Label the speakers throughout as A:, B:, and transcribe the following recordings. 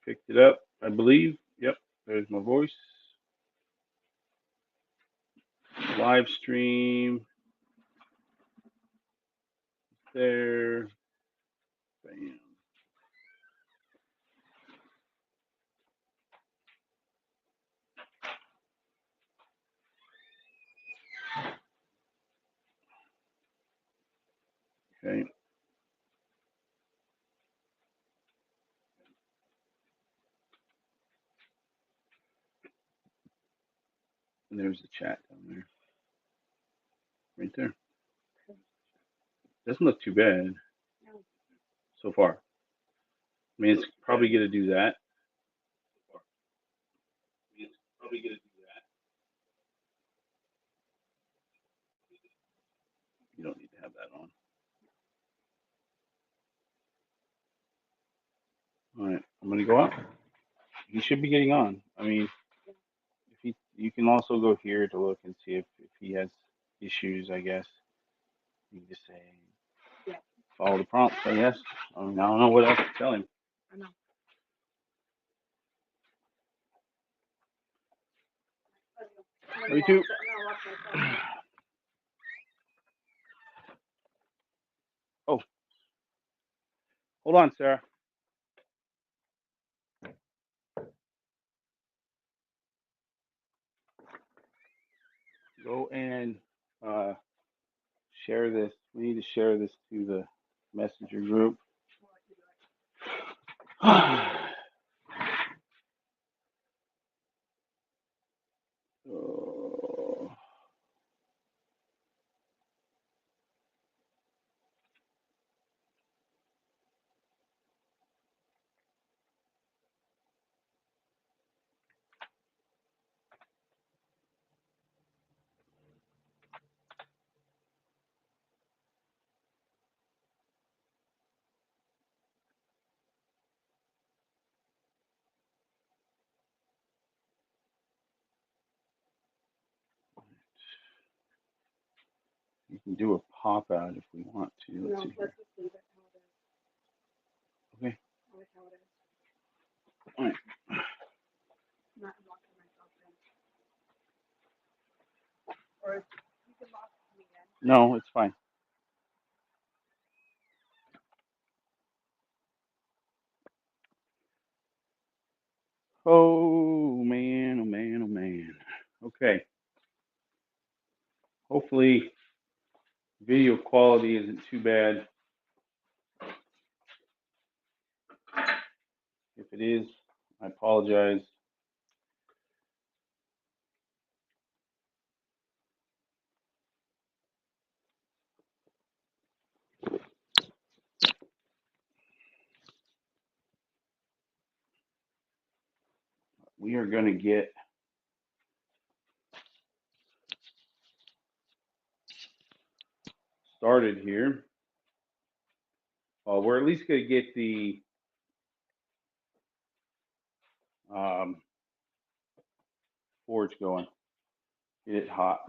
A: Picked it up, I believe. Yep, there's my voice. Live stream. There. Bam. Okay. And there's the chat down there. Right there. Doesn't look too bad so far. I mean, it's probably going to do that. You don't need to have that on. All right, I'm going to go out. He should be getting on. I mean, if you can also go here to look and see if he has issues, I guess. You can just say, follow the prompts, I guess. I mean, I don't know what else to tell him.
B: I know.
A: Me too. Oh, hold on, Sarah. Go and share this. We need to share this to the messenger group. Oh. You can do a pop out if we want to.
B: No, let's just leave it how it is.
A: Okay.
B: I like how it is.
A: All right.
B: I'm not locking myself in. Or you can lock me in.
A: No, it's fine. Oh man, oh man, oh man. Okay. Hopefully video quality isn't too bad. If it is, I apologize. We are going to get started here. We're at least going to get the forge going, get it hot.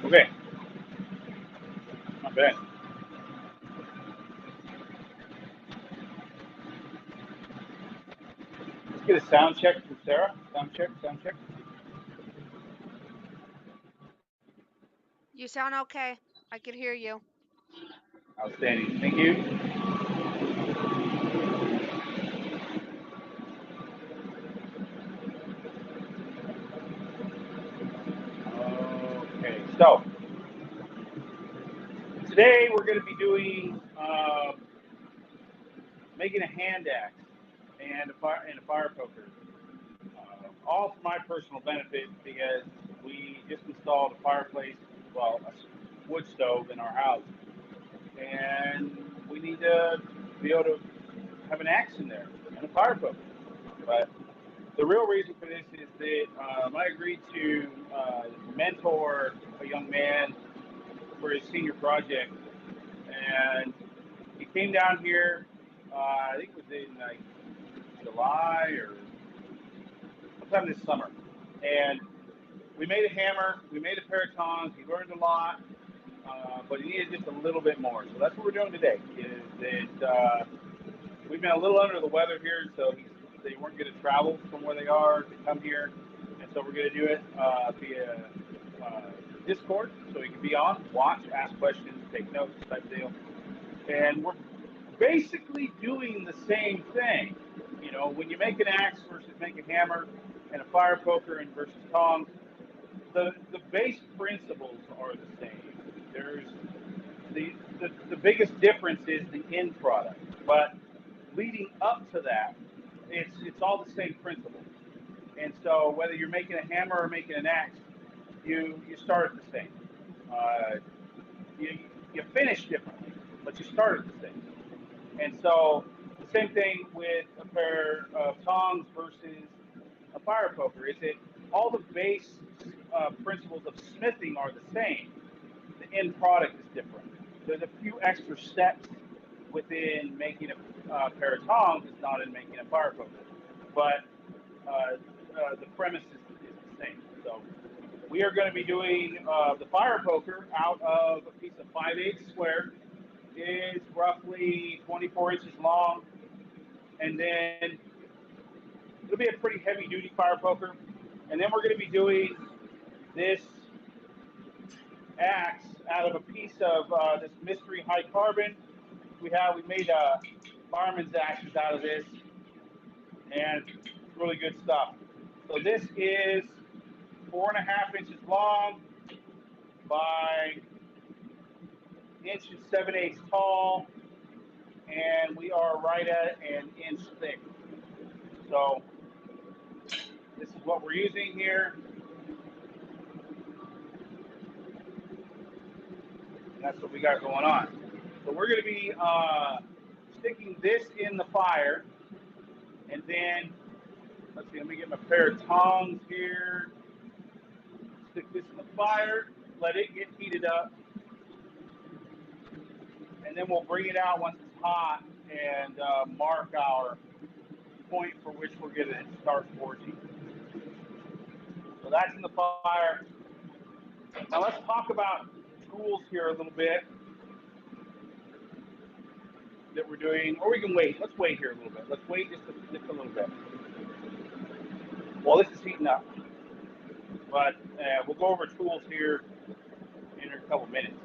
A: Okay. Not bad. Let's get a sound check from Sarah. Sound check, sound check.
C: You sound okay. I can hear you.
A: Outstanding. Thank you. Okay, so going to be doing making a hand axe and a fire poker. All for my personal benefit because we just installed a fireplace, well, a wood stove in our house, and we need to be able to have an axe in there and a fire poker. But the real reason for this is that I agreed to mentor a young man for his senior project, and he came down here. I think it was in like July or sometime this summer, and we made a hammer, we made a pair of tongs. He learned a lot, but he needed just a little bit more. So that's what we're doing today. Is that we've been a little under the weather here, so they weren't going to travel from where they are to come here, and so we're going to do it via Discord, so he can be on, watch, ask questions, take notes, type deal. And we're basically doing the same thing. You know, when you make an axe versus make a hammer, and a fire poker and versus tongs, the base principles are the same. There's the biggest difference is the end product, but leading up to that, it's all the same principles. And so whether you're making a hammer or making an axe, you start the same. You finish differently, but you start the same. And so the same thing with a pair of tongs versus a fire poker is that all the base principles of smithing are the same. The end product is different. There's a few extra steps within making a pair of tongs. It's not in making a fire poker, but the premise is the same. So we are going to be doing the fire poker out of a piece of 5/8 square. It's roughly 24 inches long, and then it'll be a pretty heavy duty fire poker. And then we're going to be doing this axe out of a piece of this mystery high carbon. We made fireman's axes out of this, and it's really good stuff. So this is 4.5 inches long by 1.7 inches tall, and we are right at an inch thick. So this is what we're using here. And that's what we got going on. So we're going to be sticking this in the fire, and then let's see. Let me get my pair of tongs here. Stick this in the fire, let it get heated up, and then we'll bring it out once it's hot and mark our point for which we're going to start forging. So that's in the fire. Now let's talk about tools here a little bit that we're doing, or we can wait. Let's wait here a little bit. Let's wait just a little bit. Well, this is heating up, but we'll go over tools here in a couple minutes.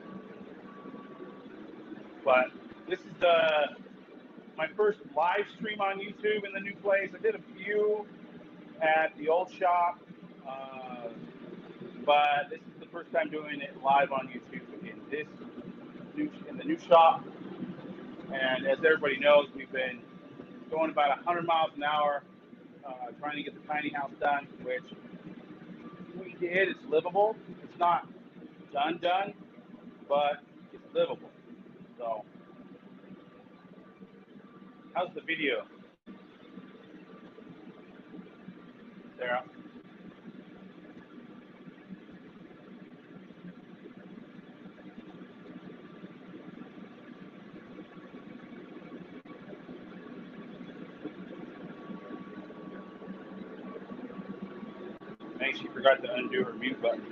A: But this is my first live stream on YouTube in the new place. I did a few at the old shop, but this is the first time doing it live on YouTube in the new shop. And as everybody knows, we've been going about 100 miles an hour, trying to get the tiny house done, which we did. It's livable. It's not done, but it's livable. So, how's the video, Sarah? Maybe she forgot to undo her mute button.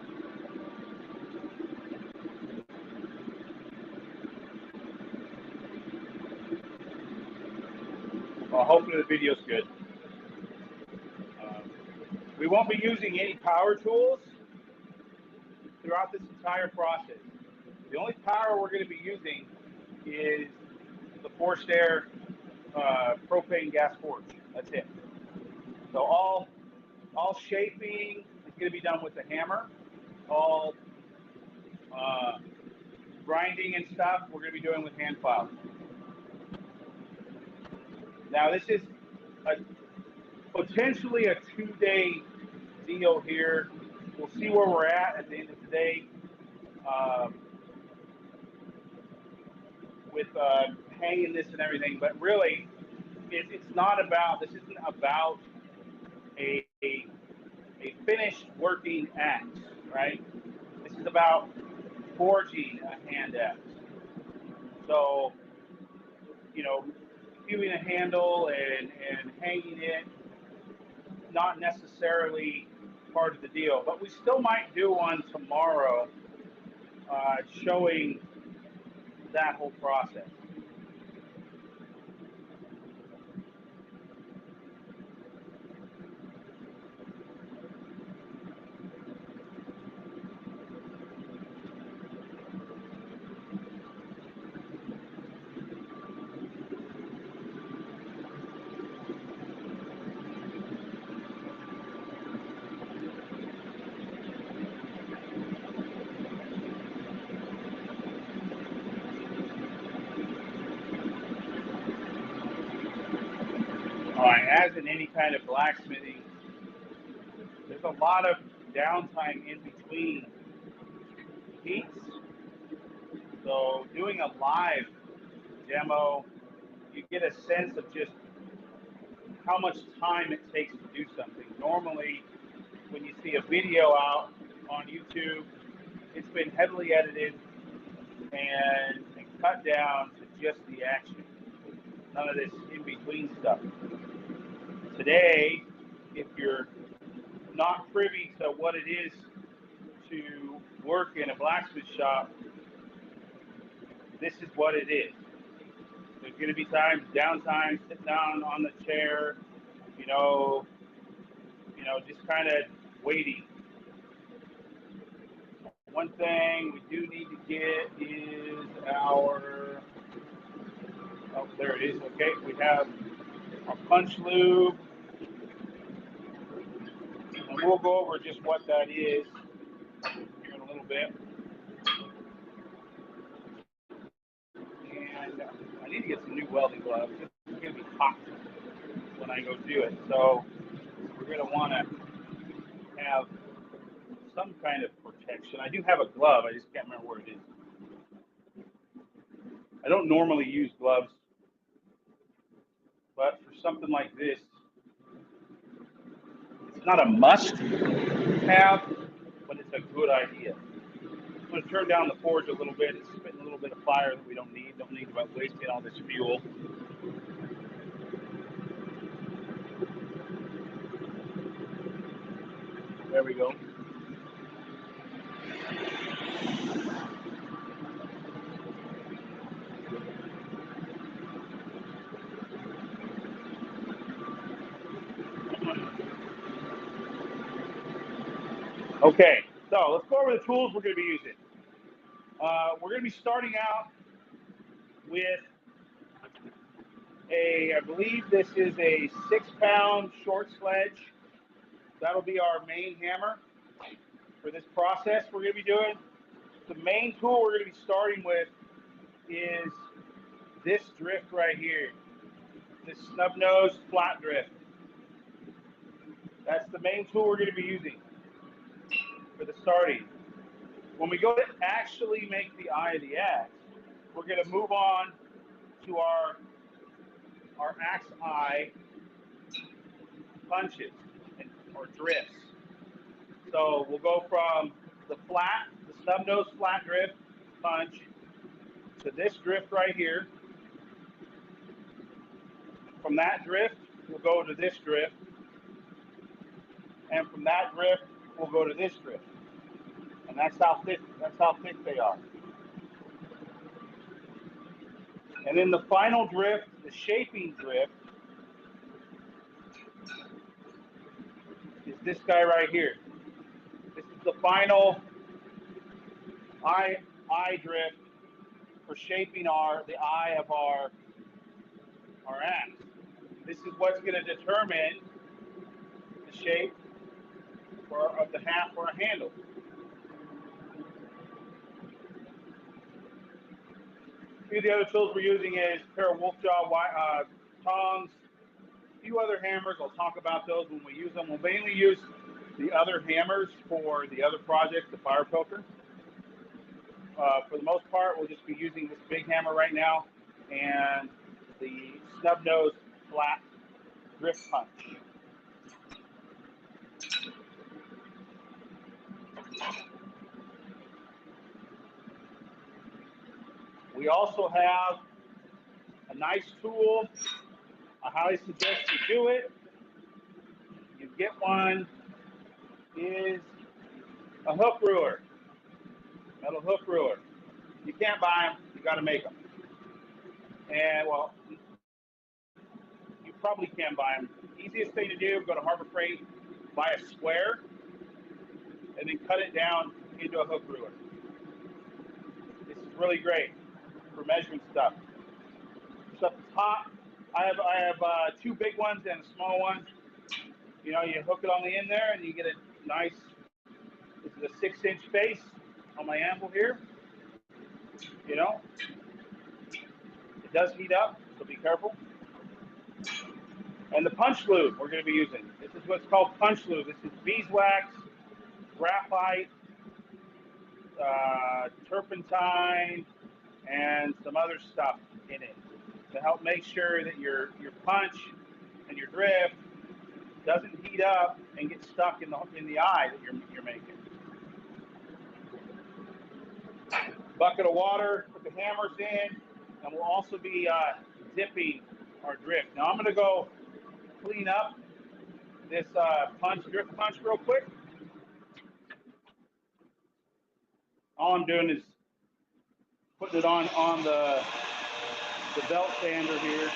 A: Well, hopefully the video's good. We won't be using any power tools throughout this entire process. The only power we're going to be using is the forced air propane gas forge. That's it. So all shaping is going to be done with the hammer. All grinding and stuff, we're going to be doing with hand files. Now, this is potentially a 2-day deal here. We'll see where we're at the end of the day with hanging this and everything. But really, it's not about, this isn't about a finished working axe, right? This is about forging a hand axe. So, you know, hewing a handle and hanging it, not necessarily part of the deal. But we still might do one tomorrow showing that whole process. All right, as in any kind of blacksmithing, there's a lot of downtime in between heats. So doing a live demo, you get a sense of just how much time it takes to do something. Normally, when you see a video out on YouTube, it's been heavily edited and cut down to just the action. None of this in-between stuff. Today, if you're not privy to what it is to work in a blacksmith shop, this is what it is. There's going to be times, downtime, sit down on the chair, you know, just kind of waiting. One thing we do need to get is our, oh, there it is. Okay, we have our punch lube, and we'll go over just what that is here in a little bit. And I need to get some new welding gloves. It's going to be hot when I go do it. So we're going to want to have some kind of protection. I do have a glove. I just can't remember where it is. I don't normally use gloves, but for something like this, it's not a must have, but it's a good idea. I'm going to turn down the forge a little bit. It's spitting a little bit of fire that we don't need. Don't need about wasting all this fuel. There we go. Okay, so let's go over the tools we're going to be using. We're going to be starting out with I believe this is a 6-pound short sledge. That'll be our main hammer for this process we're going to be doing. The main tool we're going to be starting with is this drift right here, this snub-nosed flat drift. That's the main tool we're going to be using for the starting. When we go to actually make the eye of the axe, we're going to move on to our axe eye punches or drifts. So we'll go from the snub-nosed flat drift punch to this drift right here. From that drift, we'll go to this drift. And from that drift, we'll go to this drift. And that's how thick they are. And then the final drift, the shaping drift, is this guy right here. This is the final eye drift for shaping the eye of our axe. This is what's going to determine the shape of the half or a handle. few of the other tools we're using is a pair of wolf jaw tongs, a few other hammers. I'll talk about those when we use them. We'll mainly use the other hammers for the other projects, the fire poker. For the most part, we'll just be using this big hammer right now and the snub nose flat drift punch. We also have a nice tool. I highly suggest you do it. You get one, is a hook ruler, metal hook ruler. You can't buy them, you got to make them. And well, you probably can buy them. Easiest thing to do, go to Harbor Freight, buy a square, and then cut it down into a hook ruler. This is really great for measuring stuff. So at the top, I have two big ones and a small one. You know, you hook it on the end there, and you get a nice. This is a 6-inch face on my anvil here. You know, it does heat up, so be careful. And the punch lube we're going to be using. This is what's called punch lube. This is beeswax, graphite, turpentine, and some other stuff in it to help make sure that your punch and your drift doesn't heat up and get stuck in the eye that you're making. Bucket of water, put the hammers in, and we'll also be dipping our drift. Now I'm going to go clean up this drift punch real quick. All I'm doing is putting it on the belt sander here.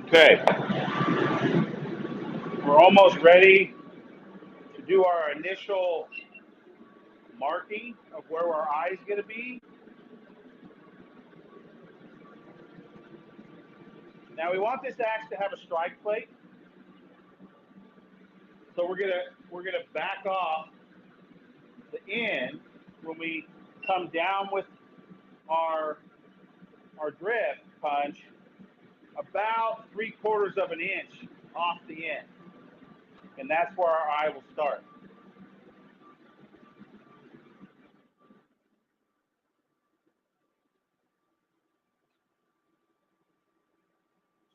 A: Okay, we're almost ready to do our initial marking of where our eye is going to be. Now we want this axe to have a strike plate, so we're gonna back off the end when we come down with our drift punch about 3/4 of an inch off the end, and that's where our eye will start.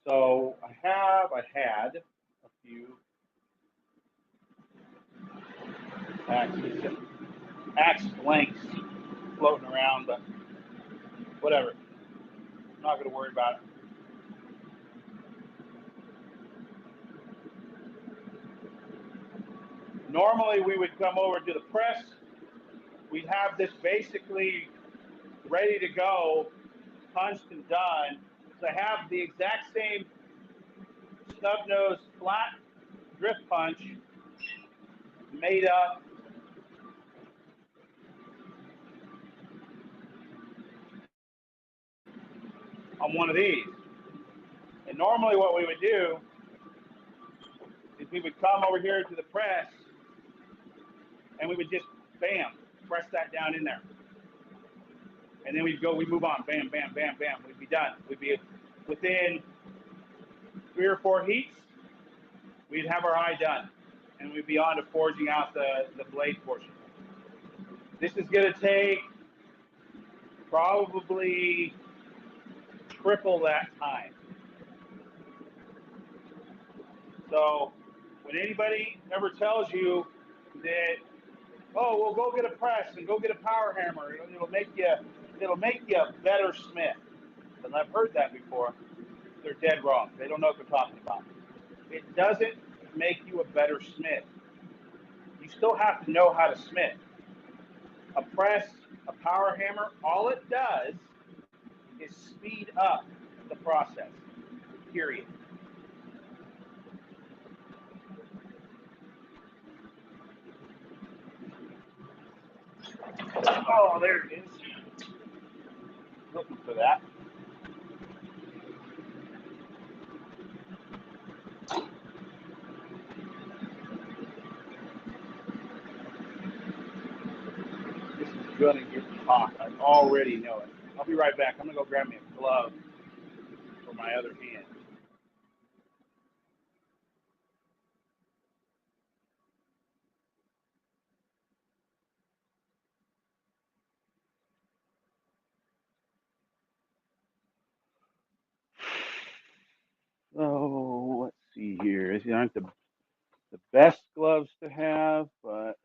A: So I had a few axe lengths floating around, but whatever. I'm not going to worry about it. Normally we would come over to the press. We'd have this basically ready to go, punched and done. So I have the exact same snub nose flat drift punch made up on one of these. And normally what we would do is we would come over here to the press and we would just, bam, press that down in there. And then we'd move on, bam, bam, bam, bam. We'd be done. We'd be within 3 or 4 heats, we'd have our eye done. And we'd be on to forging out the blade portion. This is going to take probably triple that time. So when anybody ever tells you that, oh, well, go get a press and go get a power hammer, it'll make you a better smith. And I've heard that before. They're dead wrong. They don't know what they're talking about. It doesn't make you a better smith. You still have to know how to smith. A press, a power hammer, all it does is speed up the process, period. Oh, there it is. Looking for that. This is gonna get hot. I already know it. I'll be right back. I'm gonna go grab me a glove for my other hand. Oh, let's see here. These aren't the best gloves to have, but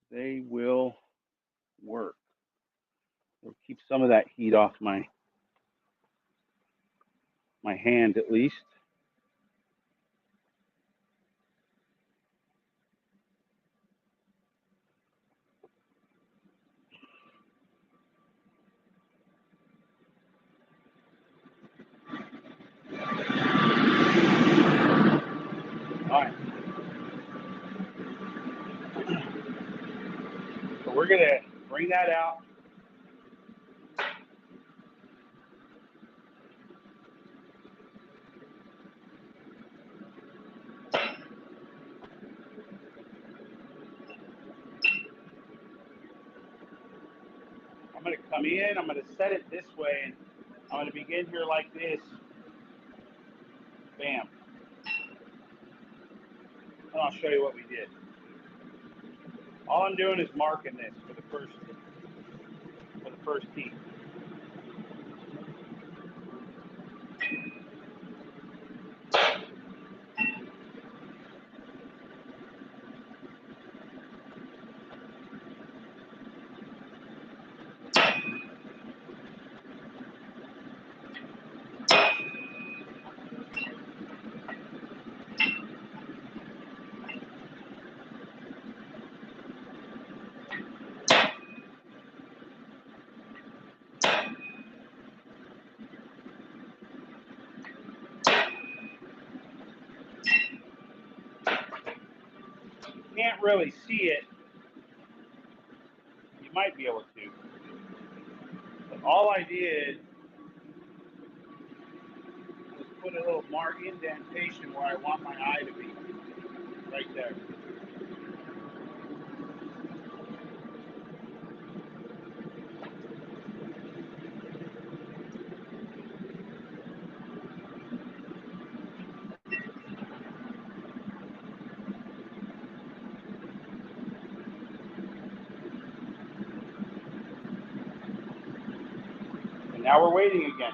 A: they will work. They'll keep some of that heat off my hand at least. All right. So we're gonna bring that out. I'm gonna come in. I'm gonna set it this way, and I'm gonna begin here like this. Bam. And I'll show you what we did. All I'm doing is marking this for the first tee. Can't really see it. You might be able to. But all I did was put a little mark indentation where I want my eye to be. Right there. And now we're waiting again.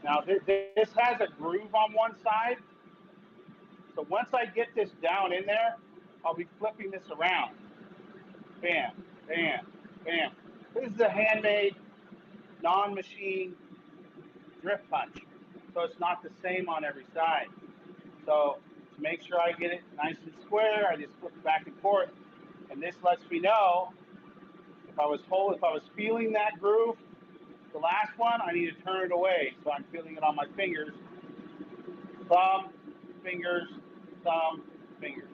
A: Now this has a groove on one side. So once I get this down in there, I'll be flipping this around. Bam, bam, bam. This is a handmade, non-machine drip punch. So it's not the same on every side. So to make sure I get it nice and square, I just flip it back and forth. And this lets me know if I was feeling that groove, the last one, I need to turn it away. So I'm feeling it on my fingers. Thumb, fingers, thumb, fingers.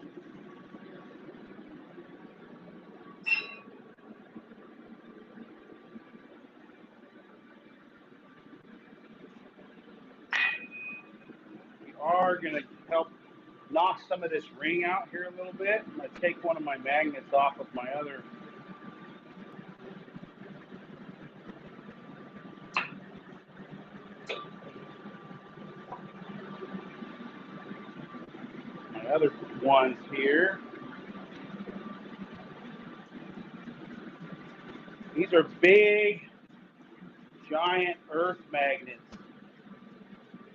A: We are going to help knock some of this ring out here a little bit. I'm going to take one of my magnets off of my other. My other ones here. These are big, giant earth magnets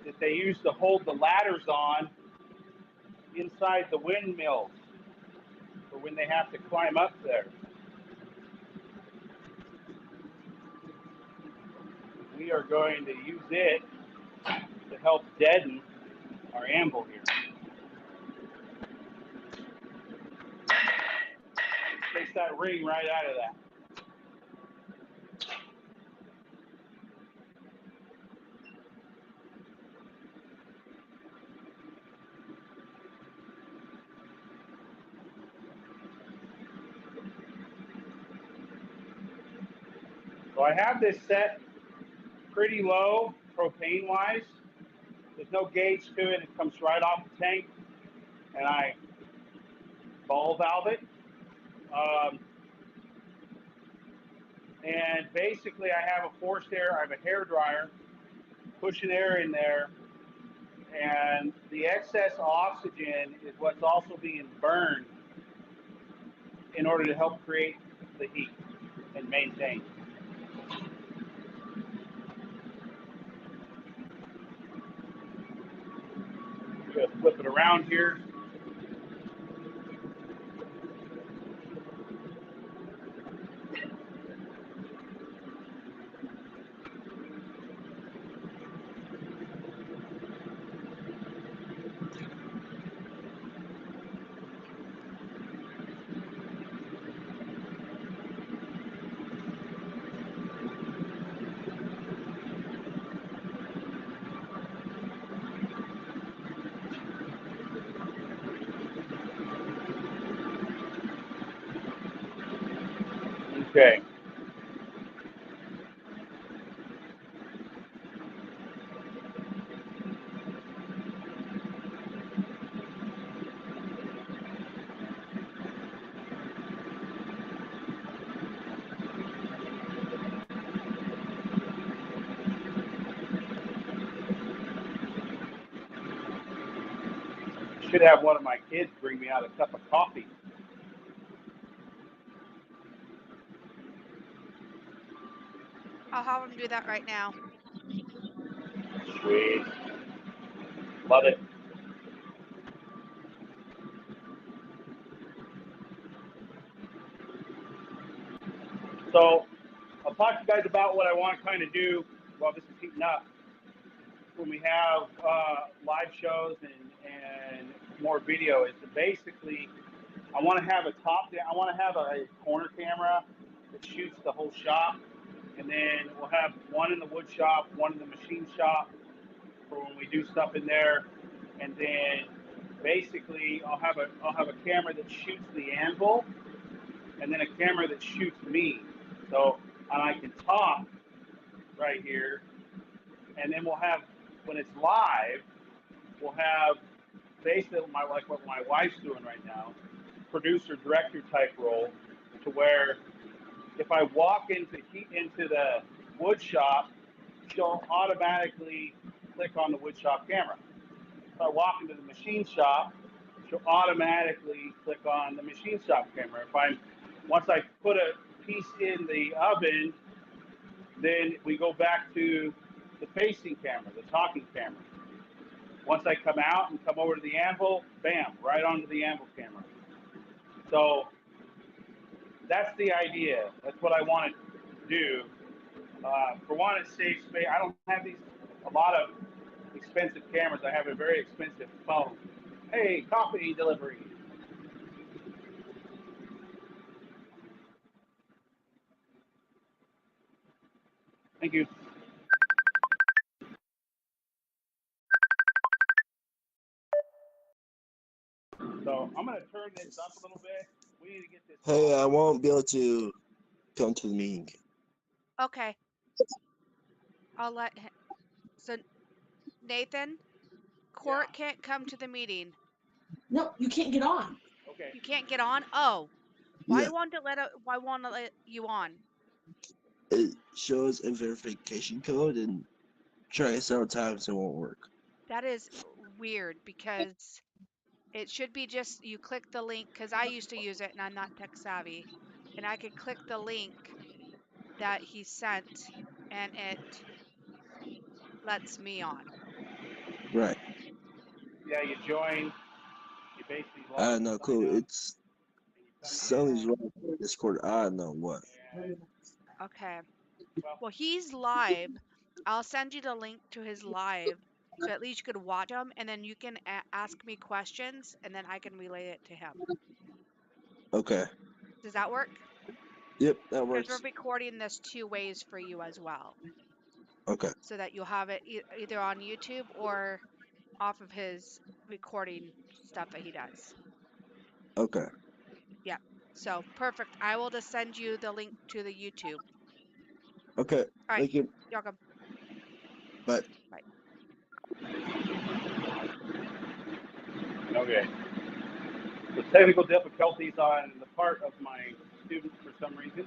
A: that they use to hold the ladders on inside the windmills for when they have to climb up there. We are going to use it to help deaden our anvil here. Takes that ring right out of that. So I have this set pretty low propane wise. There's no gauge to it. It comes right off the tank, and I ball valve it. Um, and basically, I have a forced air. I have a hair dryer pushing air in there, and the excess oxygen is what's also being burned in order to help create the heat and maintain. I'm gonna flip it around here. Okay. Should have one of my kids bring me out a cup of coffee.
C: I'll have him do that right now.
A: Sweet. Love it. So I'll talk to you guys about what I want to kind of do while this is heating up. When we have live shows and more video, is basically I want to have a top down. I want to have a corner camera that shoots the whole shop, and then we'll have one in the wood shop, one in the machine shop for when we do stuff in there, and then basically I'll have a camera that shoots the anvil, and then a camera that shoots me. So and I can talk right here, and then we'll have when it's live, we'll have basically like what my wife's doing right now, producer director type role, to where if I walk into the wood shop, she'll automatically click on the wood shop camera. If I walk into the machine shop, she'll automatically click on the machine shop camera. Once I put a piece in the oven, then we go back to the facing camera, the talking camera. Once I come out and come over to the anvil, bam, right onto the anvil camera. So that's the idea. That's what I want to do. For one, it saves space. I don't have a lot of expensive cameras. I have a very expensive phone. Hey, coffee delivery. Thank you. So I'm going to turn this up a little bit. We need to get this.
D: Hey, I won't be able to come to the meeting.
C: Okay. I'll let him. So, Nathan, Court can't come to the meeting.
B: No, you can't get on.
A: Okay.
C: You can't get on? Oh.
D: Yeah,
C: Why won't it let you on?
D: it shows a verification code and try it several times, it won't work.
C: That is weird because it should be just you click the link because I used to use it and I'm not tech savvy. And I could click the link that he sent and it lets me on.
D: Right.
A: Yeah, you join. You basically
D: No,
A: sign
D: cool.
A: up,
D: It's
A: and you come
D: something's
A: in.
D: wrong with Discord. I don't know what.
A: And
C: Okay.
A: well,
C: Well, he's live. I'll send you the link to his live so at least you could watch him and then you can ask me questions and then I can relay it to him.
D: Okay.
C: Does that work?
D: Yep, that
C: Because we're
D: works.
C: recording this two ways for you as well
D: Okay.
C: so that you'll have it either on YouTube or off of his recording stuff that he does.
D: Okay.
C: Yeah. So perfect. I will just send you the link to the YouTube.
D: Okay.
C: All right.
D: Thank you.
C: You're welcome.
D: Bye.
C: Bye.
A: Okay. The technical difficulties on the part of my students for some reason.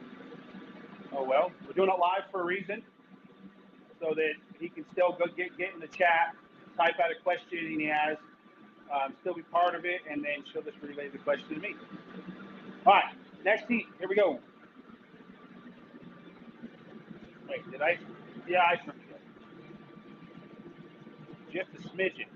A: Oh well, we're doing it live for a reason, so that he can still go get in the chat, type out a question he has, still be part of it, and then she'll just relay the question to me. All right, next heat. Here we go. Wait, did I? Yeah, I forget. Just a smidgen.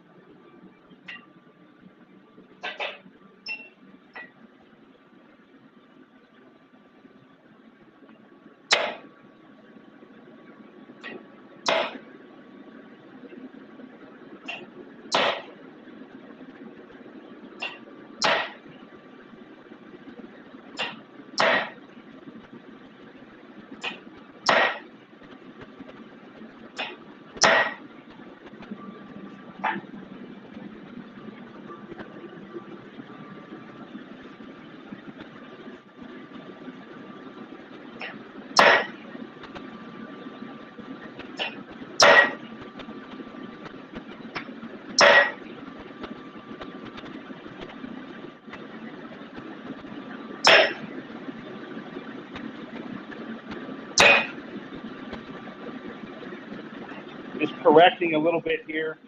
A: Just correcting a little bit here.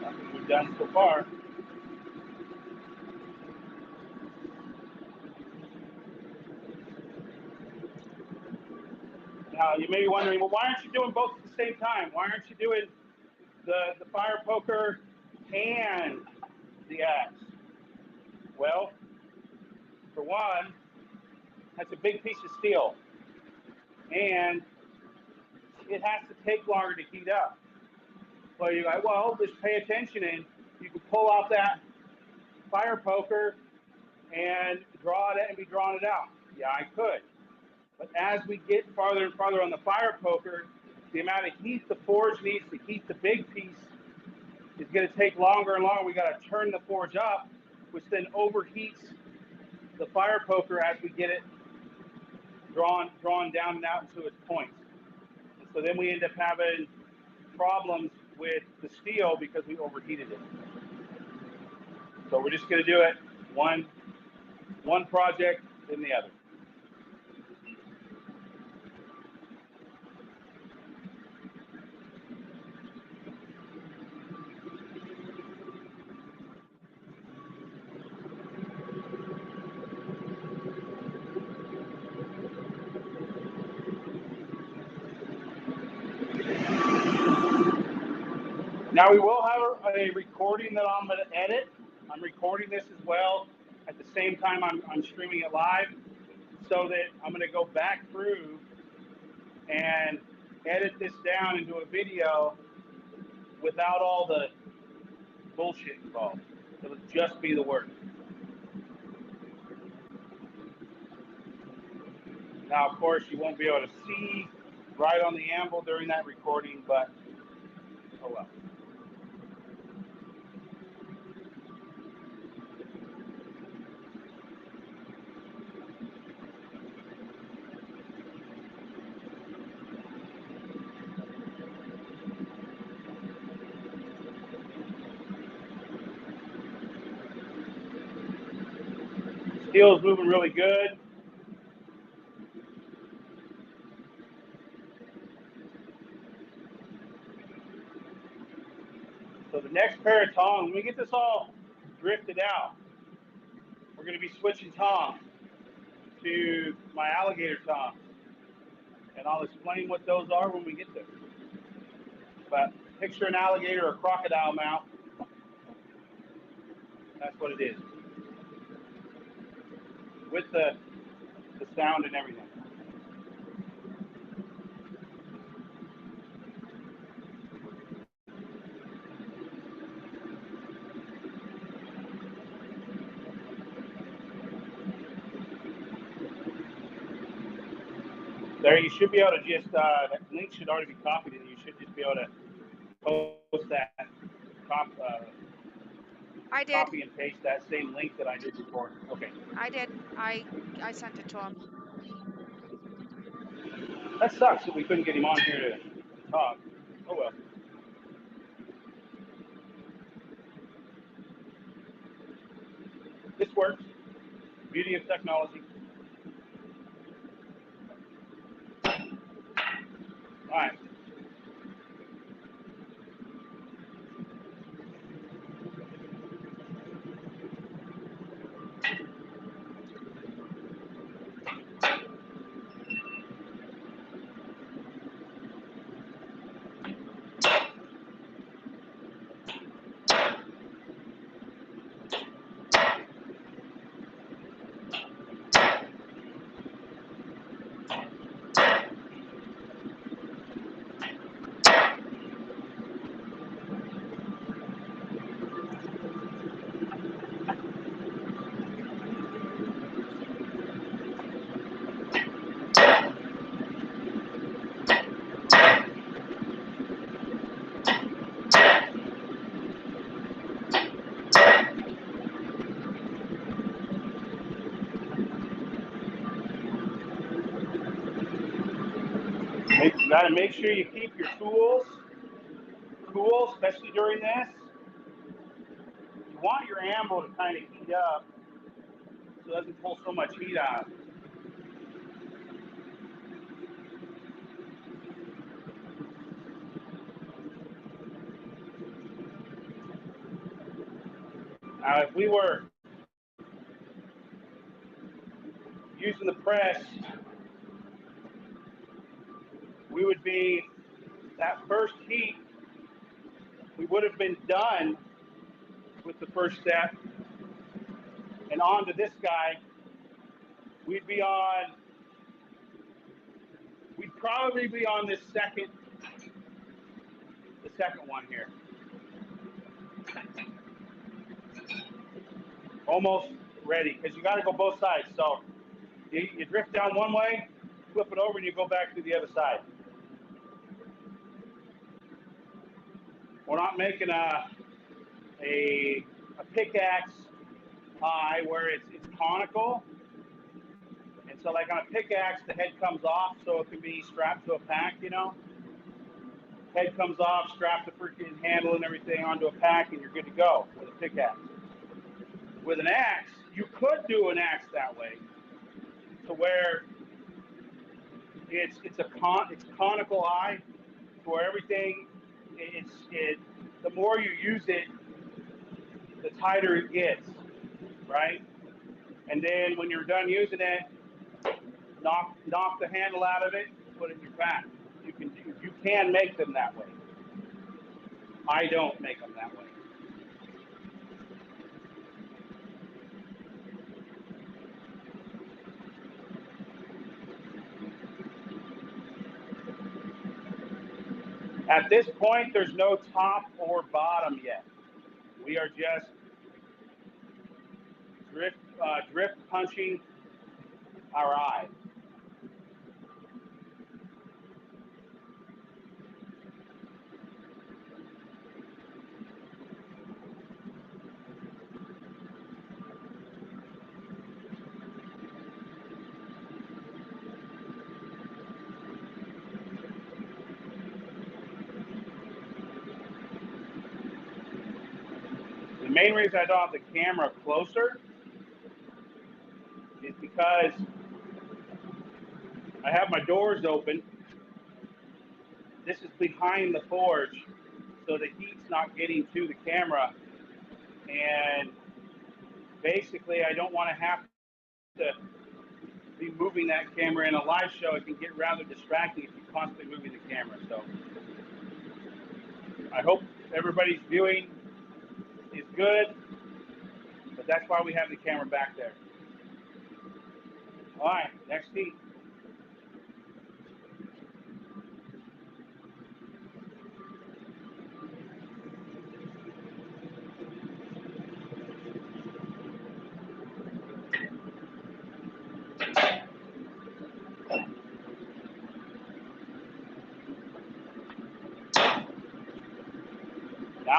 A: Nothing we've done so far. Now, you may be wondering, well, why aren't you doing both at the same time? Why aren't you doing the fire poker and the axe? Well, for one, that's a big piece of steel, and it has to take longer to heat up. So you're like, well, just pay attention, and you can pull out that fire poker and draw it and be drawing it out. Yeah, I could. But as we get farther and farther on the fire poker, the amount of heat the forge needs to heat the big piece is going to take longer and longer. We got to turn the forge up, which then overheats the fire poker as we get it drawn down and out to its points. And so then we end up having problems with the steel because we overheated it. So we're just going to do it one project, then the other. Now we will have a recording that I'm going to edit. I'm recording this as well. At the same time, I'm streaming it live, so that I'm going to go back through and edit this down into a video without all the bullshit involved. It'll just be the work. Now, of course, you won't be able to see right on the anvil during that recording, but oh well. Steel is moving really good. So the next pair of tongs, when we get this all drifted out, we're going to be switching tongs to my alligator tongs. And I'll explain what those are when we get there. But picture an alligator or crocodile mouth. That's what it is. With the sound and everything. There, you should be able to just, that link should already be copied, and you should just be able to post that,
C: I did.
A: copy and paste that same link that I did before. Okay.
C: I did. I sent it to him.
A: That sucks that we couldn't get him on here to talk. Oh well. This works. Beauty of technology. All right. You got to make sure you keep your tools cool, especially during this. You want your ammo to kind of heat up so it doesn't pull so much heat out. Now, if we were using the press, we would be, that first heat, we would have been done with the first step. And on to this guy, we'd probably be on the second one here. Almost ready, because you got to go both sides. So you drift down one way, flip it over, and you go back to the other side. We're not making a pickaxe eye where it's conical. And so like on a pickaxe, the head comes off so it can be strapped to a pack, you know? Head comes off, strap the freaking handle and everything onto a pack, and you're good to go with a pickaxe. With an axe, you could do an axe that way, to where it's conical eye, to where everything the more you use it, the tighter it gets, right? And then when you're done using it, knock the handle out of it, put it in your pack. You can make them that way. I don't make them that way. At this point, there's no top or bottom yet. We are just drift punching our eye. The main reason I don't have the camera closer is because I have my doors open. This is behind the forge, so the heat's not getting to the camera. And basically, I don't want to have to be moving that camera in a live show. It can get rather distracting if you're constantly moving the camera. So I hope everybody's viewing is good, but that's why we have the camera back there. All right, next heat.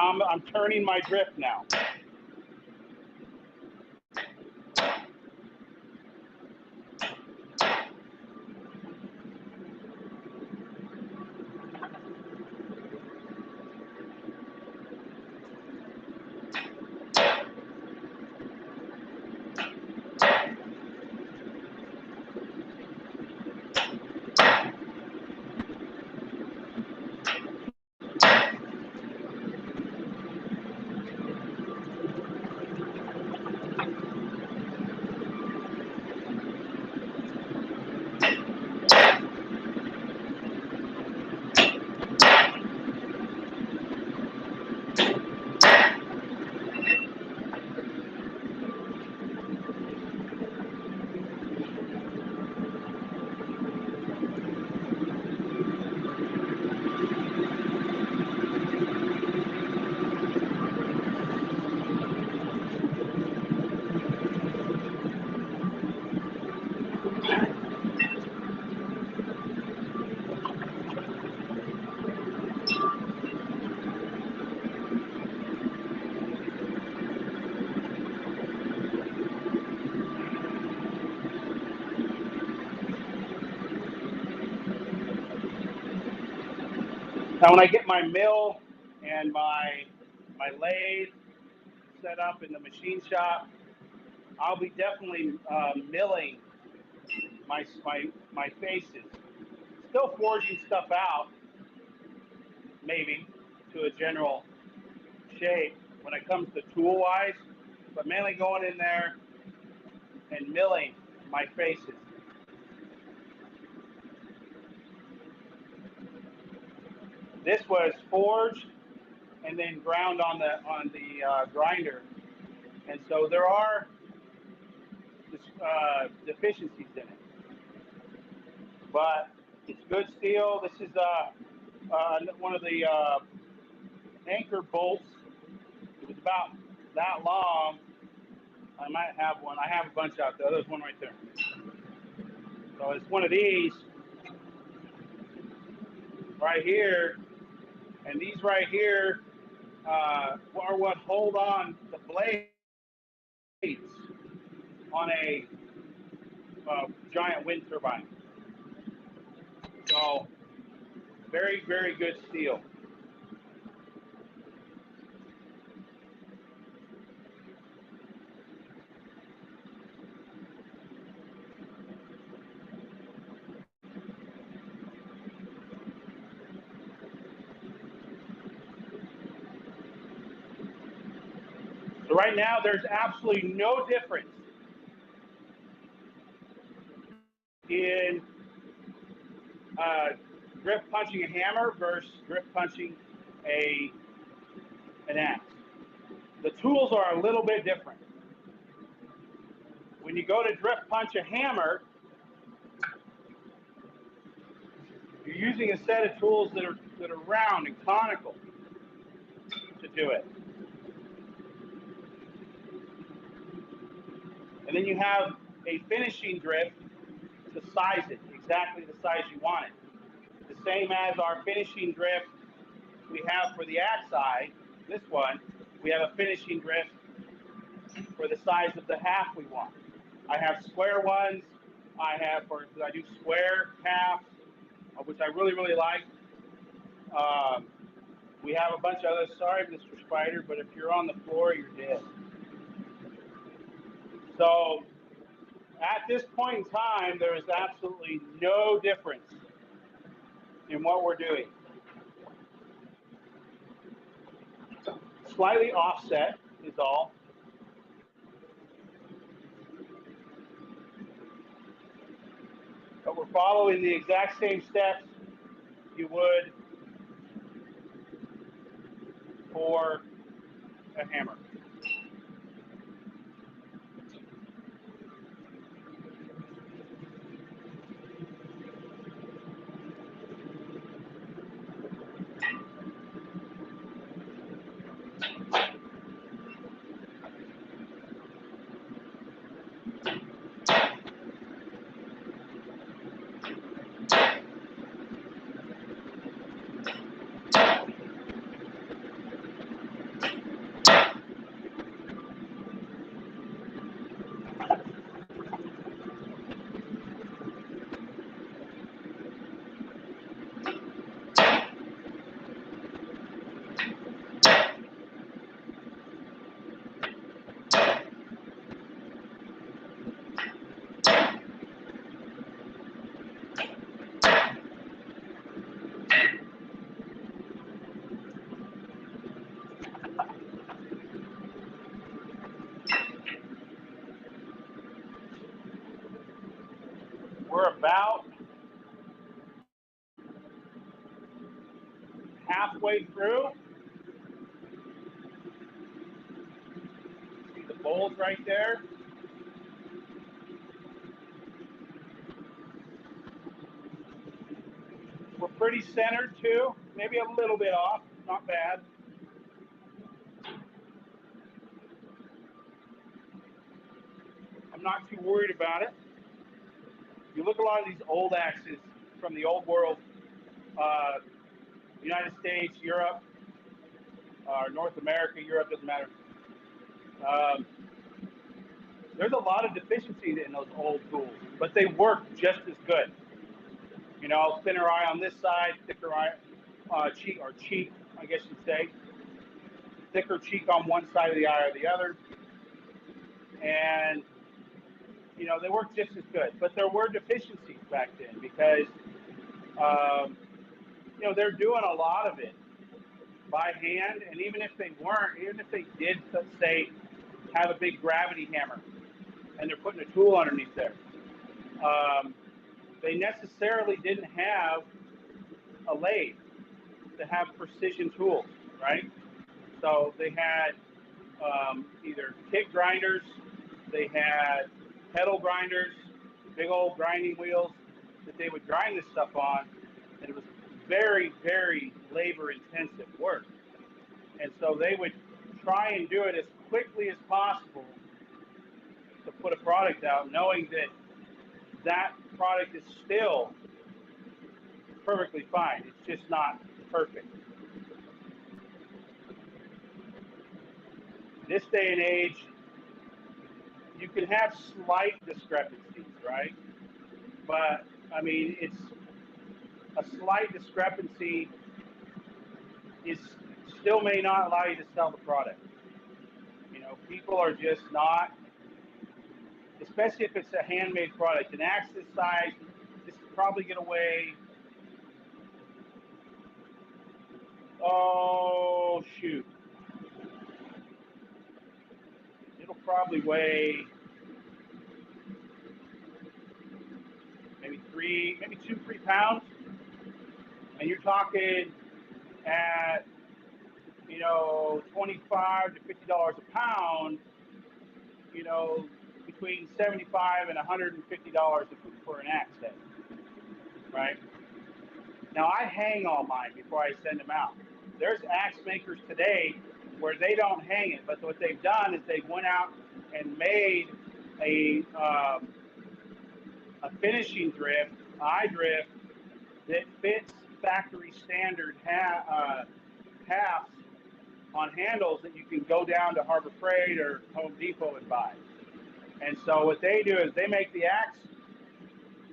A: Now I'm turning my drift now. Now when I get my mill and my lathe set up in the machine shop, I'll be definitely milling my faces. Still forging stuff out, maybe to a general shape when it comes to tool wise, but mainly going in there and milling my faces. This was forged and then ground on the grinder, and so there are deficiencies in it. But it's good steel. This is one of the anchor bolts. It was about that long. I might have one. I have a bunch out there. There's one right there. So it's one of these right here, and these right here are what hold on the blades on a giant wind turbine. So very, very good steel. So right now, there's absolutely no difference in grip punching a hammer versus grip punching an axe. The tools are a little bit different. When you go to grip punch a hammer, you're using a set of tools that are round and conical to do it. And then you have a finishing drift to size it, exactly the size you want it. The same as our finishing drift we have for the axe eye, this one, we have a finishing drift for the size of the half we want. I have square ones. I do square halves, which I really, really like. We have a bunch of others. Sorry, Mr. Spider, but if you're on the floor, you're dead. So at this point in time, there is absolutely no difference in what we're doing. Slightly offset is all. But we're following the exact same steps you would for a hammer. We're about halfway through. See the bowls right there? We're pretty centered too, maybe a little bit off, not bad. I'm not too worried about it. You look at a lot of these old axes from the old world, uh, United States, Europe, North America, Europe, doesn't matter. Um, there's a lot of deficiencies in those old tools, but they work just as good. You know, thinner eye on this side, thicker eye, cheek, I guess you'd say. Thicker cheek on one side of the eye or the other. And, you know, they work just as good. But there were deficiencies back then because, you know, they're doing a lot of it by hand. And even if they weren't, even if they did, let's say, have a big gravity hammer and they're putting a tool underneath there, they necessarily didn't have a lathe to have precision tools, right? So they had either kick grinders, they had pedal grinders, big old grinding wheels that they would grind this stuff on, and it was very, very labor intensive work. And so they would try and do it as quickly as possible to put a product out, knowing that that product is still perfectly fine. It's just not perfect. This day and age, you can have slight discrepancies, right? But I mean, it's a slight discrepancy is still may not allow you to sell the product. You know, people are just not, especially if it's a handmade product. An axe this size, this is probably going to weigh, oh shoot, it'll probably weigh maybe 2, 3 pounds. And you're talking at, you know, $25 to $50 a pound, you know, between $75 and $150 for an axe head, right? Now I hang all mine before I send them out. There's axe makers today where they don't hang it, but what they've done is they went out and made a finishing drift, eye drift that fits factory standard halves on handles that you can go down to Harbor Freight or Home Depot and buy. And so what they do is they make the axe,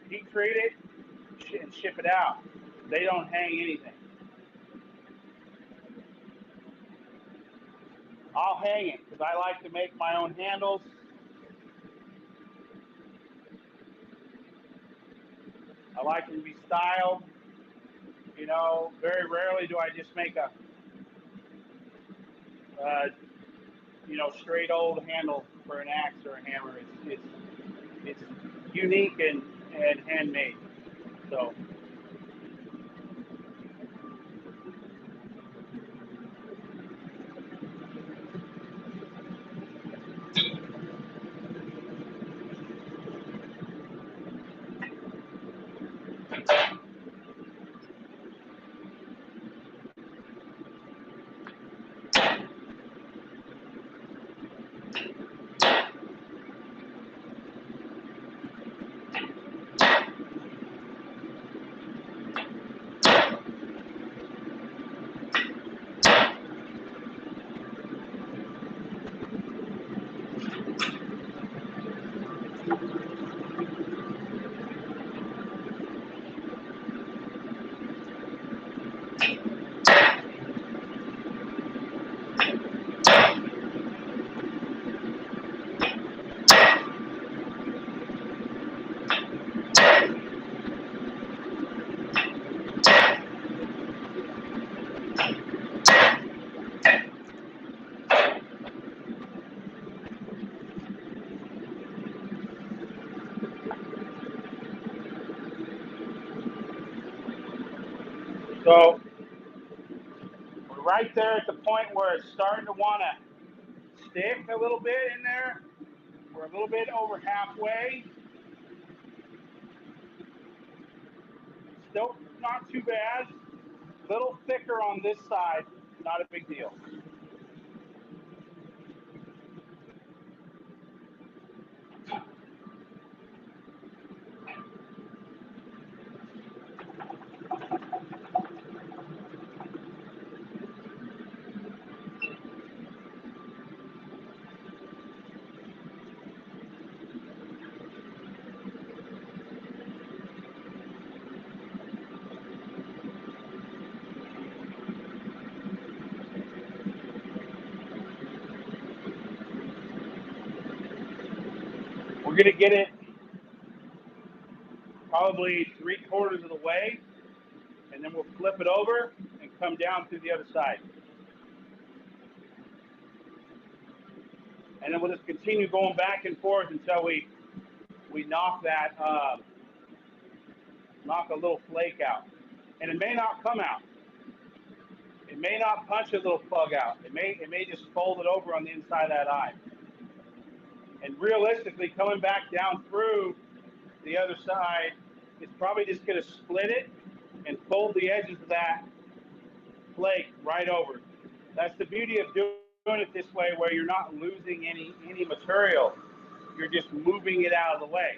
A: heat treat it, and ship it out. They don't hang anything. I'll hang it because I like to make my own handles. I like them to be styled. You know, very rarely do I just make a, you know, straight old handle for an axe or a hammer. It's unique and handmade. So. So we're right there at the point where it's starting to want to stick a little bit in there. We're a little bit over halfway. Still not too bad. A little thicker on this side, not a big deal. We're going to get it probably 3/4 of the way, and then we'll flip it over and come down through the other side. And then we'll just continue going back and forth until we knock that, knock a little flake out. And it may not come out. It may not punch a little plug out. It may just fold it over on the inside of that eye. And realistically, coming back down through the other side, it's probably just going to split it and fold the edges of that flake right over. That's the beauty of doing it this way, where you're not losing any material. You're just moving it out of the way.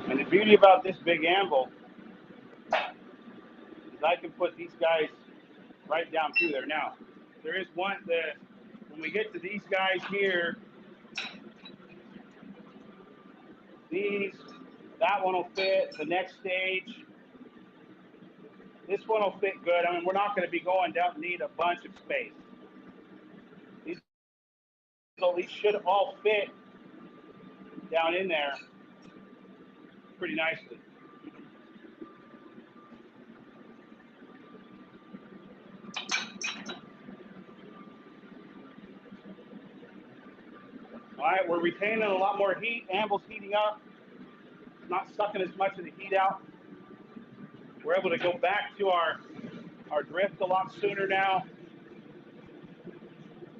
A: And the beauty about this big anvil is I can put these guys right down through there. Now, there is one that when we get to these guys here, that one will fit. The next stage, this one will fit good. I mean, we're not going to be going down, need a bunch of space. These should all fit down in there pretty nicely. All right, we're retaining a lot more heat. Anvil's heating up. It's not sucking as much of the heat out. We're able to go back to our drift a lot sooner now.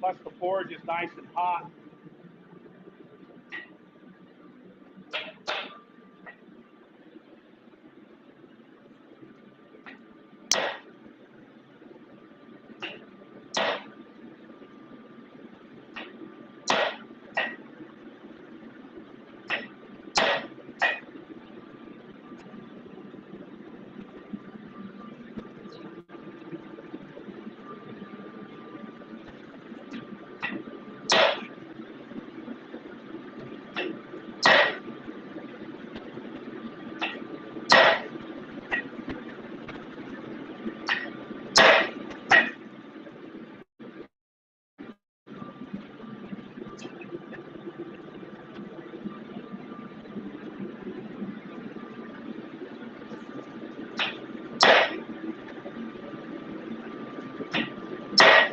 A: Plus the forge is nice and hot.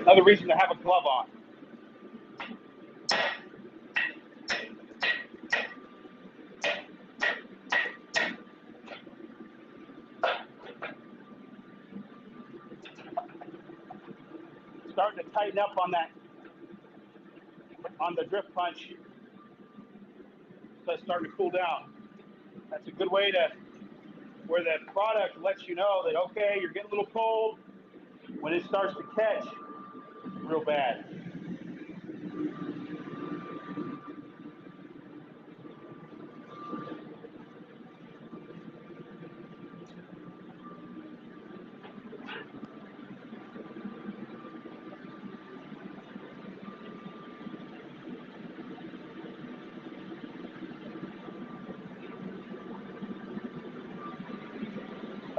A: Another reason to have a glove on. Starting to tighten up on the drift punch. So it's starting to cool down. That's a good way to, where the product lets you know that, okay, you're getting a little cold when it starts to catch real bad.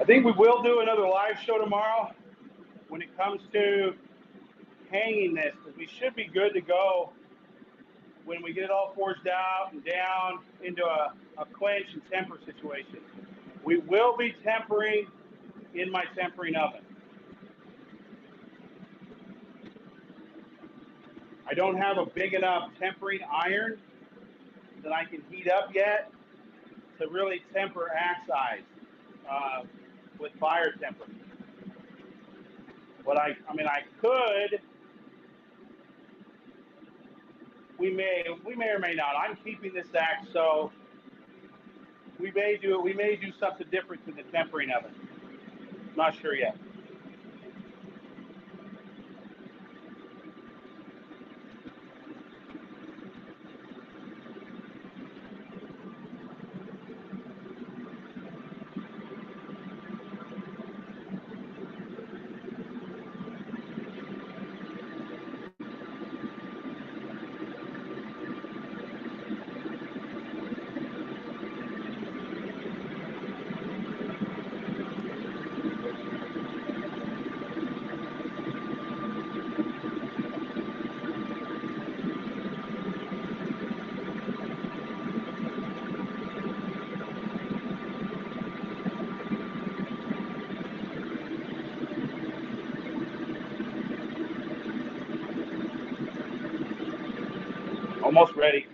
A: I think we will do another live show tomorrow when it comes to hanging this, because we should be good to go when we get it all forged out and down into a quench and temper situation. We will be tempering in my tempering oven. I don't have a big enough tempering iron that I can heat up yet to really temper axe eyes with fire temper. But I could. We may or may not. I'm keeping this axe, so we may do it. We may do something different to the tempering oven. Not sure yet. Almost ready.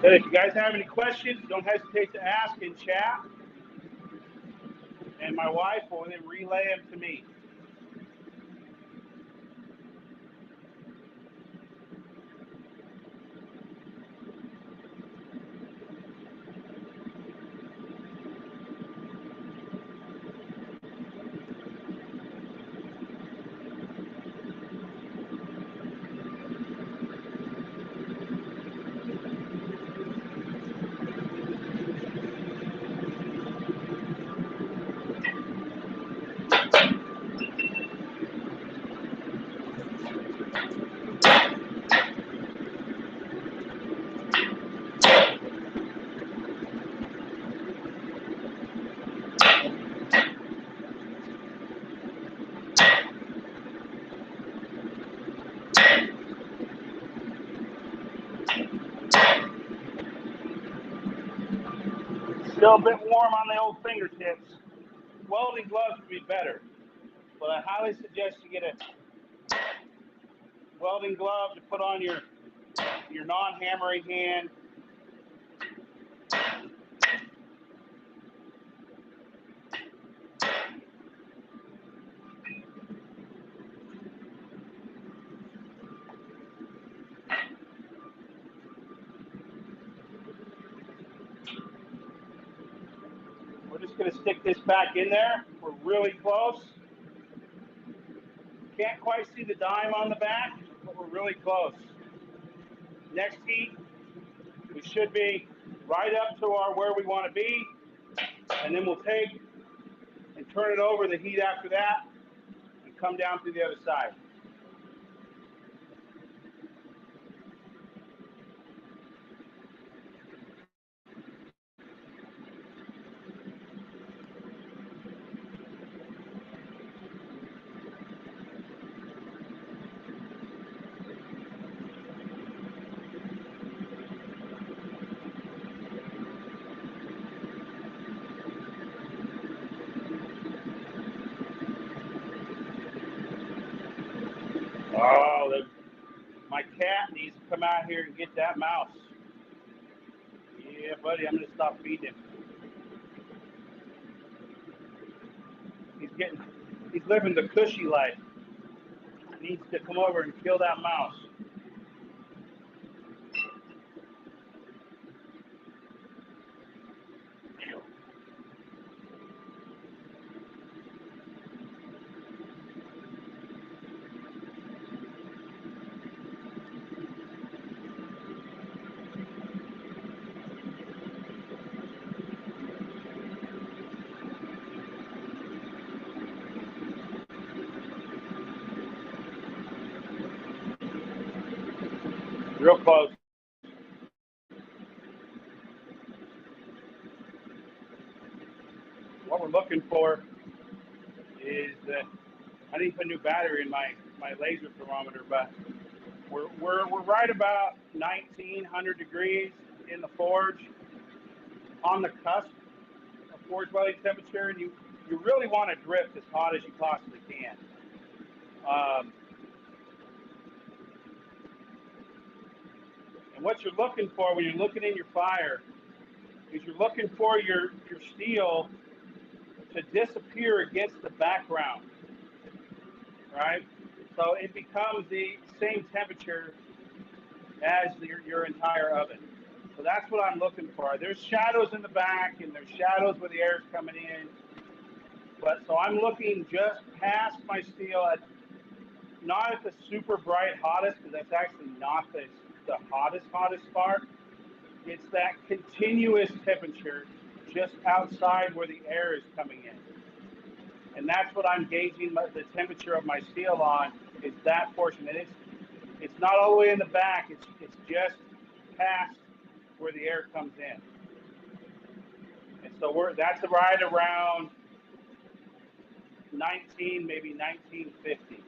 A: Hey, if you guys have any questions, don't hesitate to ask in chat, and my wife will then relay them to me. Still a bit warm on the old fingertips. Welding gloves would be better, but I highly suggest you get a welding glove to put on your non-hammering hand. We're just going to stick this back in there. We're really close. Can't quite see the dime on the back, but we're really close. Next heat, we should be right up to where we want to be, and then we'll take and turn it over the heat after that and come down through the other side. Oh, my cat needs to come out here and get that mouse. Yeah, buddy, I'm going to stop feeding him. He's living the cushy life. He needs to come over and kill that mouse. real close. What we're looking for is I need to put a new battery in my laser thermometer, but we're right about 1900 degrees in the forge, on the cusp of forge welding temperature, and you really want to drift as hot as you possibly can. And what you're looking for when you're looking in your fire is you're looking for your steel to disappear against the background, right? So it becomes the same temperature as your entire oven. So that's what I'm looking for. There's shadows in the back and there's shadows where the air is coming in. But so I'm looking just past my steel at not at the super bright hottest, because that's actually not the hottest part. It's that continuous temperature just outside where the air is coming in. And that's what I'm gauging the temperature of my steel on, is that portion. And it's not all the way in the back, it's just past where the air comes in. And so that's right around 19, maybe 1950.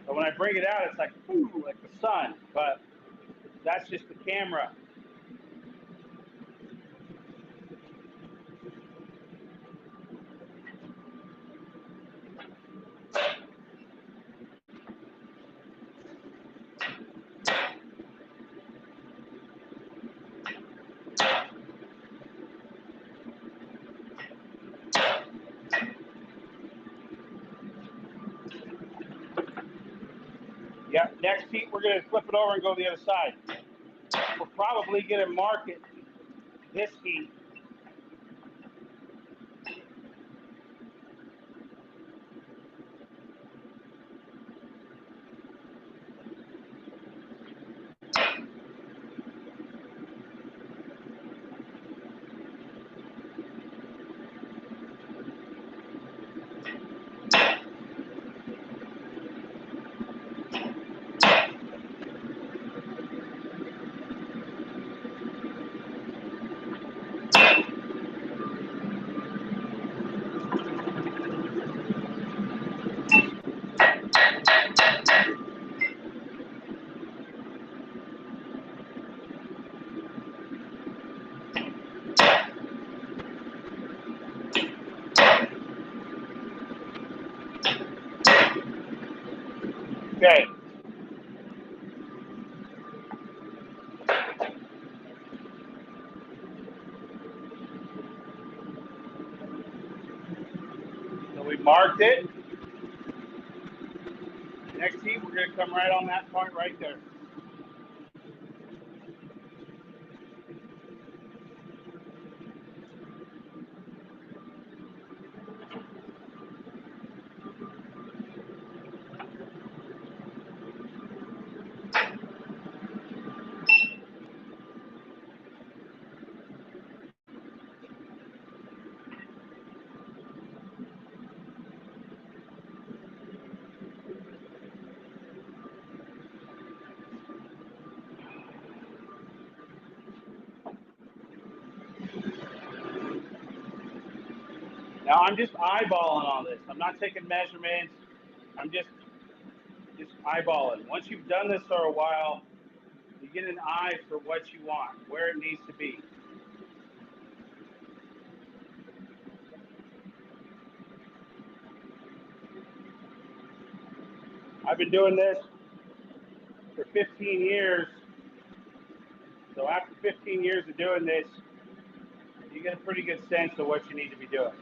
A: So when I bring it out, it's like, ooh, like the sun, but that's just the camera. Yeah, next heat, we're going to flip it over and go the other side. We're probably going to mark it this heat. Okay. So we marked it. Next heat, we're going to come right on that point right there. Now I'm just eyeballing all this. I'm not taking measurements. I'm just eyeballing. Once you've done this for a while, you get an eye for what you want, where it needs to be. I've been doing this for 15 years. So after 15 years of doing this, you get a pretty good sense of what you need to be doing.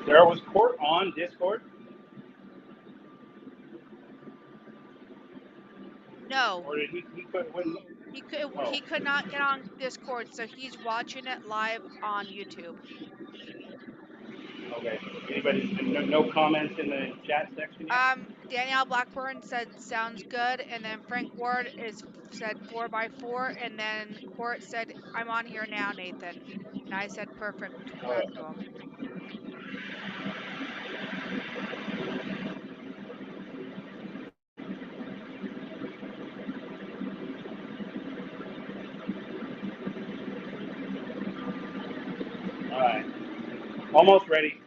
A: Sarah, was Court on Discord?
C: No,
A: Or did he wouldn't? Oh,
C: he could not get on Discord, so he's watching it live on YouTube.
A: okay. Anybody? No comments in the chat section yet?
C: Danielle Blackburn said sounds good, and then Frank Ward said 4x4, and then Court said I'm on here now, Nathan, and I said perfect
A: Oh,
C: back to him.
A: all right. Almost ready.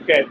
A: Okay.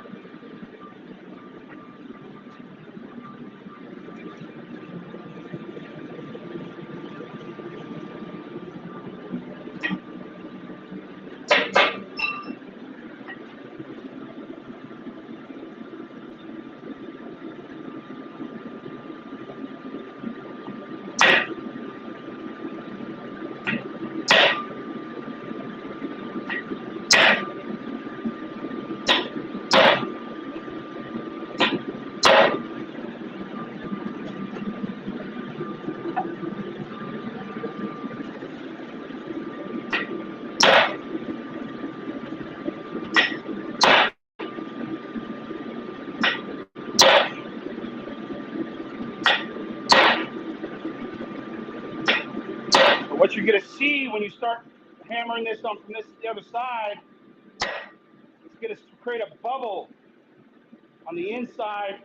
A: But what you're gonna see when you start hammering this on from the other side, it's gonna create a bubble on the inside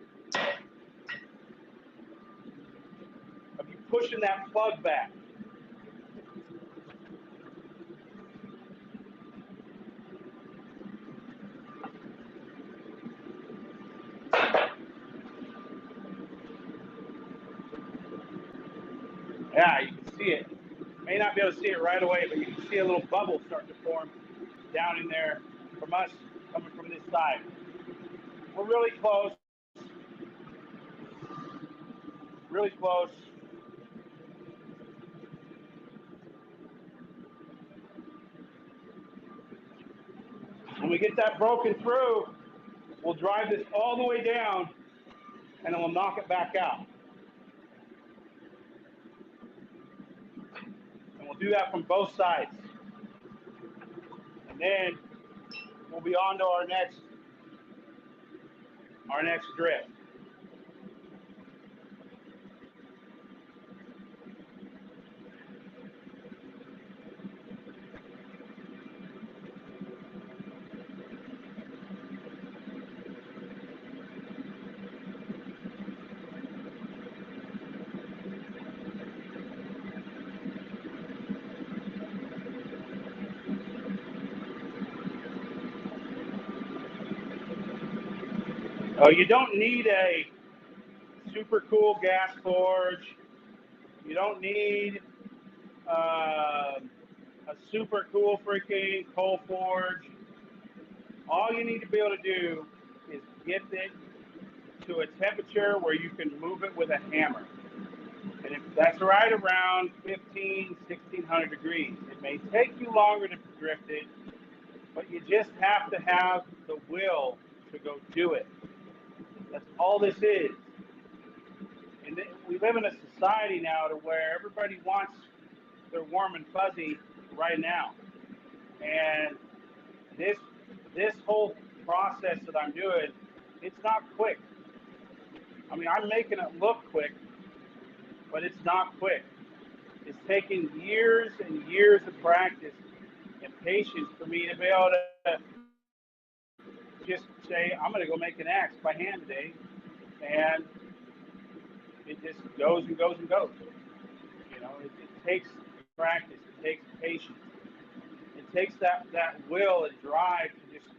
A: of you pushing that plug back. Yeah, you can see it. May not be able to see it right away, but you can see a little bubble starting to form down in there from us coming from this side. We're really close. Really close. When we get that broken through, we'll drive this all the way down and then we'll knock it back out. And we'll do that from both sides. And then we'll be on to our next drift. Oh, you don't need a super cool gas forge. You don't need a super cool freaking coal forge. All you need to be able to do is get it to a temperature where you can move it with a hammer. And if that's right around 1600 degrees, it may take you longer to drift it, but you just have to have the will to go do it. That's all this is. And we live in a society now to where everybody wants their warm and fuzzy right now. And this whole process that I'm doing, it's not quick. I mean, I'm making it look quick, but it's not quick. It's taken years and years of practice and patience for me to be able to just say, I'm going to go make an axe by hand today. And it just goes and goes and goes. You know, it takes practice. It takes patience. It takes that will and drive to just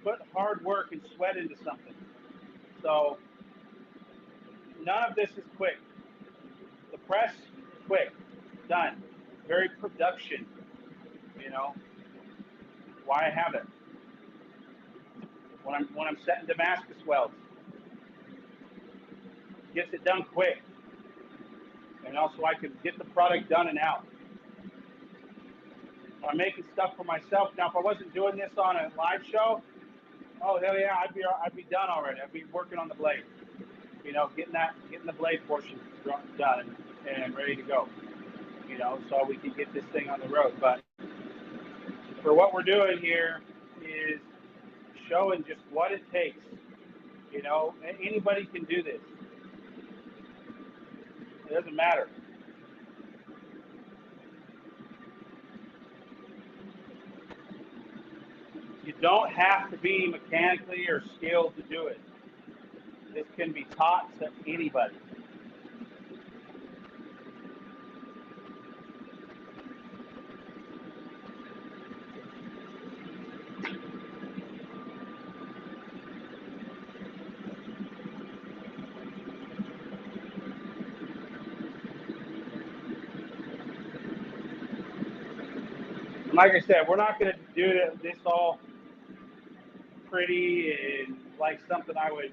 A: put hard work and sweat into something. So none of this is quick. The press, quick, done. Very production, you know. Why I have it when I'm setting Damascus welds, gets it done quick, and also I can get the product done and out. I'm making stuff for myself now. If I wasn't doing this on a live show, oh hell yeah, I'd be done already. I'd be working on the blade, you know, getting the blade portion done and ready to go, you know, so we can get this thing on the road. But for what we're doing here is showing just what it takes. You know, anybody can do this. It doesn't matter. You don't have to be mechanically or skilled to do it. This can be taught to anybody. And like I said, we're not going to do this all pretty and like something I would,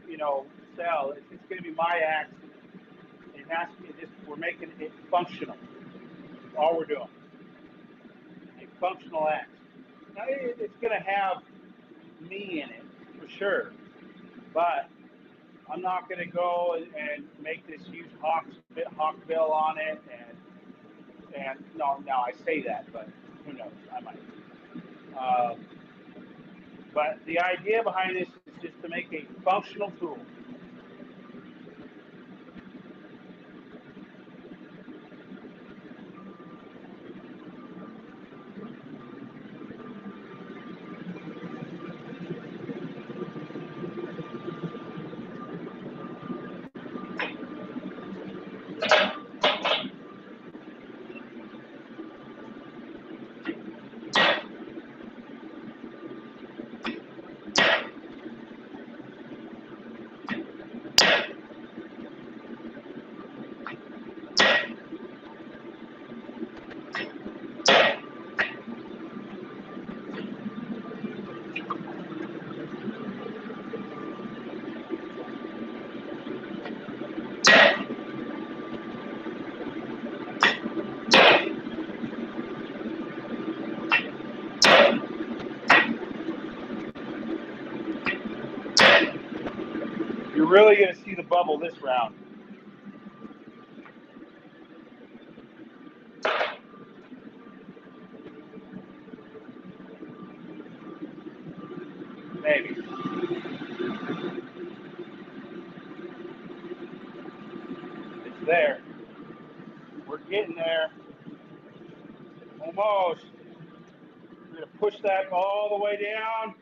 A: you know, sell. It's going to be my axe. It has to be just, we're making it functional. That's all we're doing. A functional axe. Now, it's going to have me in it for sure, but I'm not going to go and make this huge hawk bill on it, and no, I say that, but who knows? I might. But the idea behind this is just to make a functional tool. You're really going to see the bubble this round. Maybe. It's there. We're getting there. Almost. We're going to push that all the way down.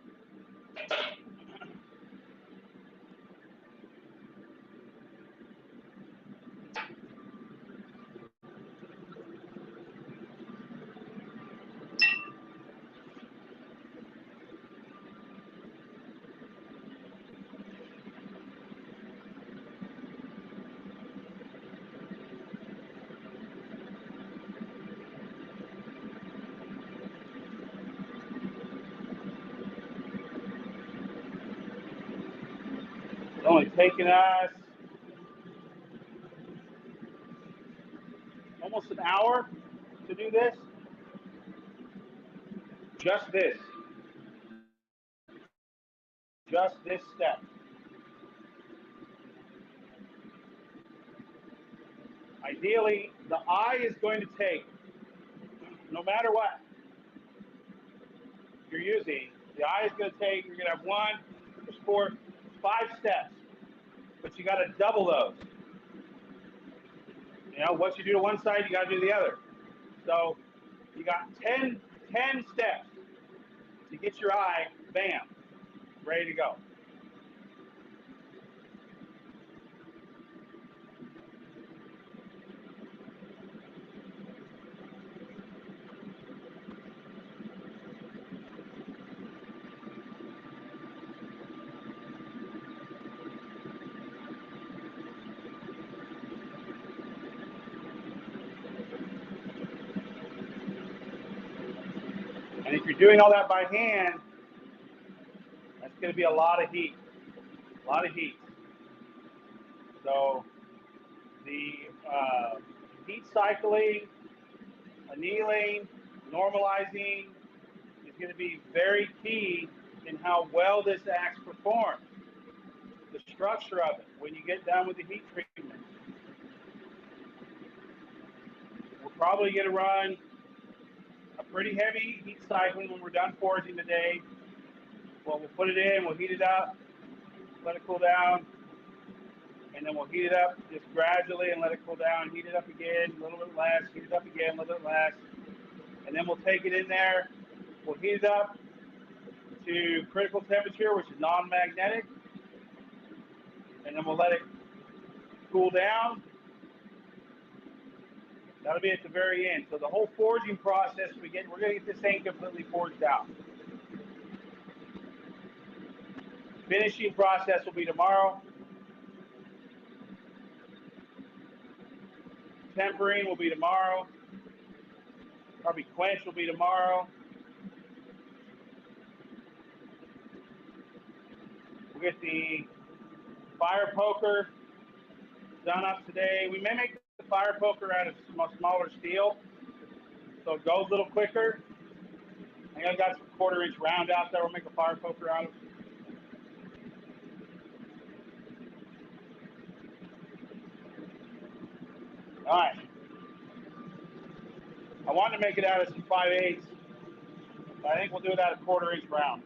A: It's only taken us almost an hour to do this. Just this. Just this step. Ideally, the eye is going to take, no matter what you're using, the eye is going to take, you're going to have 1, 4, 5 steps, but you got to double those. You know, what you do to one side, you got to do the other. So you got 10 steps to get your eye, bam, ready to go. And if you're doing all that by hand, that's going to be a lot of heat. A lot of heat. So the heat cycling, annealing, normalizing is going to be very key in how well this axe performs. The structure of it when you get done with the heat treatment. We're probably going to run a pretty heavy heat cycling when we're done forging today. Well, we'll put it in, we'll heat it up, let it cool down, and then we'll heat it up just gradually and let it cool down, heat it up again, a little bit less, heat it up again, a little bit less, and then we'll take it in there, we'll heat it up to critical temperature, which is non-magnetic, and then we'll let it cool down. That'll be at the very end. So the whole forging process, we're going to get this thing completely forged out. Finishing process will be tomorrow. Tempering will be tomorrow. Probably quench will be tomorrow. We'll get the fire poker done up today. We may make the fire poker out of smaller steel, so it goes a little quicker. I think I've got some 1/4 inch round out there. We'll make a fire poker out of it. All right. I wanted to make it out of some 5/8, but I think we'll do it out of 1/4 inch round.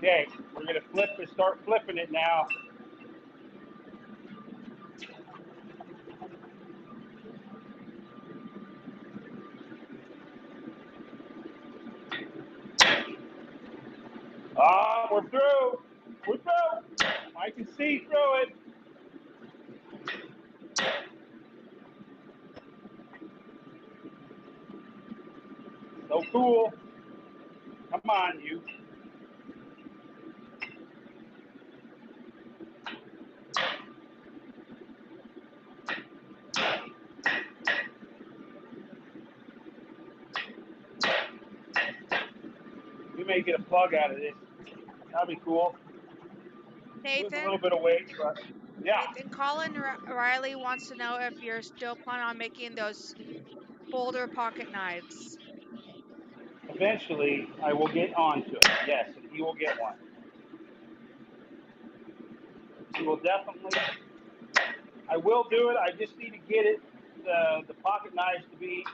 A: Okay, we're going to start flipping it now. We're through. We're through. I can see through it. So cool. Come on, you. We may get a plug out of this. That'd be cool. Lose a
C: Nathan,
A: little bit of weight, but yeah.
C: Nathan, Colin Riley wants to know if you're still planning on making those folder pocket knives.
A: Eventually, I will get onto it. Yes, and he will get one. He will definitely. I will do it. I just need to get it, the pocket knives to be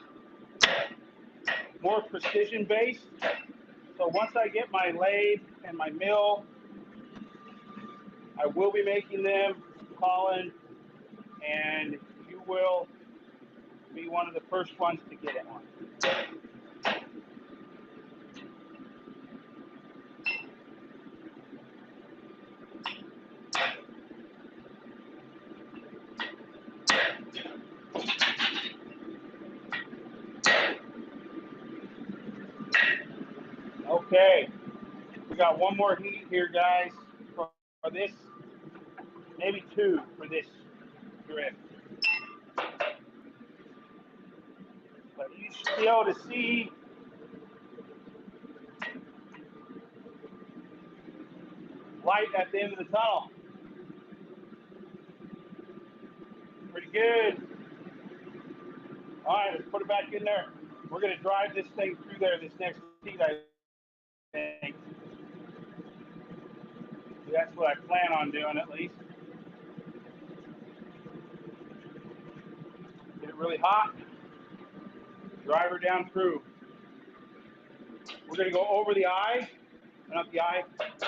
A: more precision based. So once I get my lathe and my mill, I will be making them, Colin, and you will be one of the first ones to get it on. Okay, we got one more heat here, guys, for this, maybe 2 for this drift. But you should be able to see light at the end of the tunnel. Pretty good. All right, let's put it back in there. We're going to drive this thing through there, this next heat, I think. That's what I plan on doing, at least. Get it really hot. Drive her down through. We're going to go over the eye, not the eye,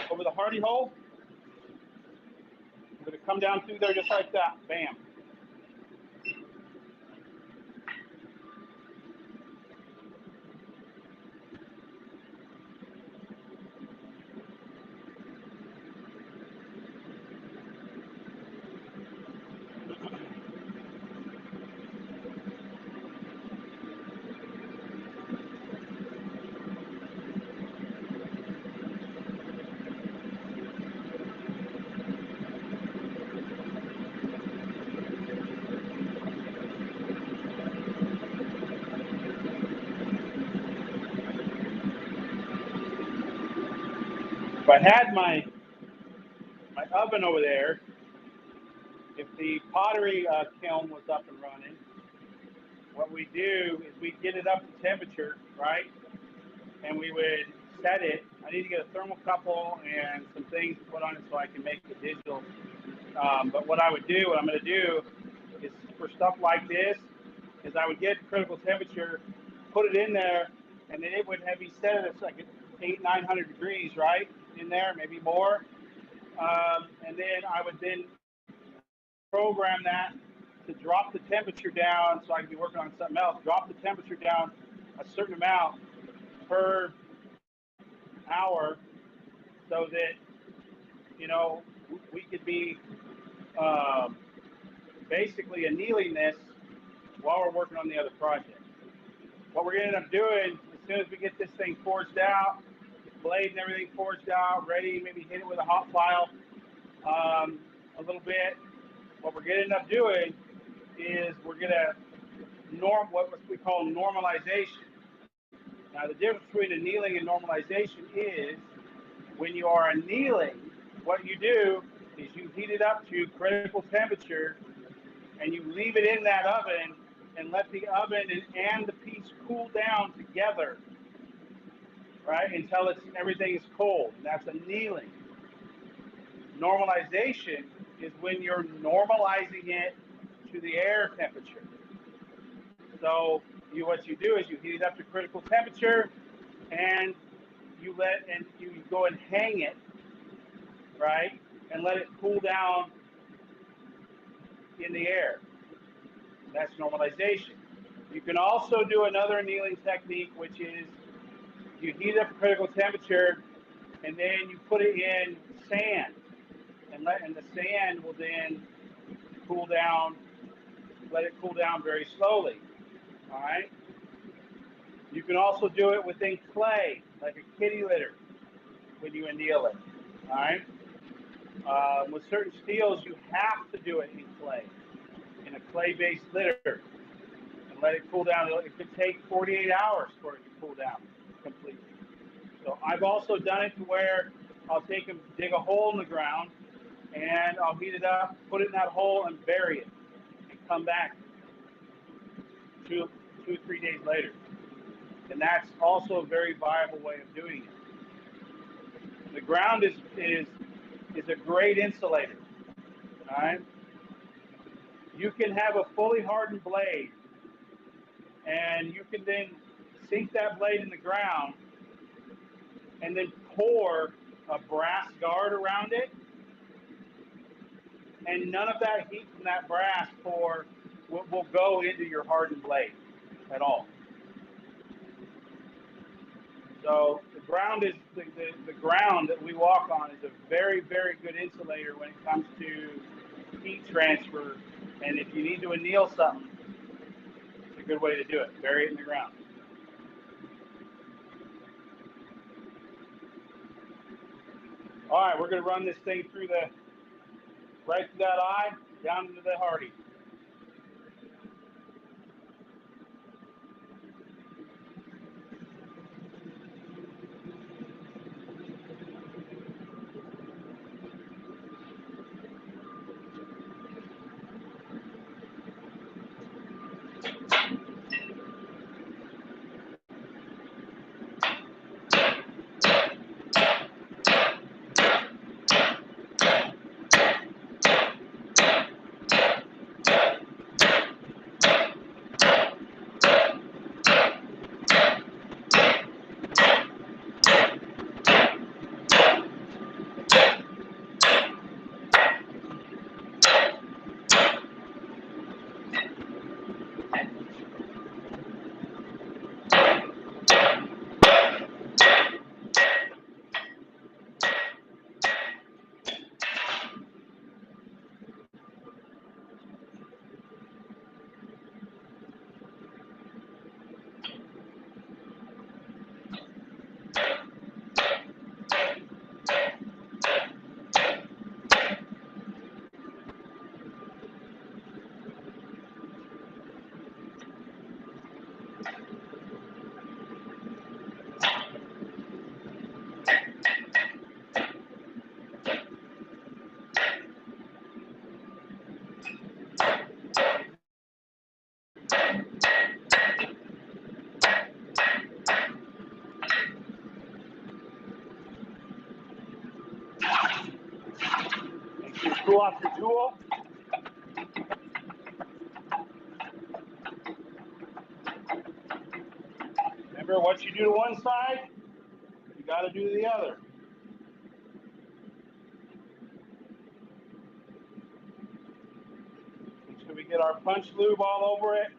A: over the hardy hole. We're going to come down through there just like that. Bam. if I had my oven over there, if the pottery kiln was up and running, what we do is we get it up to temperature, right? And we would set it. I need to get a thermocouple and some things to put on it so I can make it digital. But what I'm going to do is for stuff like this, is I would get critical temperature, put it in there, and then it would have me set it at like 800-900 degrees, right? In there, maybe more. And then I would then program that to drop the temperature down so I can be working on something else. Drop the temperature down a certain amount per hour so that, we could be basically annealing this while we're working on the other project. What we're going to end up doing, as soon as we get this thing forged out, blade and everything forged out, ready, maybe hit it with a hot file a little bit, what we're going to end up doing is we're going to what we call normalization. Now, the difference between annealing and normalization is when you are annealing, what you do is you heat it up to critical temperature and you leave it in that oven and let the oven and the piece cool down together, right, until everything is cold. And that's annealing. Normalization is when you're normalizing it to the air temperature. So what you do is you heat it up to critical temperature and you go and hang it, right, and let it cool down in the air. That's normalization. You can also do another annealing technique, which is you heat up to critical temperature and then you put it in sand, and the sand will then cool down. Let it cool down very slowly. All right. You can also do it within clay, like a kitty litter, when you anneal it. All right. With certain steels, you have to do it in clay, in a clay-based litter, and let it cool down. It could take 48 hours for it to cool down completely. So I've also done it to where I'll dig a hole in the ground, and I'll heat it up, put it in that hole, and bury it, and come back 2 or 3 days later. And that's also a very viable way of doing it. The ground is a great insulator. All right. You can have a fully hardened blade, and you can then sink that blade in the ground, and then pour a brass guard around it, and none of that heat from that brass pour will go into your hardened blade at all. So the ground is the ground that we walk on is a very, very good insulator when it comes to heat transfer. And if you need to anneal something, it's a good way to do it. Bury it in the ground. All right, we're going to run this thing right through that eye, down into the hardy. Pull off your tool. Remember, what you do to one side, you got to do to the other. Make sure we get our punch lube all over it.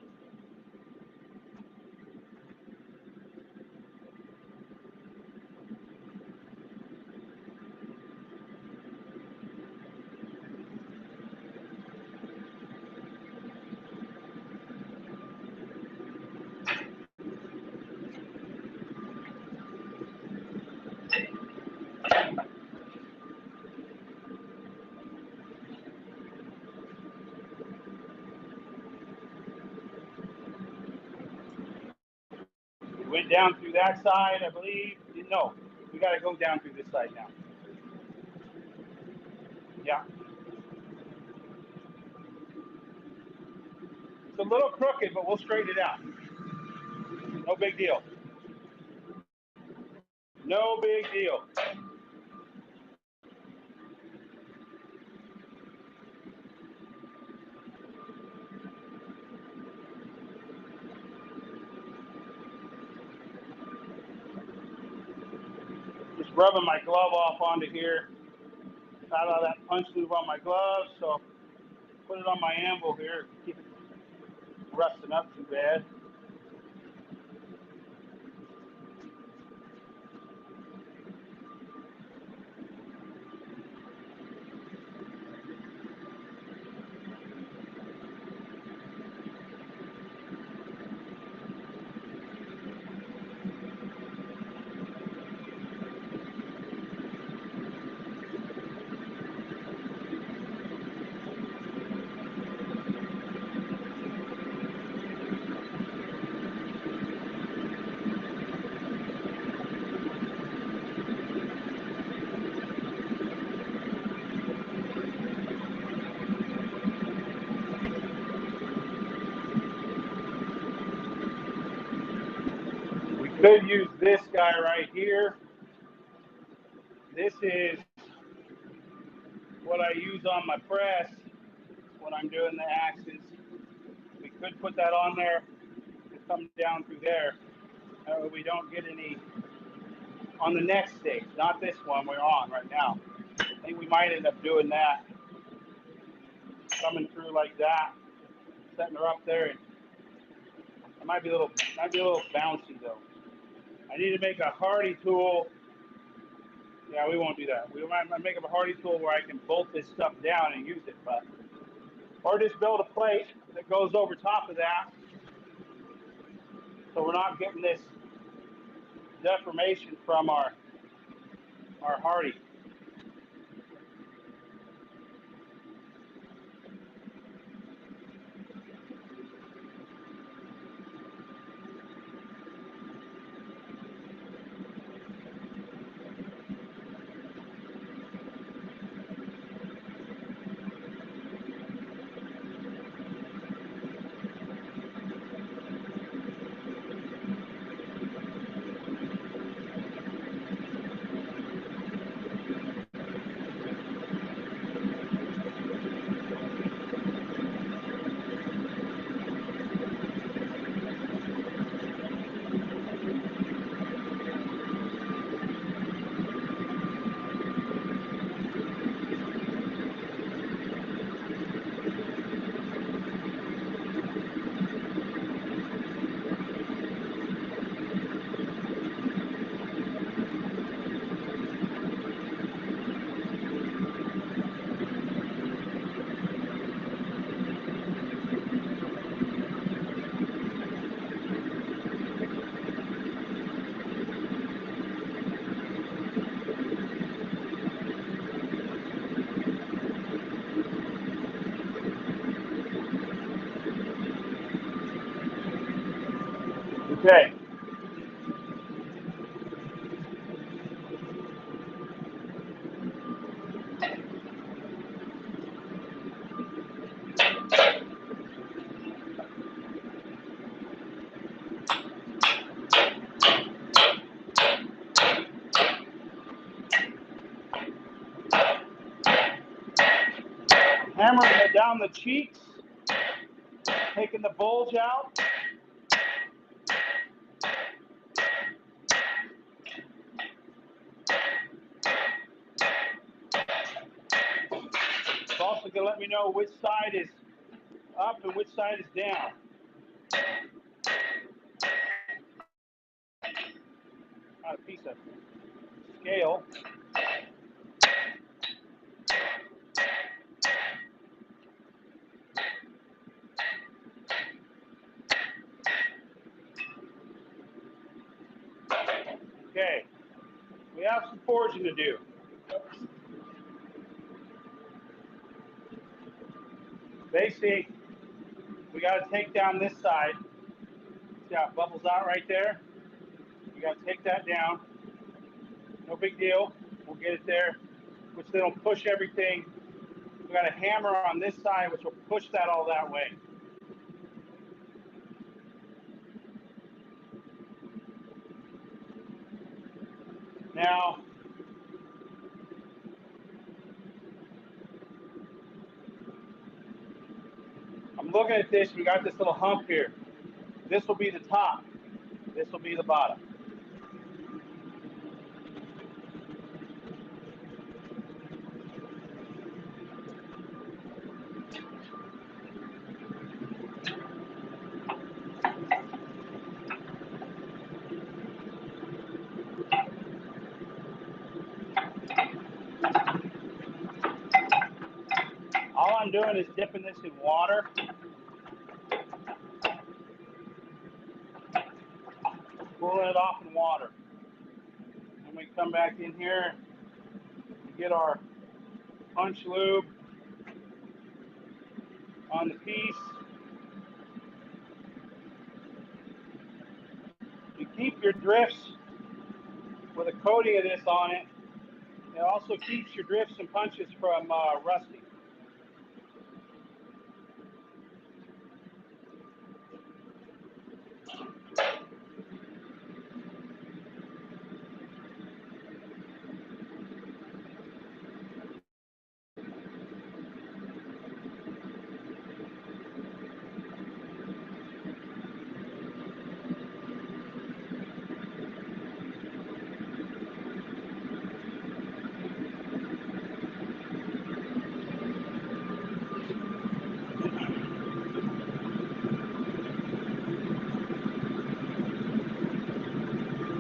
A: We went down through that side, I believe. No, we got to go down through this side now. Yeah. It's a little crooked, but we'll straighten it out. No big deal. No big deal. Just rubbing my glove off onto here. Got all that punch lube on my glove, so put it on my anvil here. Keep it rusting up too bad. We could use this guy right here. This is what I use on my press when I'm doing the axes. We could put that on there and come down through there. We don't get any on the next stage, not this one we're on right now. I think we might end up doing that. Coming through like that, setting her up there. It might be a little bouncy though. I need to make a hardy tool. Yeah, we won't do that. We might make up a hardy tool where I can bolt this stuff down and use it, but or just build a plate that goes over top of that, so we're not getting this deformation from our hardy. Okay. Hammering it down the cheeks, taking the bulge out. It's also going to let me know which side is up and which side is down. Got a piece of scale. Okay, we have some forging to do. Basically, we got to take down this side. See how it bubbles out right there? We got to take that down. No big deal. We'll get it there, which then will push everything. We got a hammer on this side, which will push that all that way. Now, I'm looking at this. We got this little hump here. This will be the top. This will be the bottom. All I'm doing is dipping this in water. Pulling it off in water. And we come back in here and get our punch lube on the piece. You keep your drifts with a coating of this on it. It also keeps your drifts and punches from rusting.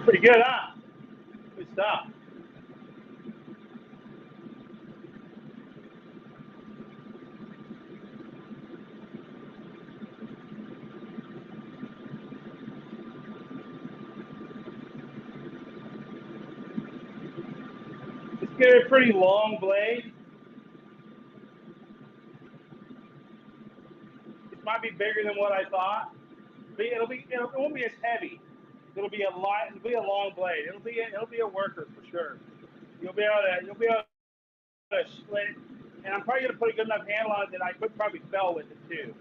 A: Pretty good, huh? Good stuff. It's got a pretty long blade. It might be bigger than what I thought. But it won't be as heavy. It'll be a long blade. It'll be a worker for sure. You'll be able to split it, and I'm probably gonna put a good enough handle on it that I could probably fell with it too.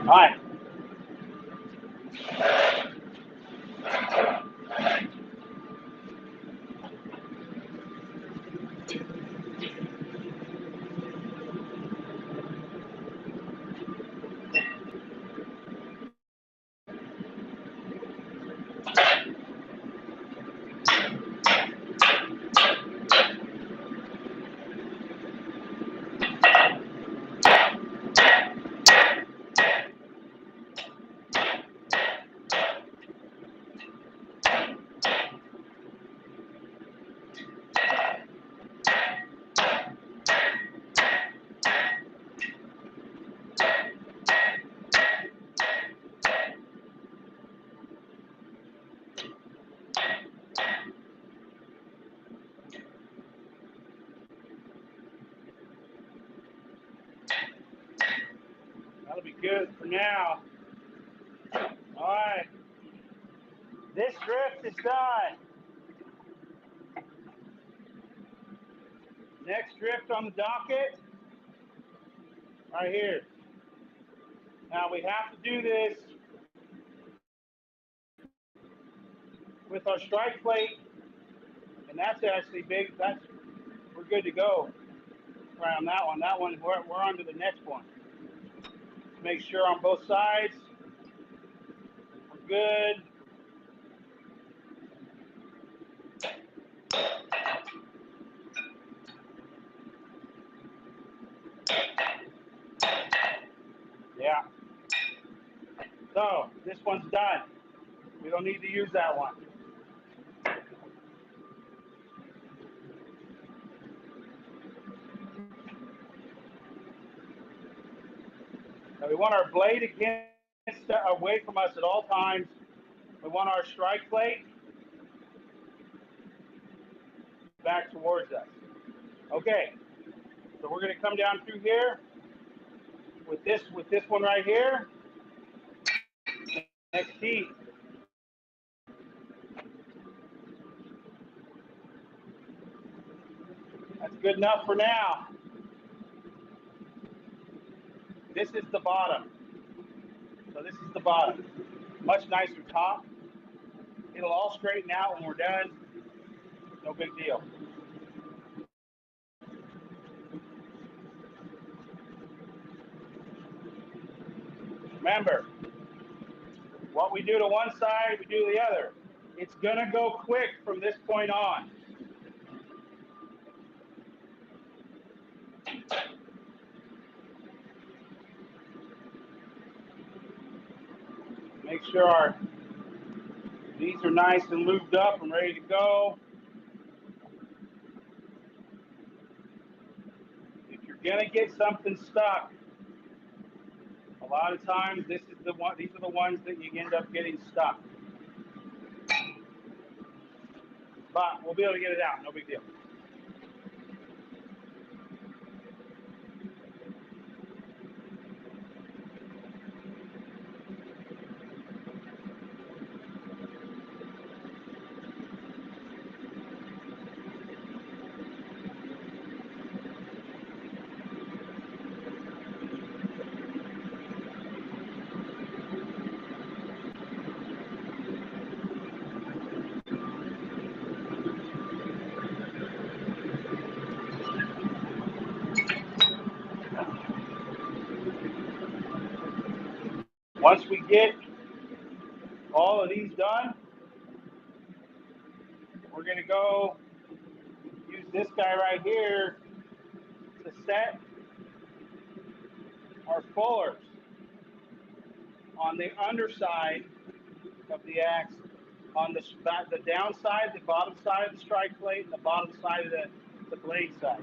A: All right. That'll be good for now. All right. This drift is done. Next drift on the docket, right here. Now we have to do this with our strike plate, and that's actually big. We're good to go around that one. That one, we're on to the next one. Make sure on both sides we're good. Yeah. So this one's done. We don't need to use that one. Now we want our blade away from us at all times. We want our strike plate back towards us. Okay, so we're going to come down through here with this one right here. Next heat. That's good enough for now. This is the bottom. So this is the bottom. Much nicer top. It'll all straighten out when we're done. No big deal. Remember, what we do to one side, we do the other. It's gonna go quick from this point on. Make sure these are nice and lubed up and ready to go. If you're gonna get something stuck, a lot of times these are the ones that you end up getting stuck. But we'll be able to get it out, no big deal. Once we get all of these done, we're going to go use this guy right here to set our fullers on the underside of the axe, on the downside, the bottom side of the strike plate, and the bottom side of the blade side.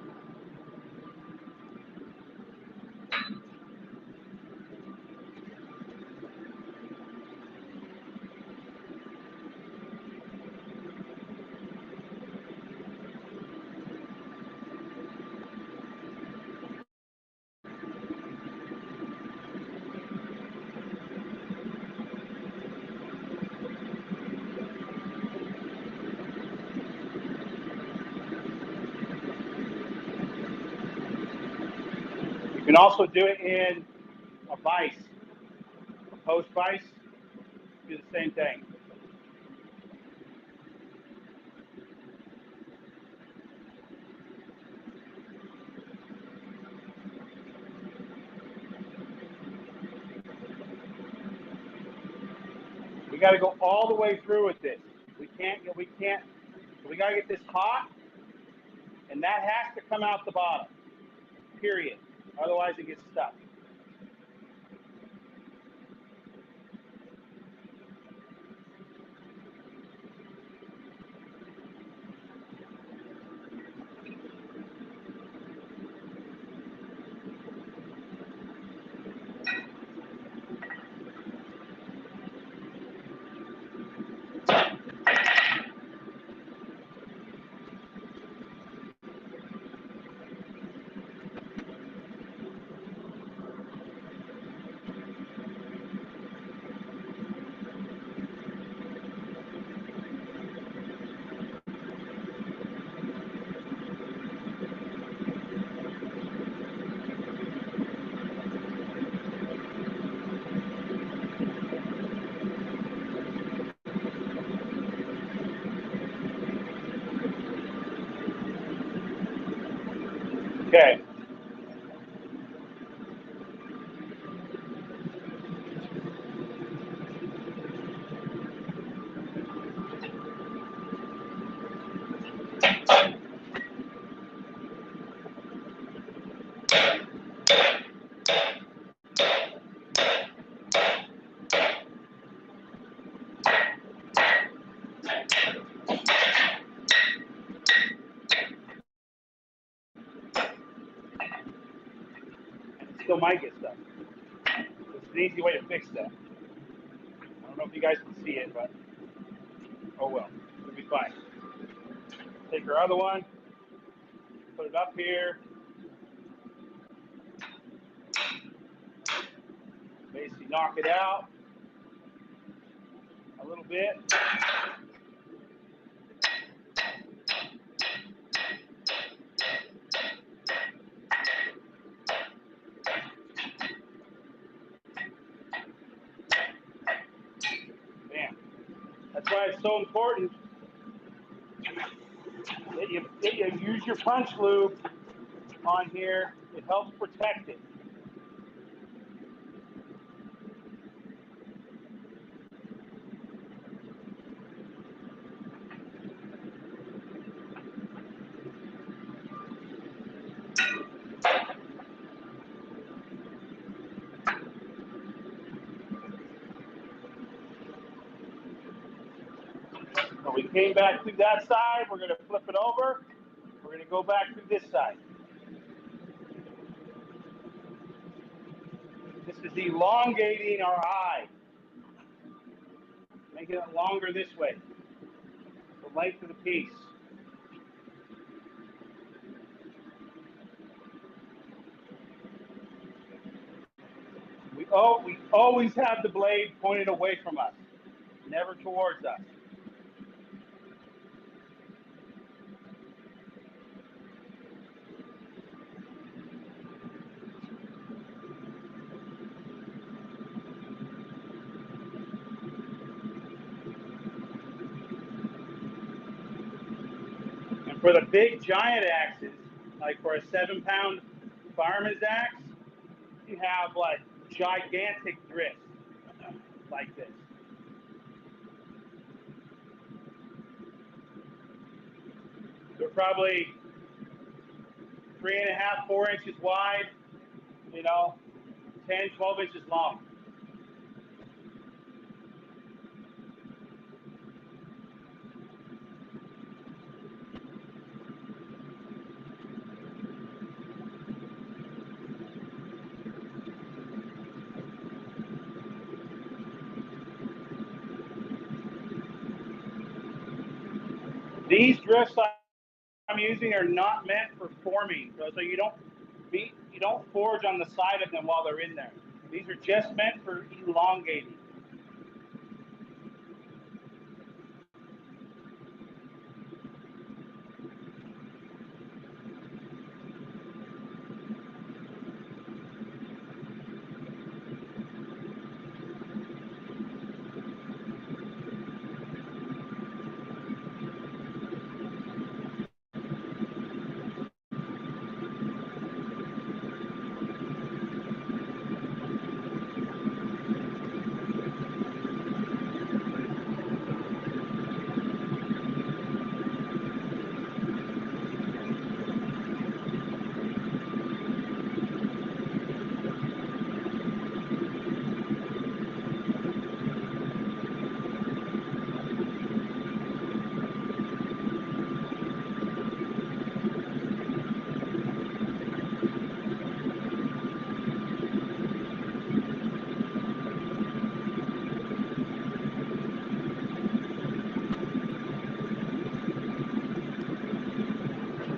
A: You can also do it in a vise, a post vise. Do the same thing. We got to go all the way through with this. We got to get this hot, and that has to come out the bottom, period. Otherwise it gets stuck. Still might get stuck. It's an easy way to fix that. I don't know if you guys can see it, but oh well, it'll be fine. Take our other one, put it up here. Basically knock it out a little bit. Bam. That's why it's so important that you use your punch lube on here. It helps protect it. So we came back through that side. We're going to flip it over. We're going to go back through this side. This is elongating our eye. Making it longer this way. The length of the piece. We always have the blade pointed away from us, never towards us. And for the big giant axes, like for a 7-pound fireman's axe, you have like gigantic drifts like this. They're probably 3.5, 4 inches wide, 10, 12 inches long. These drifts I'm using are not meant for forming, so you don't forge on the side of them while they're in there. These are just meant for elongating.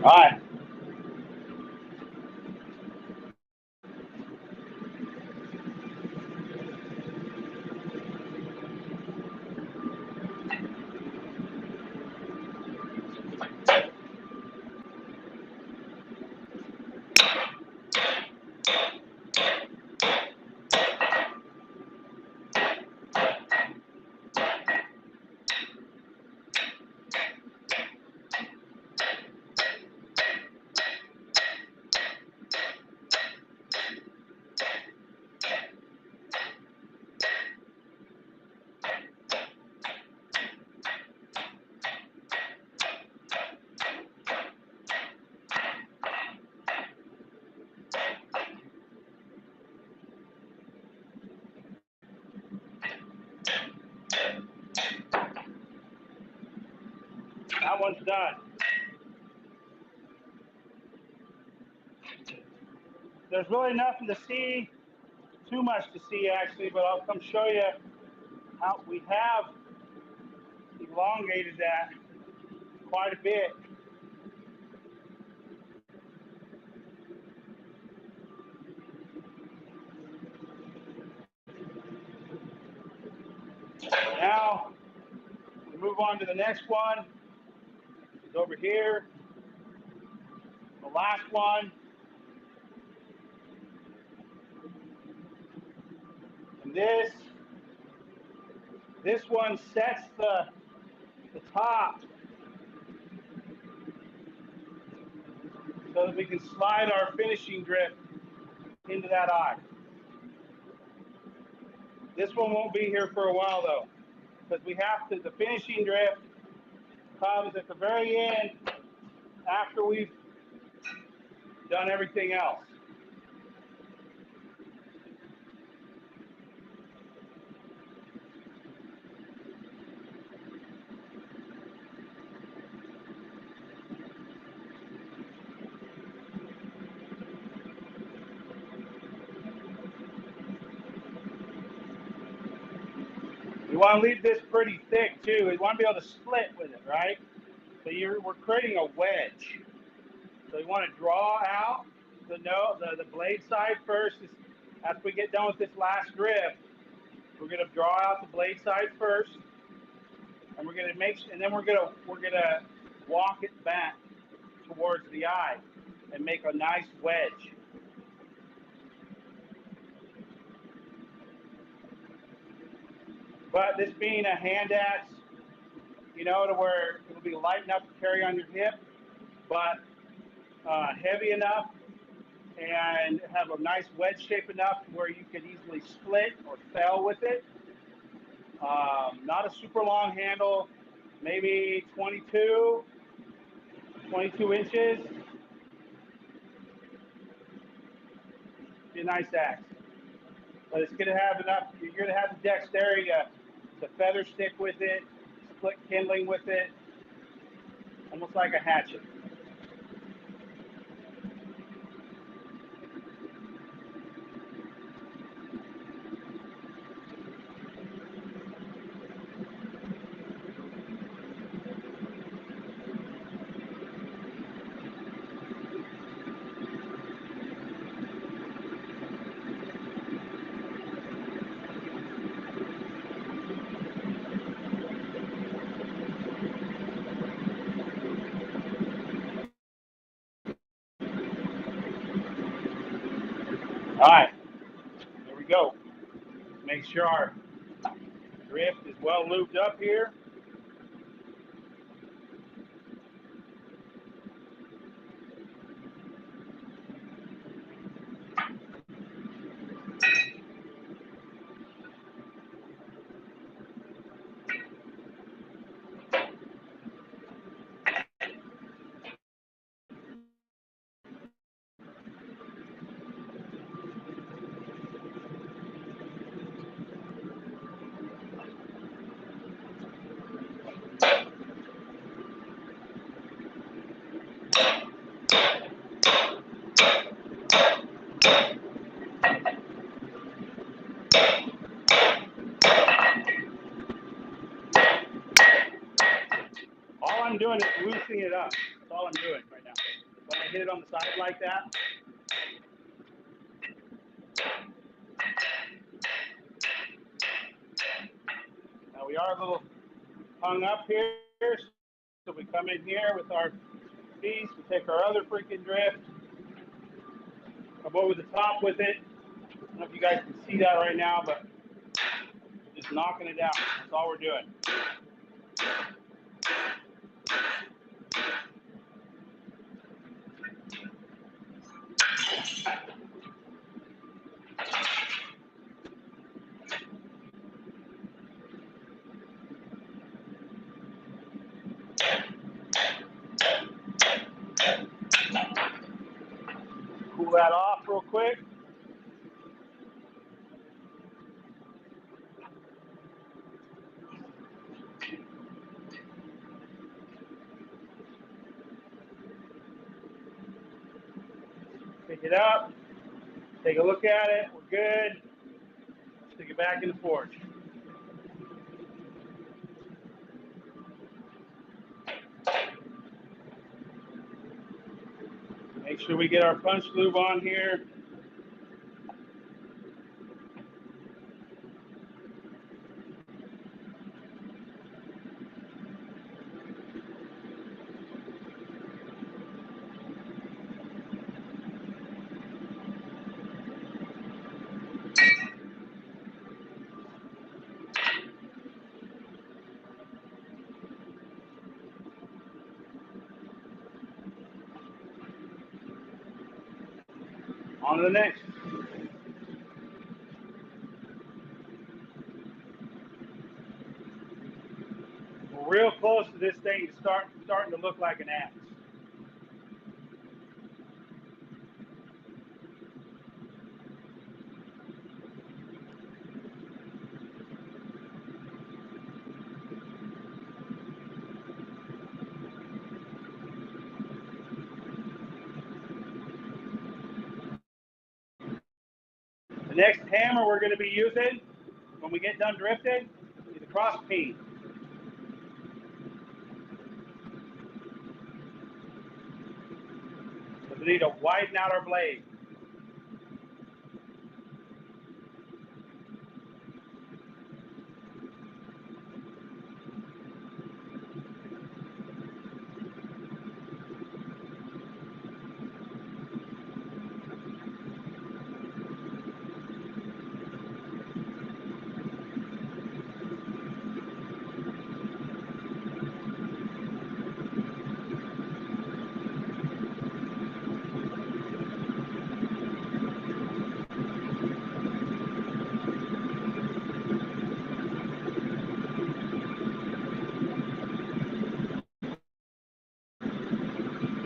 A: All right. one's done. There's really nothing to see, too much to see actually, but I'll come show you how we have elongated that quite a bit. Now we move on to the next one. It's over here. The last one. And this one sets the top so that we can slide our finishing drift into that eye. This one won't be here for a while though, because we have to, the finishing drift comes at the very end after we've done everything else. You want to leave this pretty thick too. You want to be able to split with it, right? So we're creating a wedge. So you want to draw out the blade side first. After we get done with this last drift, we're going to draw out the blade side first, and we're going to then we're going to walk it back towards the eye and make a nice wedge. But this being a hand axe, you know, to where it'll be light enough to carry on your hip, but heavy enough and have a nice wedge shape enough where you can easily split or fell with it. Not a super long handle, maybe 22 inches. Be a nice axe. But it's going to have enough, you're going to have the dexterity to feather stick with it, split kindling with it, almost like a hatchet. All right, there we go. Make sure our drift is well lubed up here. All I'm doing is loosening it up. That's all I'm doing right now. When I hit it on the side like that, now we are a little hung up here, so we come in here with our piece, we take our other freaking drift, come over the top with it. I don't know if you guys can see that right now, but just knocking it out. That's all we're doing. Cool that off real quick. Get up, take a look at it. We're good. Stick it back in the forge. Make sure we get our punch lube on here. On to the next. We're real close to this thing starting to look like an axe. The next hammer we're going to be using when we get done drifting is a cross peen. So we need to widen out our blade.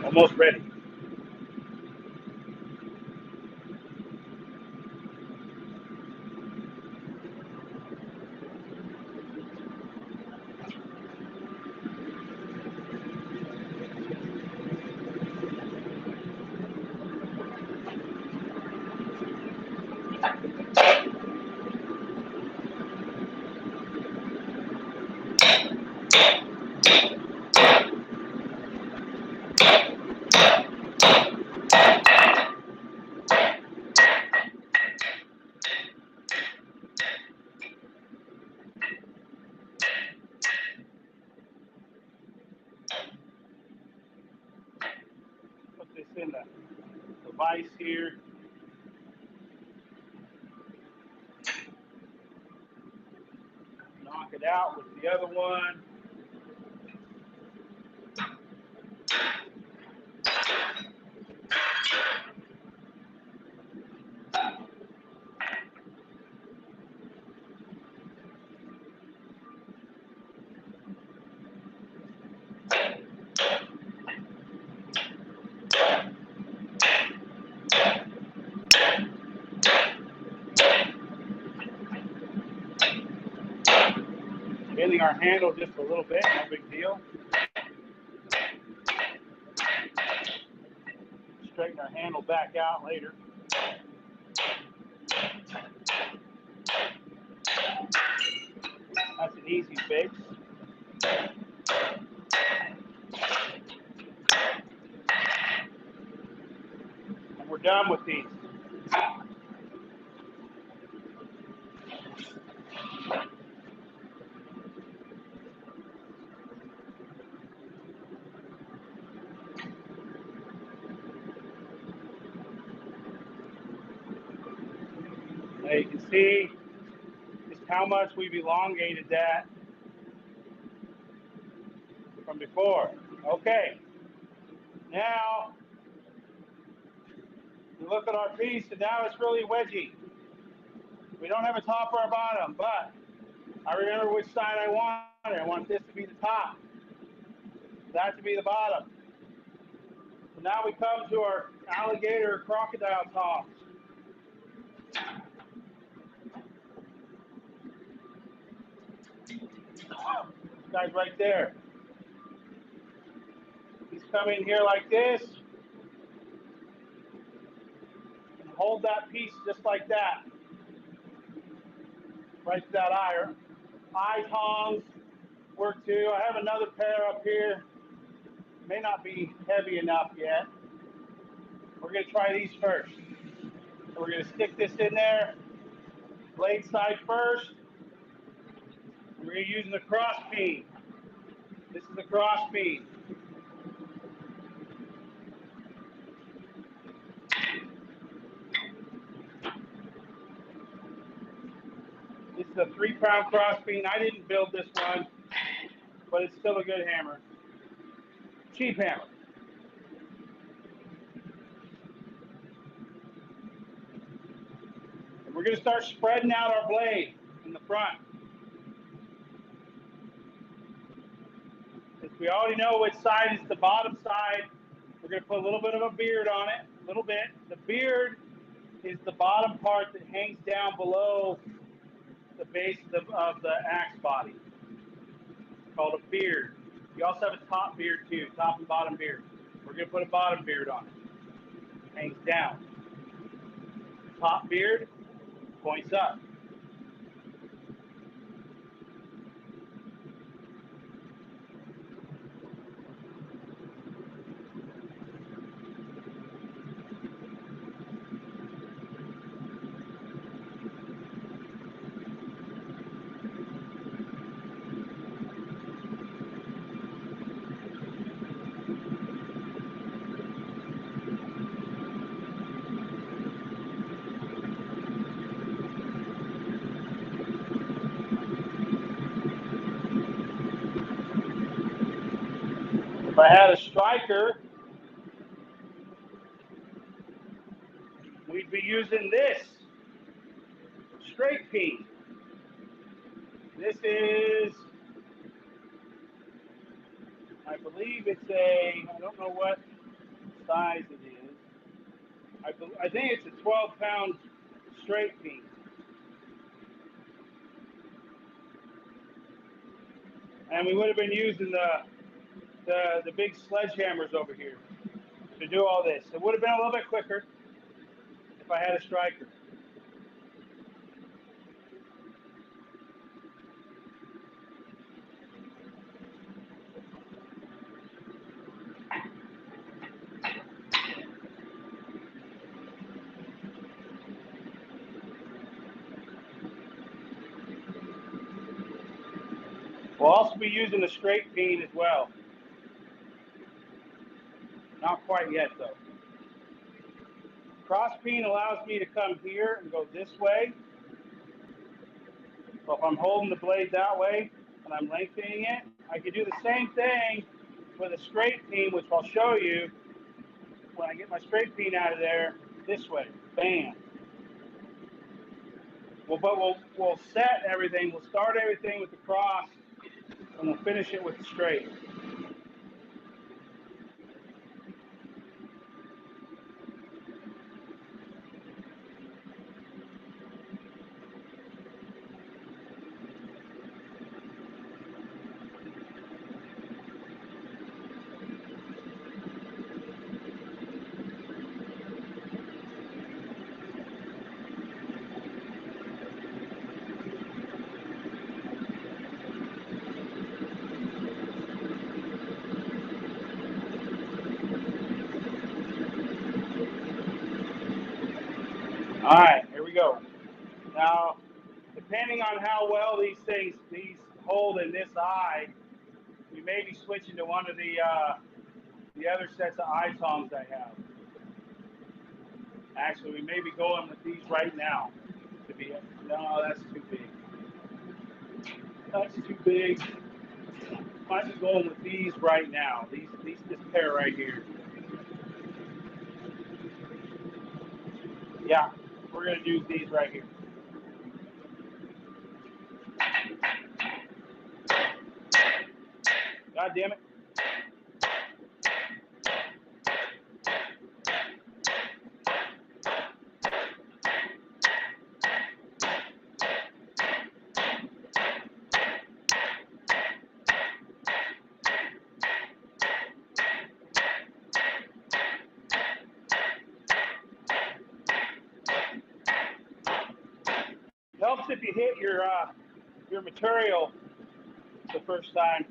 A: Almost ready. Put this in the vise here. Knock it out with the other one. Bending our handle just a little bit, no big deal. Straighten our handle back out later. That's an easy fix. And we're done with these. Now you can see just how much we've elongated that from before. Okay, now you look at our piece and now it's really wedgy. We don't have a top or a bottom, but I remember which side I wanted. I want this to be the top, that to be the bottom. So now we come to our alligator crocodile tops. This guy's right there. He's coming here like this. hold that piece just like that, right to that eye tongs work too. I have another pair up here. May not be heavy enough yet. We're going to try these first. So we're going to stick this in there, blade side first. We're going to use the cross beam. This is the cross beam. This is a 3-pound cross beam. I didn't build this one, but it's still a good hammer. Cheap hammer. And we're going to start spreading out our blade in the front. Since we already know which side is the bottom side, we're going to put a little bit of a beard on it, a little bit. The beard is the bottom part that hangs down below the base of the axe body. It's called a beard. You also have a top beard too, top and bottom beard. We're going to put a bottom beard on it. Hangs down. Top beard points up. If I had a striker, we'd be using this straight peen. This is, I believe it's I don't know what size it is. I think it's a 12-pound straight peen. And we would have been using the big sledgehammers over here to do all this. It would have been a little bit quicker if I had a striker. We'll also be using the straight peen as well. Not quite yet though. Cross peen allows me to come here and go this way. So if I'm holding the blade that way and I'm lengthening it, I can do the same thing with a straight peen, which I'll show you when I get my straight peen out of there, this way. Bam. Well, but we'll set everything. We'll start everything with the cross, and we'll finish it with the straight. All right, here we go. Now, depending on how well these hold in this eye, we may be switching to one of the other sets of eye tongs I have. Actually, we may be going with these right now. No, that's too big. That's too big. Might be going with these right now. This pair right here. Yeah, we're gonna use these right here. God damn it. Helps if you hit your material the first time.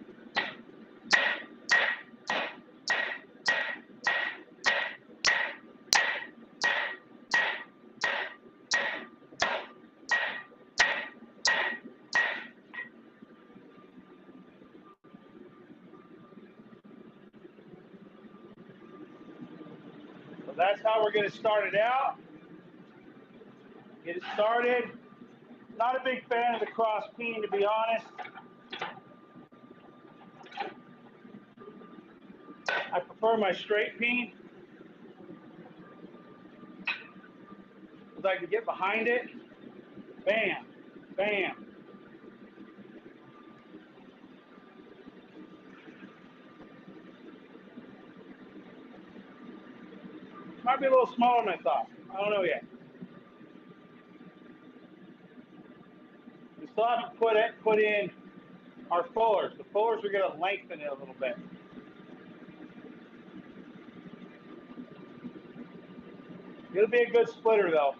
A: So that's how we're going to start it out. Get it started. Not a big fan of the cross peen, to be honest. I prefer my straight peen, because I can get behind it. Bam, bam. Might be a little smaller than I thought. I don't know yet. We still have to put in our fullers. The fullers are going to lengthen it a little bit. It'll be a good splitter though.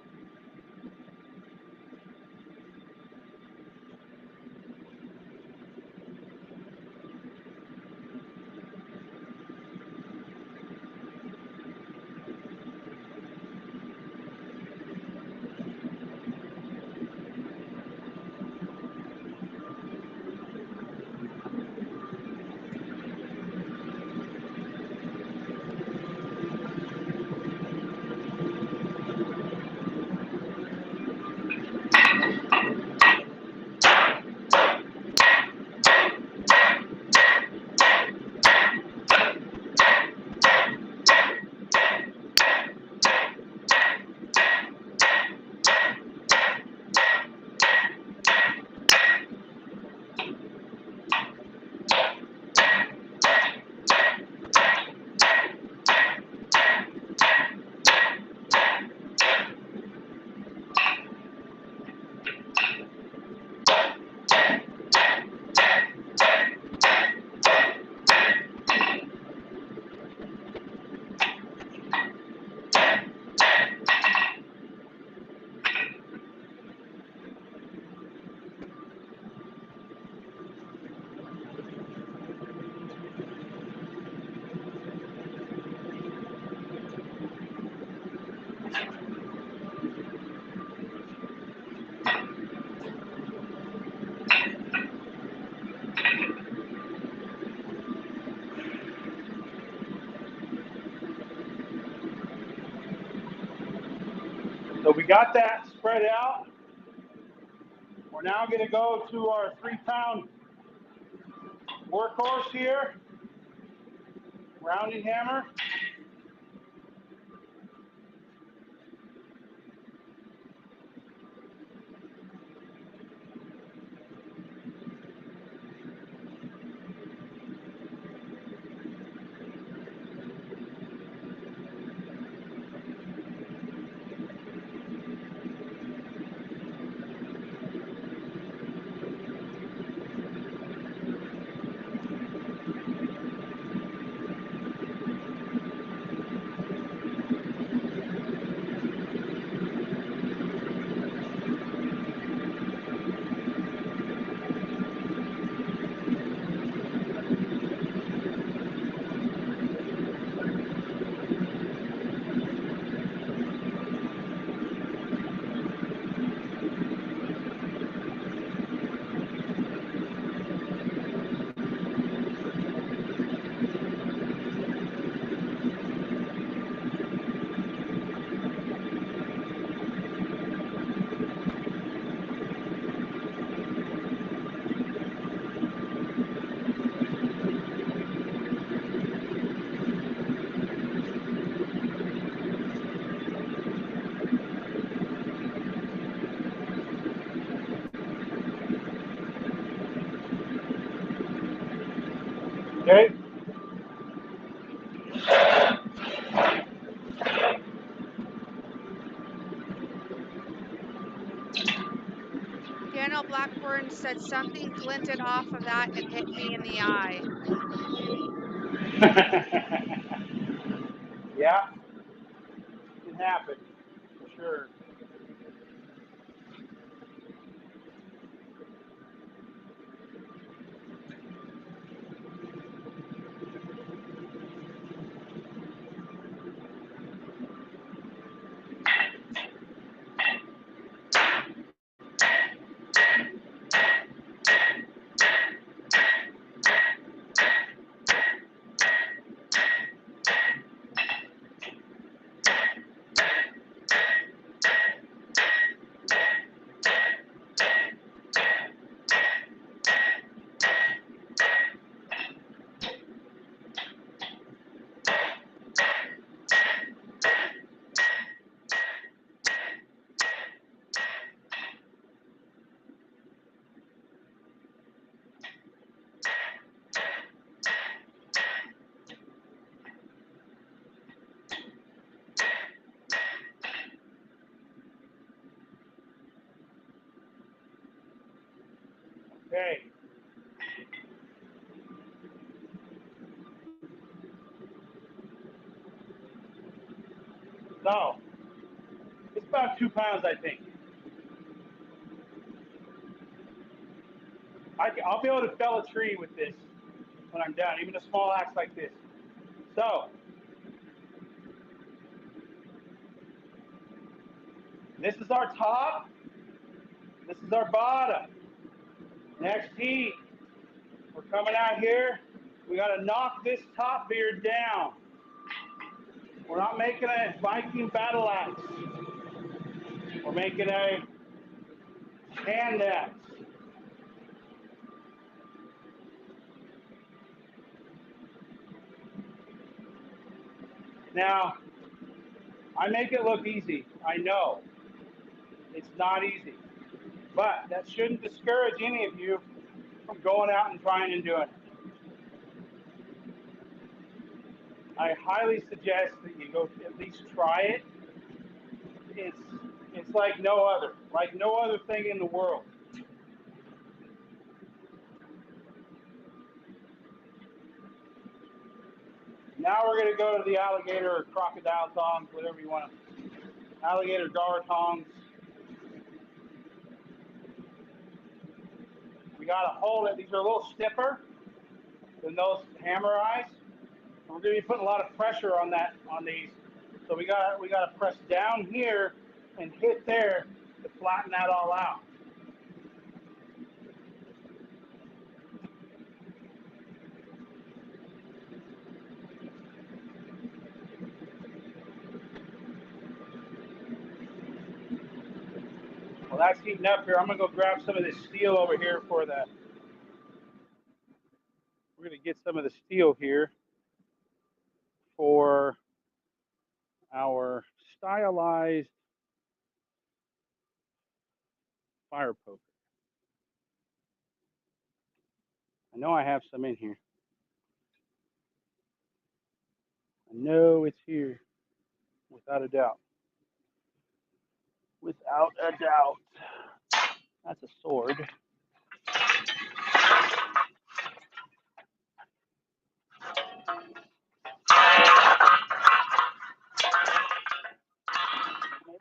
A: So we got that spread out. We're now going to go to our 3-pound workhorse here, rounding hammer. Okay.
C: Daniel Blackburn said something glinted off of that and hit me in the eye.
A: Yeah, it can happen, for sure. Okay. So, it's about 2 pounds, I think. I'll be able to fell a tree with this when I'm done, even a small axe like this. So, this is our top. This is our bottom. Next heat, we're coming out here. We got to knock this top beard down. We're not making a Viking battle axe. We're making a hand axe. Now, I make it look easy. I know. It's not easy. But that shouldn't discourage any of you from going out and trying and doing it. I highly suggest that you go at least try it. It's like no other thing in the world. Now we're going to go to the alligator or crocodile tongs, whatever you want. Alligator gar tongs. We got to hold it. These are a little stiffer than those hammer eyes. We're going to be putting a lot of pressure on these. So we got to press down here and hit there to flatten that all out. Well, that's heating up here. I'm going to go grab some of this steel over here we're going to get some of the steel here for our stylized fire poker. I know I have some in here. I know it's here, without a doubt. Without a doubt. That's a sword. Maybe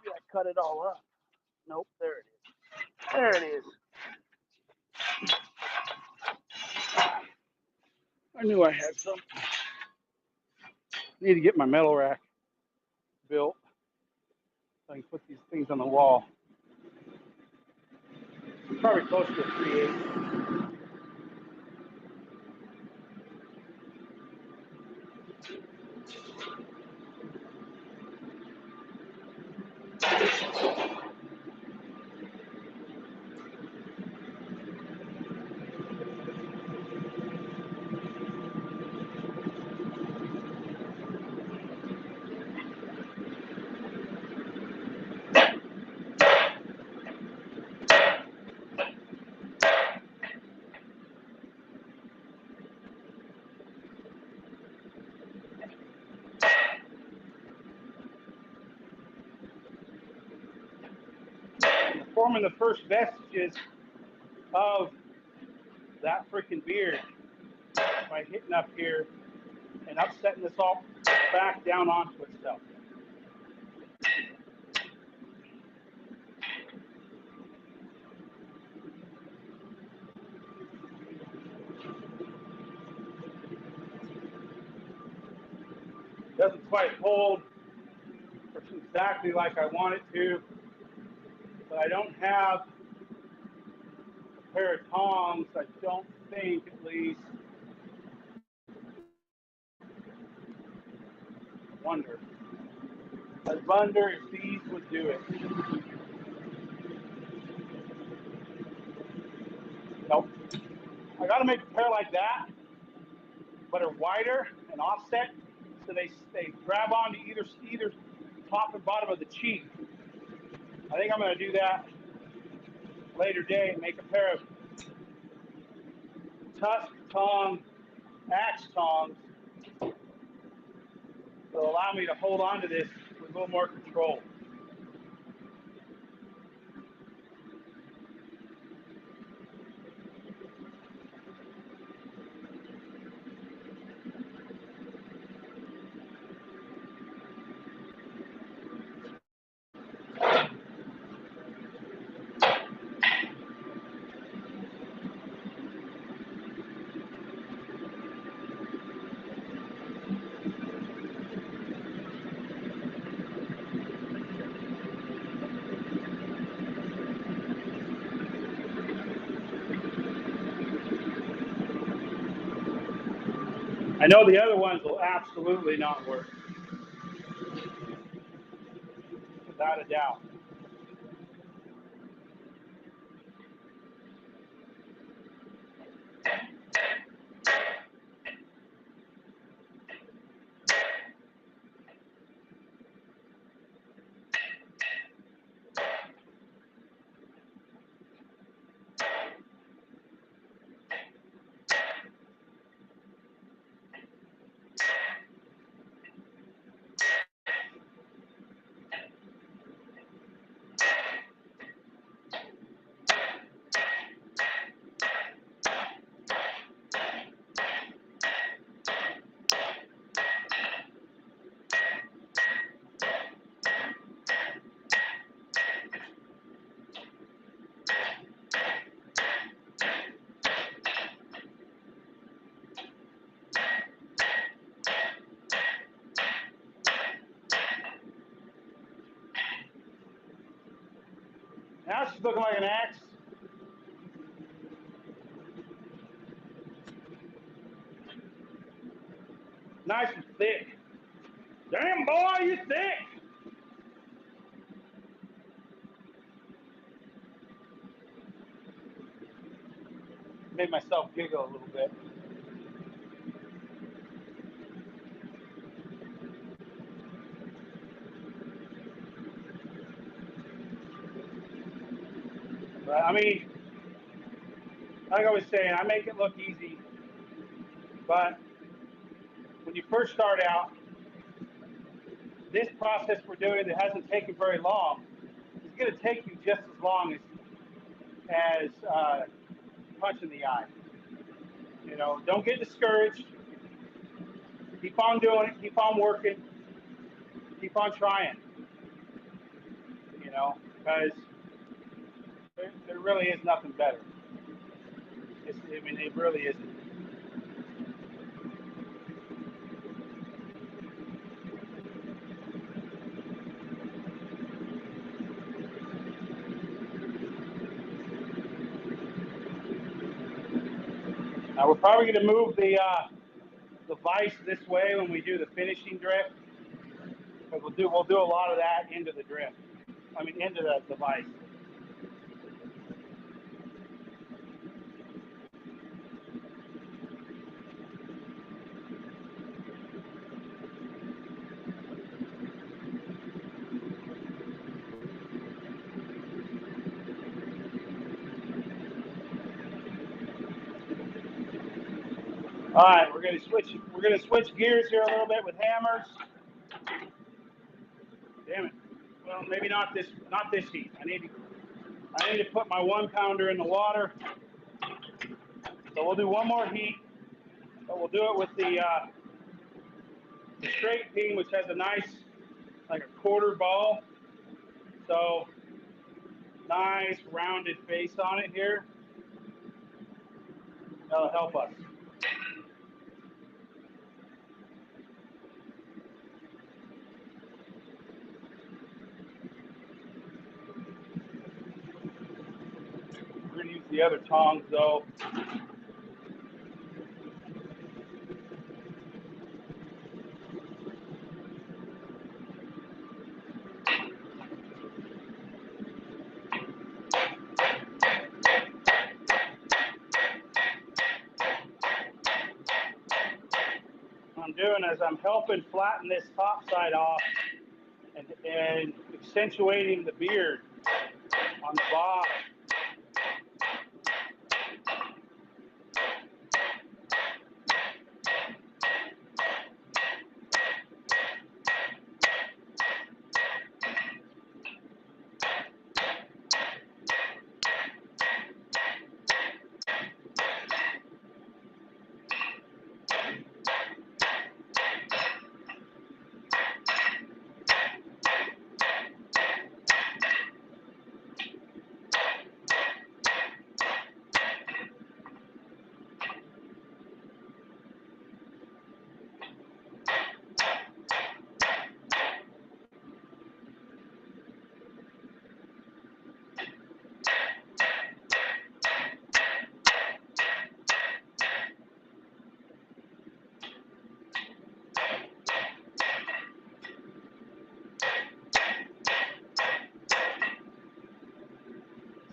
A: I cut it all up. Nope, there it is. There it is. I knew I had some. Need to get my metal rack built so I can put these things on the wall. Probably close to a 3/8. Forming the first vestiges of that freaking beard by hitting up here and upsetting this all back down onto itself. Doesn't quite hold exactly like I want it to, but I don't have a pair of tongs, I don't think, at least. I wonder if these would do it. Nope. I gotta make a pair like that, but are wider and offset, so they grab onto either top and bottom of the cheek. I think I'm gonna do that later day and make a pair of tusk tong axe tongs that'll allow me to hold on to this with a little more control. I know the other ones will absolutely not work, without a doubt. Now she's looking like an axe. Nice and thick. Damn, boy, you thick. Made myself giggle a little bit. But, I mean, like I was saying, I make it look easy. But when you first start out, this process we're doing that hasn't taken very long is going to take you just as long as punching the eye. You know, don't get discouraged. Keep on doing it. Keep on working. Keep on trying. You know, because there really is nothing better. I mean, it really isn't. Now we're probably going to move the vise this way when we do the finishing drift, because we'll do a lot of that into the drift. I mean, into the vise. All right, we're gonna switch gears here a little bit with hammers. Damn it. Well, maybe not this heat. I need to put my 1-pounder in the water. So we'll do one more heat, but we'll do it with the straight peen, which has a nice, like a quarter ball. So nice rounded face on it here. That'll help us. We're gonna use the other tongs though. What I'm doing is I'm helping flatten this top side off and accentuating the beard on the bottom.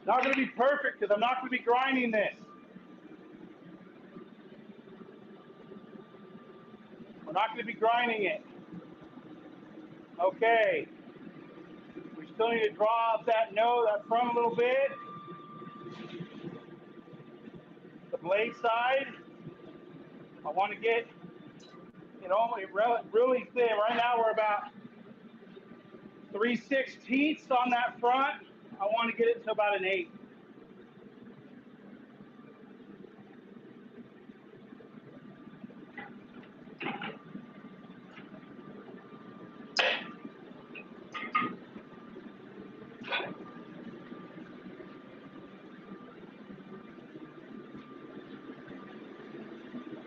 A: Not going to be perfect because I'm not going to be grinding this. We're not going to be grinding it. Okay. We still need to draw up that nose, that front a little bit. The blade side. I want to get it only really thin. Right now we're about 3/16 on that front. I want to get it to about an 8.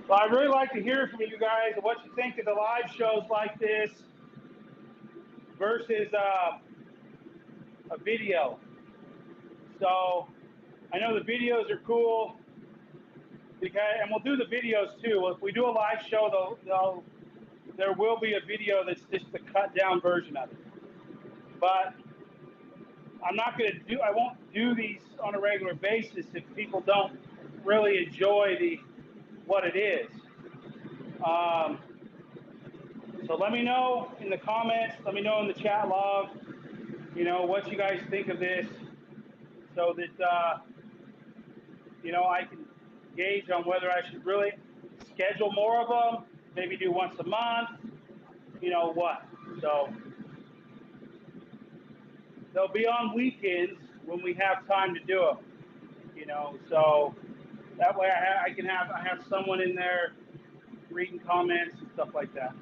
A: So I'd really like to hear from you guys what you think of the live shows like this versus a video. So I know the videos are cool because, and we'll do the videos too. If we do a live show, there will be a video that's just the cut down version of it. But I won't do these on a regular basis if people don't really enjoy what it is. So let me know in the comments, let me know in the chat log, what you guys think of this so that, I can gauge on whether I should really schedule more of them, maybe do once a month, what. So they'll be on weekends when we have time to do them, so that way I have someone in there reading comments and stuff like that.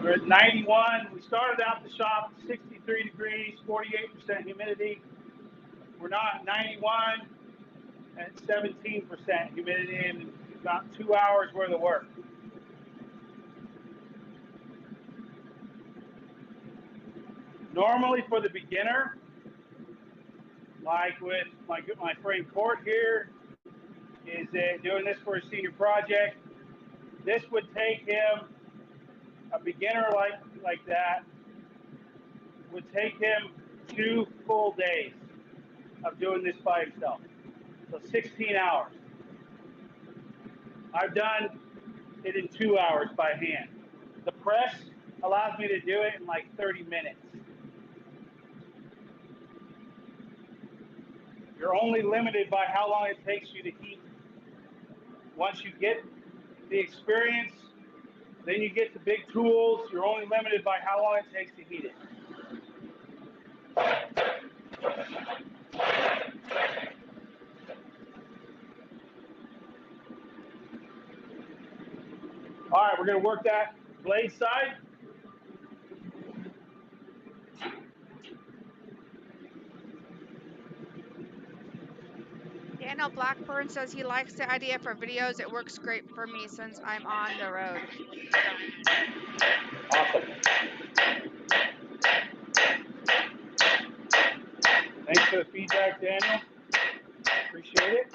A: We're at 91. We started out the shop at 63 degrees, 48% humidity. We're now at 91 at 17% humidity and about 2 hours worth of work. Normally for the beginner, like with my friend Court here, is doing this for a senior project. This would take him, a beginner like that, would take him 2 full days of doing this by himself. So 16 hours. I've done it in 2 hours by hand. The press allows me to do it in like 30 minutes. You're only limited by how long it takes you to heat. Once you get the experience, then you get the big tools. You're only limited by how long it takes to heat it. All right, we're going to work that blade side.
C: Daniel Blackburn says he likes the idea for videos. It works great for me since I'm on the road.
A: Awesome. Thanks for the feedback, Daniel. Appreciate it.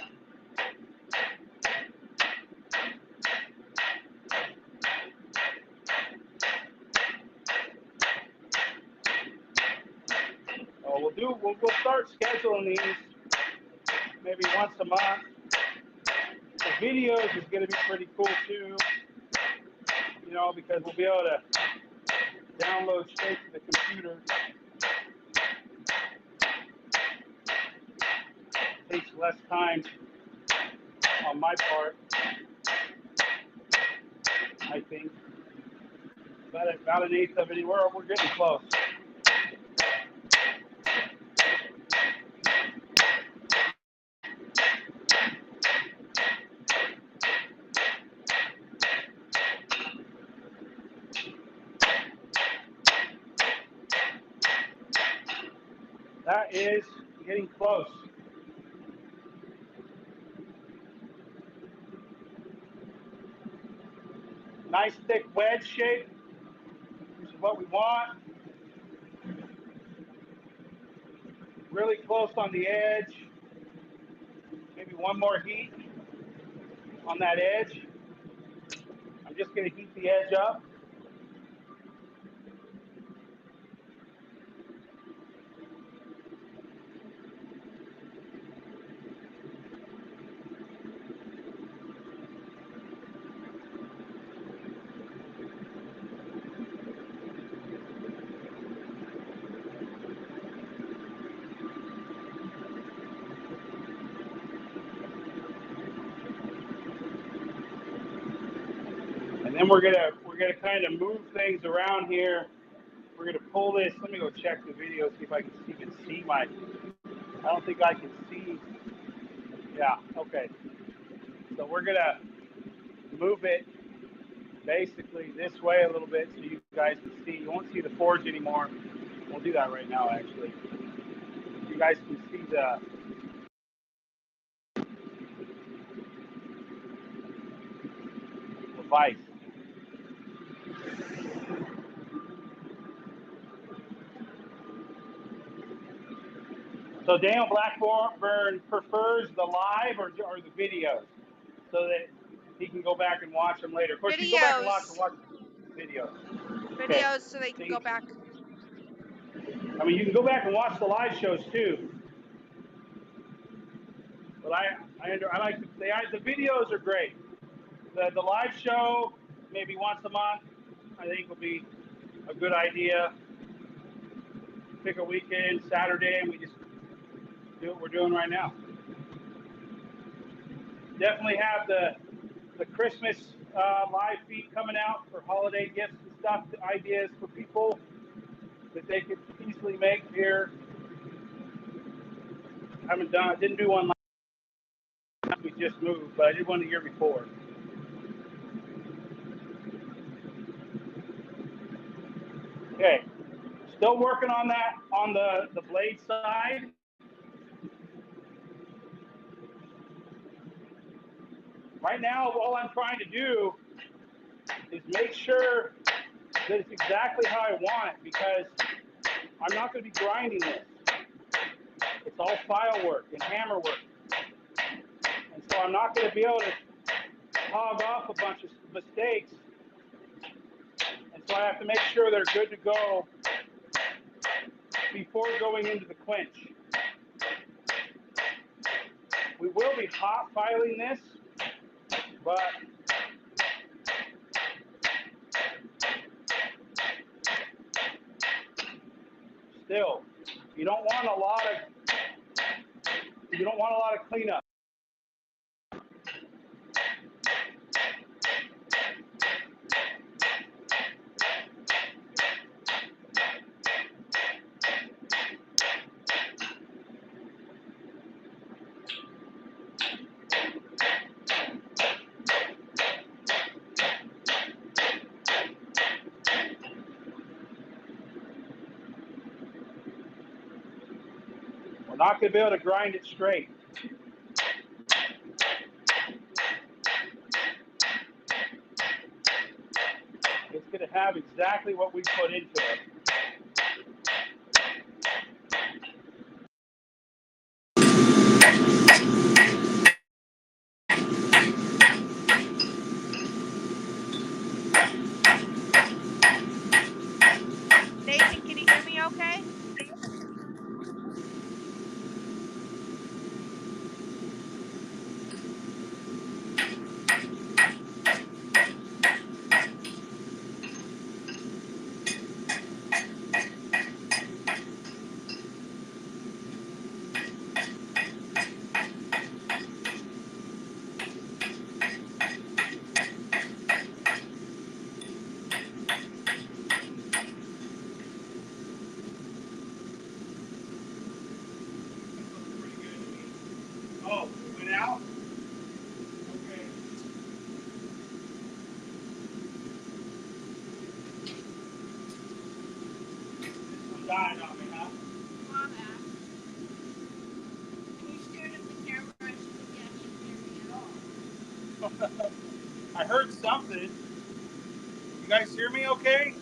A: We'll start scheduling these maybe once a month. The videos is going to be pretty cool too, because we'll be able to download straight to the computer. Takes less time on my part, I think. About an eighth of it. We're getting close. That is getting close. Nice thick wedge shape. what we want. Really close on the edge. Maybe one more heat on that edge. I'm just going to heat the edge up. And then we're gonna kind of move things around here. We're gonna pull this. Let me go check the video, see if I can even see my. I don't think I can see. Yeah. Okay. So we're gonna move it basically this way a little bit so you guys can see. You won't see the forge anymore. We'll do that right now, actually. You guys can see the vise. So Daniel Blackburn prefers the live or the videos, so that he can go back and watch them later. Of course, you can go back and watch videos. Okay.
C: Videos so they can go back.
A: I mean, you can go back and watch the live shows too. But I like the videos are great. The live show maybe once a month I think would be a good idea. Pick a weekend, Saturday, and we just do what we're doing right now. Definitely have the Christmas live feed coming out for holiday gifts and stuff, ideas for people that they could easily make here. Didn't do one last we just moved, but I did one the year before. Okay, still working on that on the blade side. Right now, all I'm trying to do is make sure that it's exactly how I want it, because I'm not going to be grinding this. It's all file work and hammer work. And so I'm not going to be able to hog off a bunch of mistakes. And so I have to make sure they're good to go before going into the quench. We will be hot filing this, but still, you don't want a lot of cleanup. We're not going to be able to grind it straight. It's going to have exactly what we put into it.
C: Nathan, can you hear me okay?
A: Oh, it went out? Okay. I'm dying on me, huh?
B: Mom asked. You stared at the camera and she said, yeah, you hear me at all.
A: I heard something. You guys hear me okay?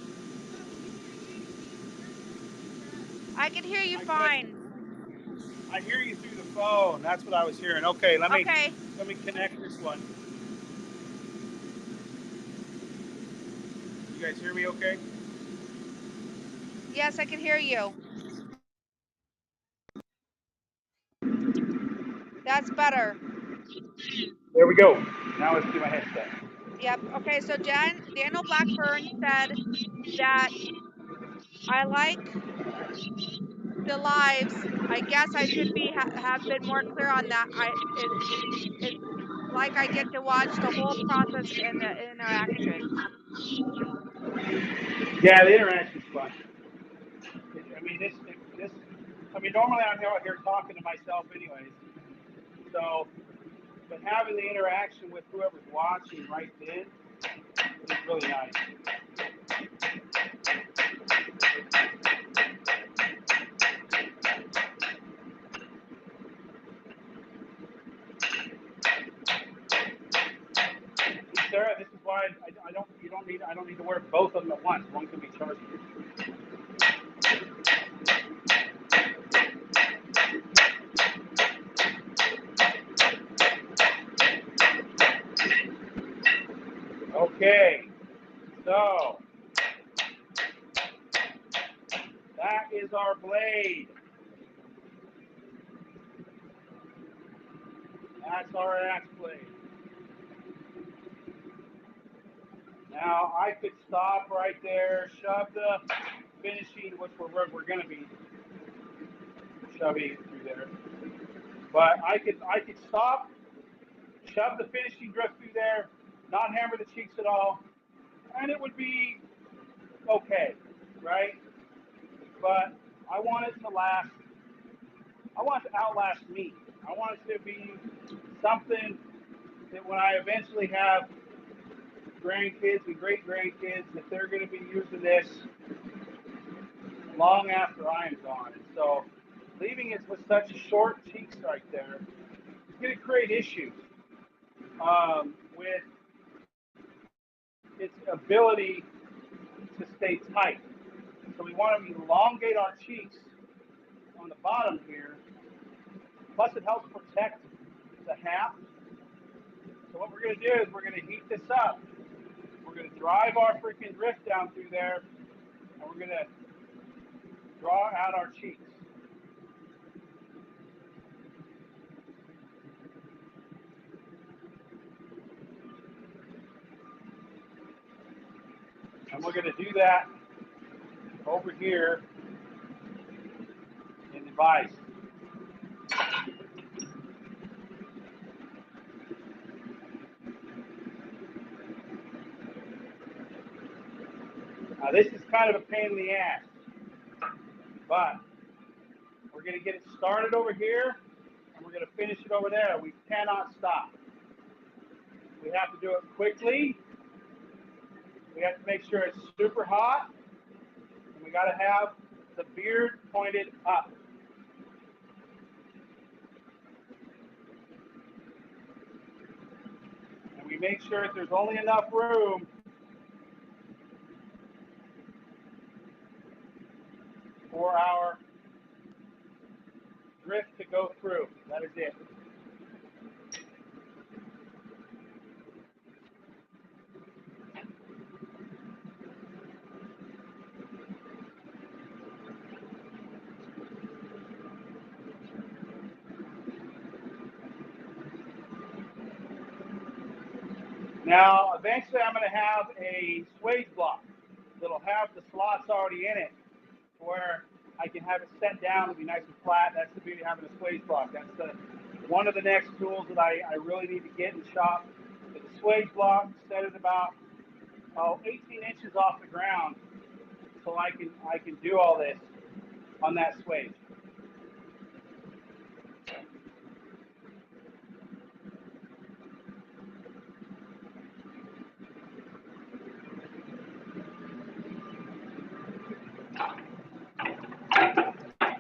C: I can hear you
A: I could.
C: fine.
A: I hear you through the phone. That's what I was hearing. Okay, let me
C: Okay.
A: connect this one. You guys hear me okay?
C: Yes, I can hear you. That's better.
A: There we go. Now let's do my headset.
C: Yep. Okay, so Daniel Blackburn said that I like the lives. I guess I should be have been more clear on that. It's like I get to watch the whole process and the interaction.
A: Yeah, the interaction's fun. I mean, this. I mean, normally I'm out here talking to myself, anyways. So, but having the interaction with whoever's watching right then is really nice. Sarah, this is why I don't. You don't need. I don't need to wear both of them at once. One can be charging. Okay, so that is our blade. That's our axe blade. Now I could stop right there, shove the finishing, which we're going to be shoving through there. But I could stop, shove the finishing drift through there, not hammer the cheeks at all, and it would be okay, right? But I want it to last. I want it to outlast me. I want it to be something that when I eventually have grandkids and great grandkids, that they're going to be using this long after I am gone. And so leaving it with such short cheeks right there is going to create issues with its ability to stay tight. So we want to elongate our cheeks on the bottom here. Plus it helps protect the haft. So what we're going to do is we're going to heat this up. We're going to drive our freaking drift down through there, and we're going to draw out our cheeks. And we're going to do that over here in the vise. Now this is kind of a pain in the ass, but we're going to get it started over here, and we're going to finish it over there. We cannot stop. We have to do it quickly. We have to make sure it's super hot, and we got to have the beard pointed up. And we make sure that there's only enough room for our drift to go through. That is it. Now, eventually I'm going to have a swage block that'll have the slots already in it where I can have it set down and be nice and flat. That's the beauty of having a swage block. That's one of the next tools that I really need to get in the shop. Is a swage block set at about 18 inches off the ground, so I can do all this on that swage.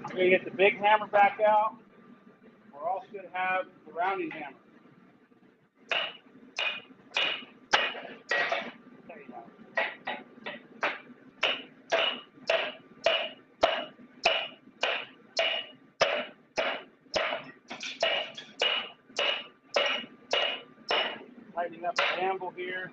A: We're going to get the big hammer back out. We're also going to have the rounding hammer. There you go. setting up a gamble here.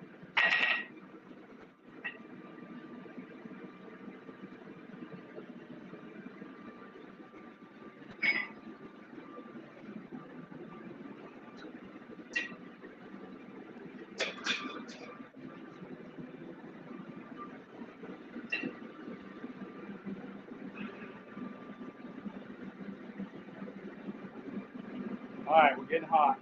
A: All right, we're getting hot.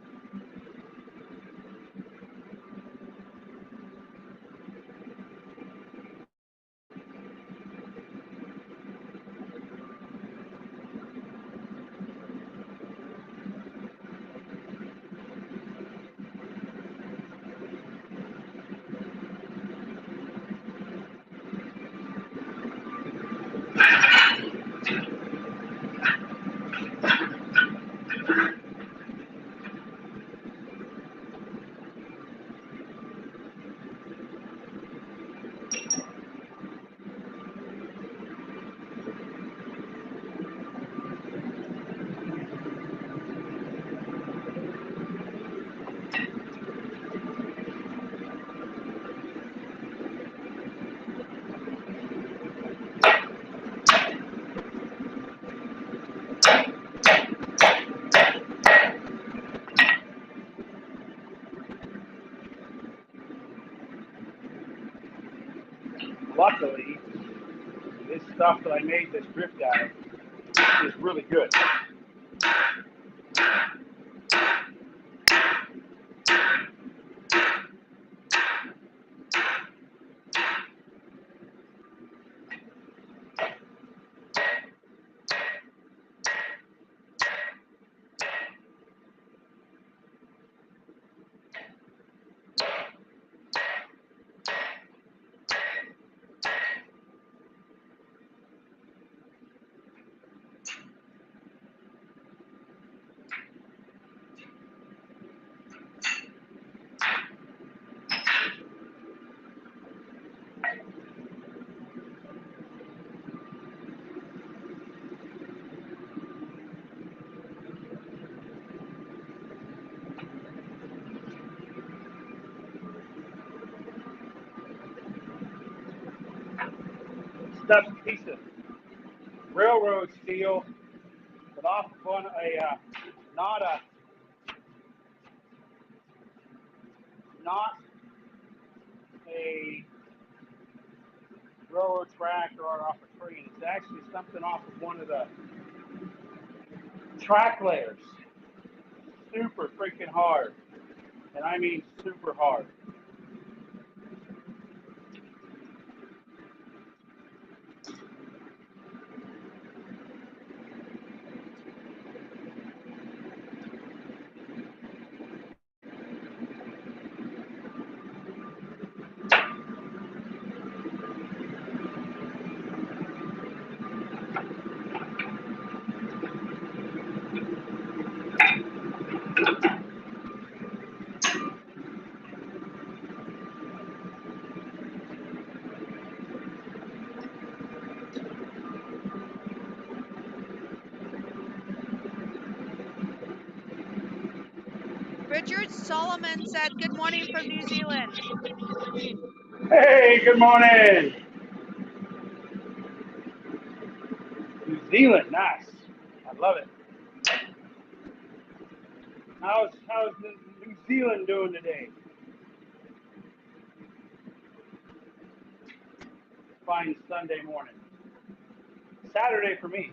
A: Luckily, this stuff that I made this drift out of is really good. Stuff's a piece of railroad steel, but off of not a railroad track or off a train. It's actually something off of one of the track layers. Super freaking hard, and I mean super hard.
C: Richard Solomon said, "Good morning from New Zealand."
A: Hey, good morning. New Zealand, nice. I love it. How's New Zealand doing today? Fine Sunday morning. Saturday for me.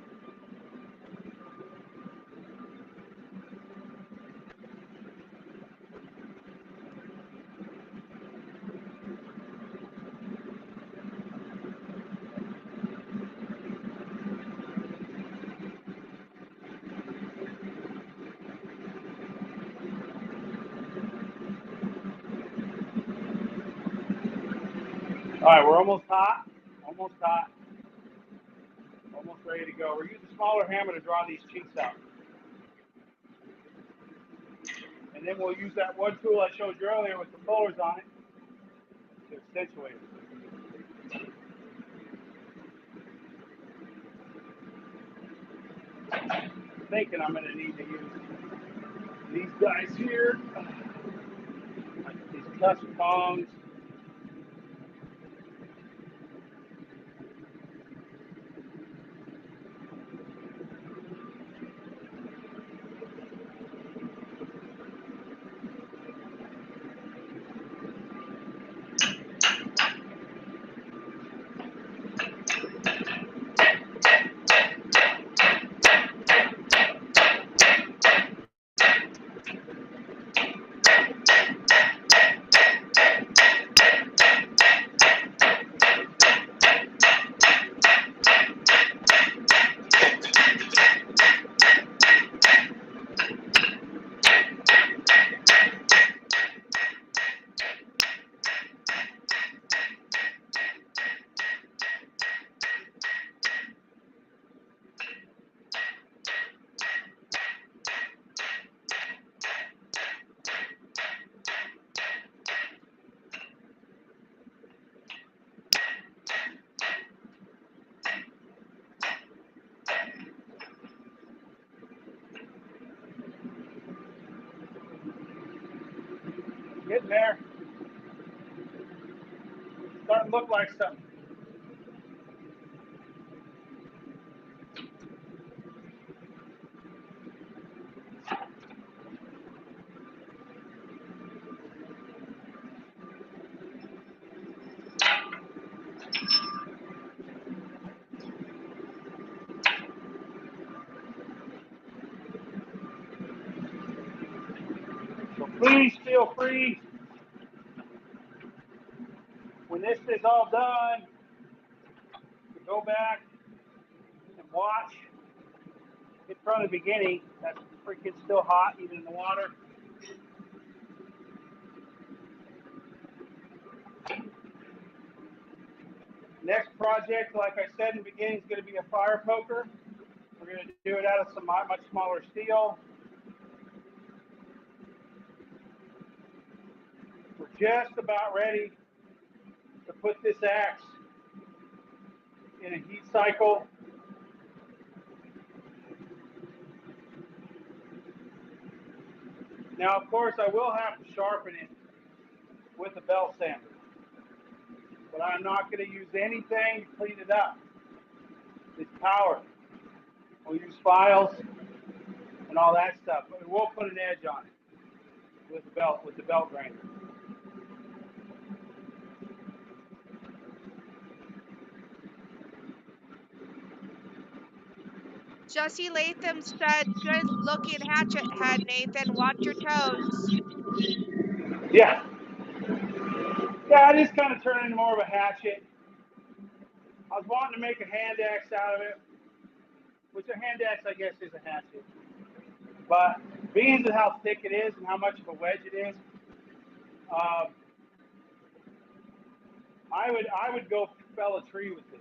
A: All right, we're almost hot. Almost hot. Almost ready to go. We're using a smaller hammer to draw these cheeks out. And then we'll use that one tool I showed you earlier with the pullers on it to accentuate it. I'm thinking I'm going to need to use these guys here. These Dust tongs. Getting there. Starting to look like something. So please feel free, when this is all done, to go back and watch it from the beginning. That's freaking still hot, even in the water. Next project, like I said in the beginning, is going to be a fire poker. We're going to do it out of some much smaller steel. We're just about ready to put this axe in a heat cycle. Now, of course, I will have to sharpen it with a belt sander, but I'm not going to use anything to clean it up. It's power. We'll use files and all that stuff, but we'll put an edge on it with the belt grinder.
C: Jesse Latham said, good looking hatchet head, Nathan. Watch your toes.
A: Yeah. Yeah, I just kind of turned into more of a hatchet. I was wanting to make a hand axe out of it, which a hand axe, I guess, is a hatchet. But being as how thick it is and how much of a wedge it is, I would go fell a tree with it.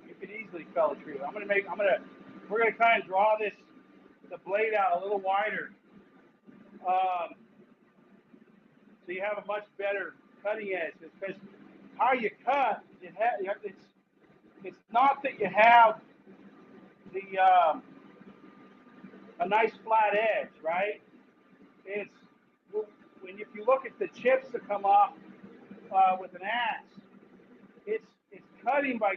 A: You could easily fell a tree with it. We're gonna kind of draw the blade out a little wider, so you have a much better cutting edge. Because how you cut, it's not that you have a nice flat edge, right? It's if you look at the chips that come off with an axe, it's cutting by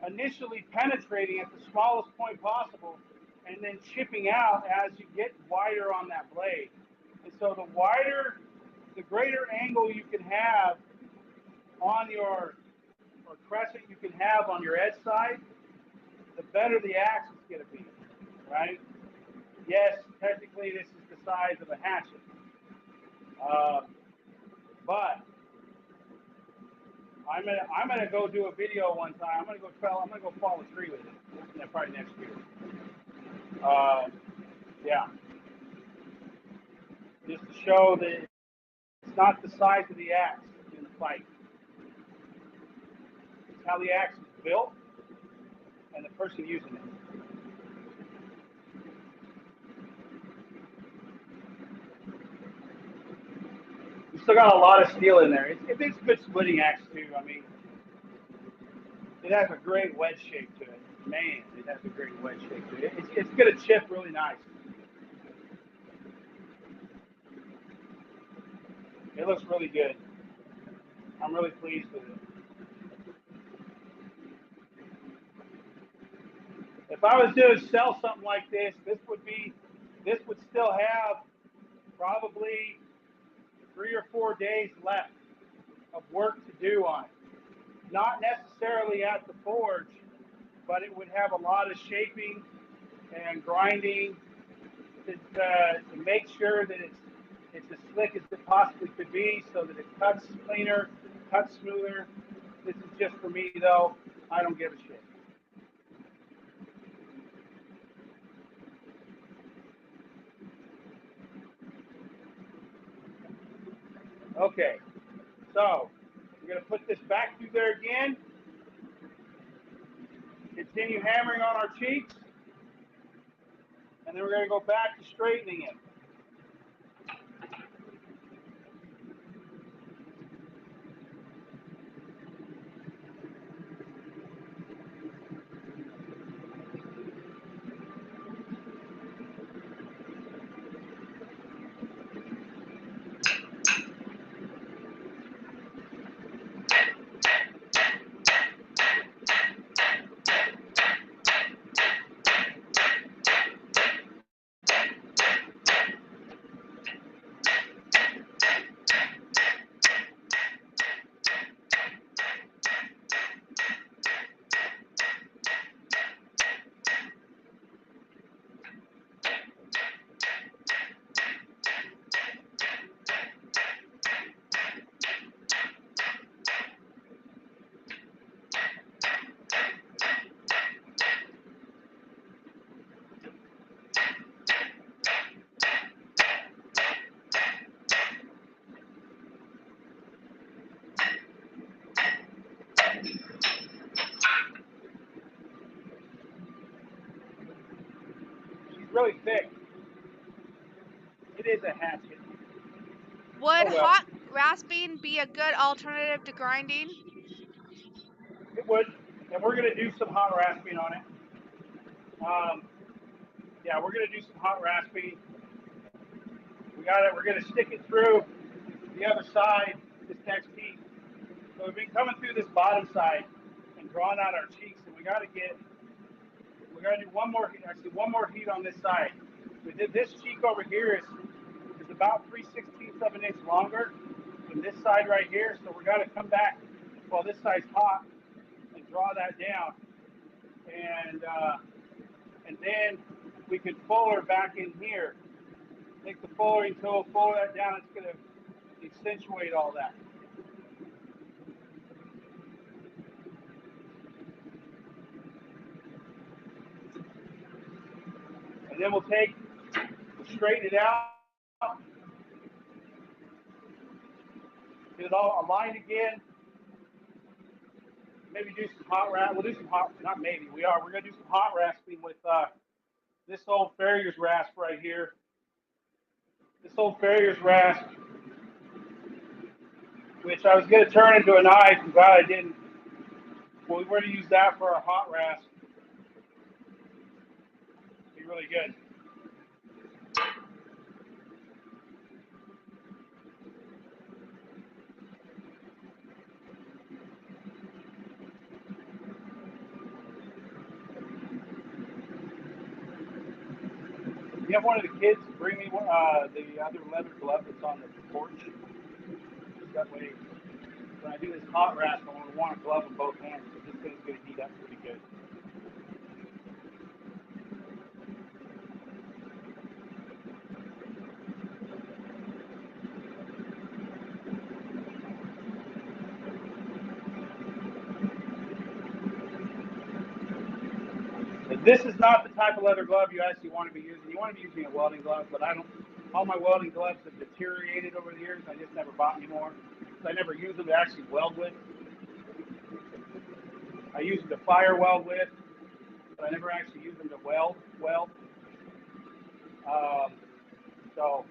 A: initially penetrating at the smallest point possible, and then chipping out as you get wider on that blade. And so the greater angle you can have on or crescent you can have on your edge side, the better the axe is going to be, right? Yes, technically this is the size of a hatchet, but I'm gonna go do a video one time. I'm gonna go fall a tree with it. Probably next year. Yeah, just to show that it's not the size of the axe in the fight. It's how the axe is built and the person using it. We still got a lot of steel in there. It's a good splitting axe too. I mean, it has a great wedge shape to it. Man, it has a great wedge shape to it. It's gonna chip really nice. It looks really good. I'm really pleased with it. If I was to sell something like this would still have probably 3 or 4 days left of work to do on it. Not necessarily at the forge, but it would have a lot of shaping and grinding to make sure that it's as slick as it possibly could be, so that it cuts cleaner, cuts smoother. This is just for me though. I don't give a shit. Okay, so we're going to put this back through there again. Continue hammering on our cheeks. And then we're going to go back to straightening it. She's really thick. It is a hatchet.
C: Would
A: Oh well,
C: hot rasping be a good alternative to grinding?
A: it would. And we're going to do some hot rasping on it. Um, yeah, we're going to do some hot rasping. We got it. We're going to stick it through the other side, this next piece. So we've been coming through this bottom side and drawing out our cheeks, and we got to do one more heat on this side. We did this cheek over here is about 3/16 of an inch longer than this side right here. So we got to come back while this side's hot and draw that down, and then we can fuller back in here. Take the fullering tool, fuller that down. It's going to accentuate all that. And then we'll straighten it out, get it all aligned again. Maybe do some hot rasp. We'll do some hot, not maybe, we are. We're going to do some hot rasping with this old Farrier's rasp right here. This old Farrier's rasp, which I was going to turn into a knife. I'm glad I didn't. Well, we're going to use that for our hot rasp. Be really good. You have one of the kids bring me the other leather glove that's on the porch. That way, when I do this hot rasp, I'm going to want to glove in both hands because this thing's going to heat up pretty good. This is not the type of leather glove you actually want to be using. You want to be using a welding glove, but all my welding gloves have deteriorated over the years. I just never bought any more. So I never use them to actually weld with. I use them to fire weld with, but I never actually use them to weld. So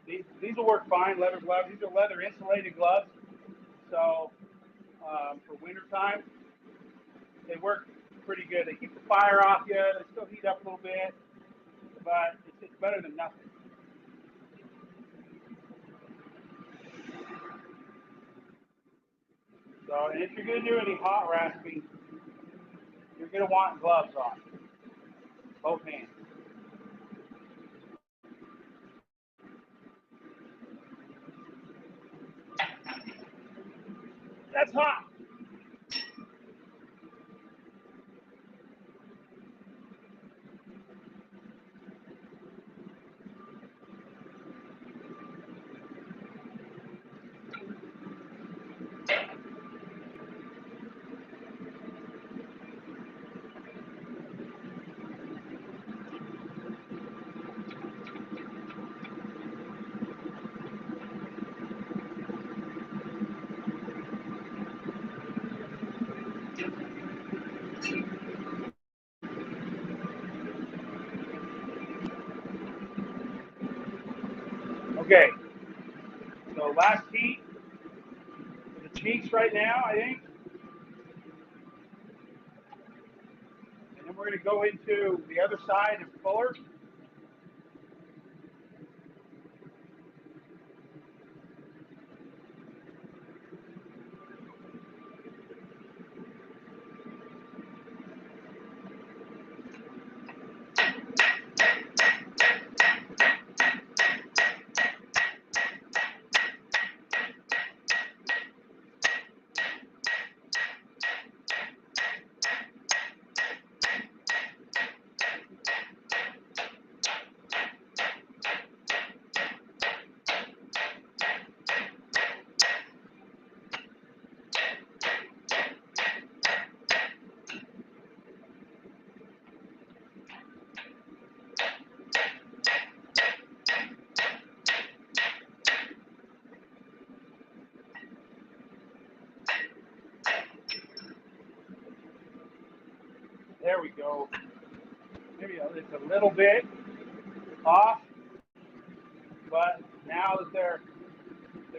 A: these will work fine, leather gloves. These are leather insulated gloves. So for winter time, they work pretty good. They keep the fire off you. They still heat up a little bit, but it's better than nothing. So, and if you're going to do any hot rasping, you're going to want gloves on, both hands. That's hot. Okay, so last heat for the cheeks right now, I think. And then we're going to go into the other side and fuller. There we go. Maybe it's a little bit off, but now that they're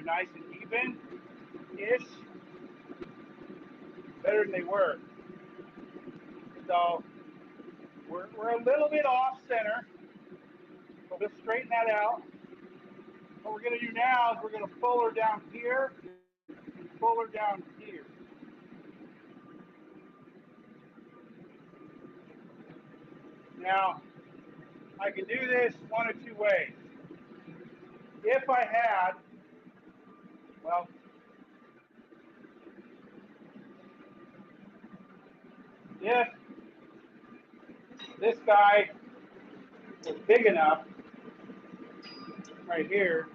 A: nice and even-ish, better than they were. So we're a little bit off center. So let's straighten that out. What we're going to do now is we're going to fuller down here, fuller down here. Now, I can do this one of two ways. If I had, well, if this guy was big enough right here,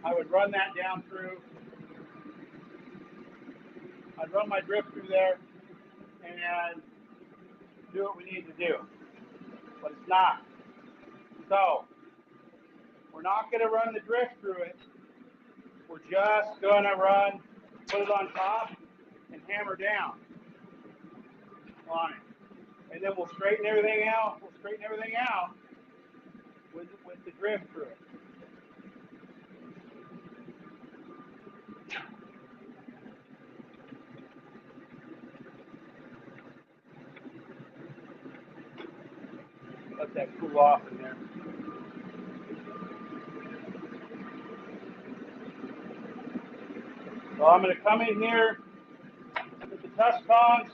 A: I would run that down through. I'd run my drip through there and do what we need to do. But it's not. So, we're not going to run the drift through it. We're just going to put it on top and hammer down on it. And then we'll straighten everything out. We'll straighten everything out with the drift through it. Let that cool off in there. So I'm going to come in here with the tusk tongs,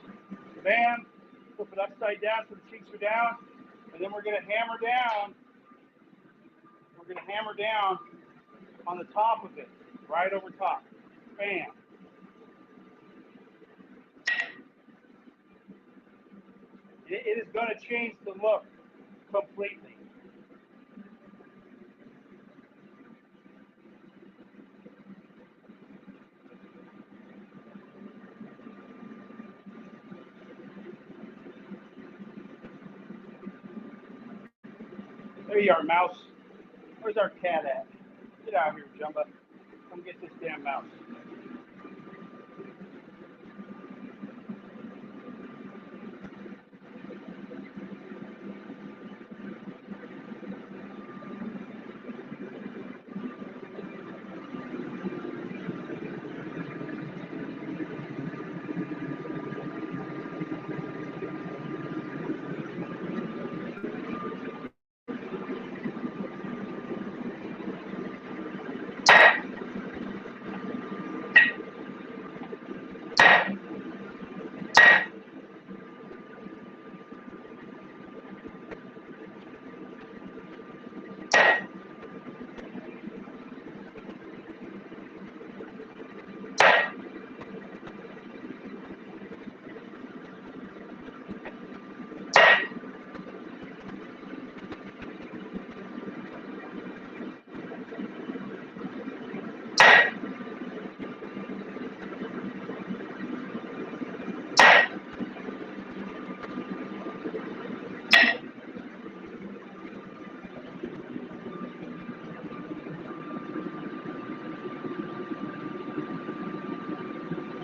A: bam, flip it upside down so the cheeks are down, and then we're going to hammer down. We're going to hammer down on the top of it, right over top. Bam. It is going to change the look completely. There you are, mouse. Where's our cat at? Get out here, Jumba. Come get this damn mouse.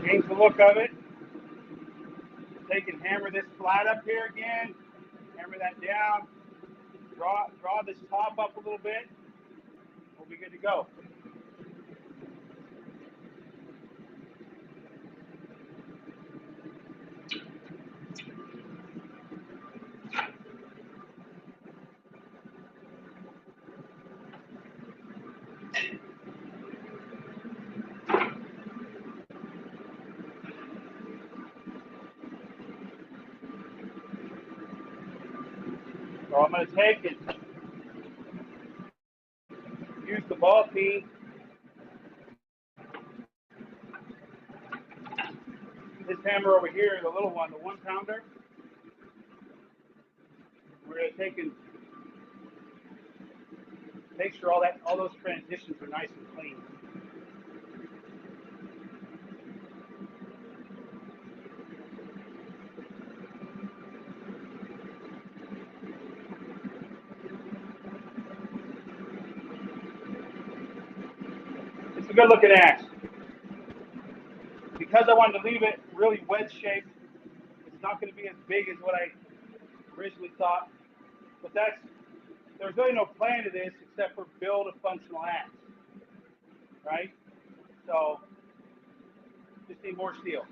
A: Change the look of it. Take and hammer this flat up here again. Hammer that down. Draw this top up a little bit. We'll be good to go. So I'm going to take and use the ball peen. This hammer over here, the little one, the 1 pounder. We're going to take and make sure all those transitions are nice and clean. It's a good looking axe. Because I wanted to leave it really wedge shaped, it's not going to be as big as what I originally thought. But there's really no plan to this except for build a functional axe, right? So just need more steel.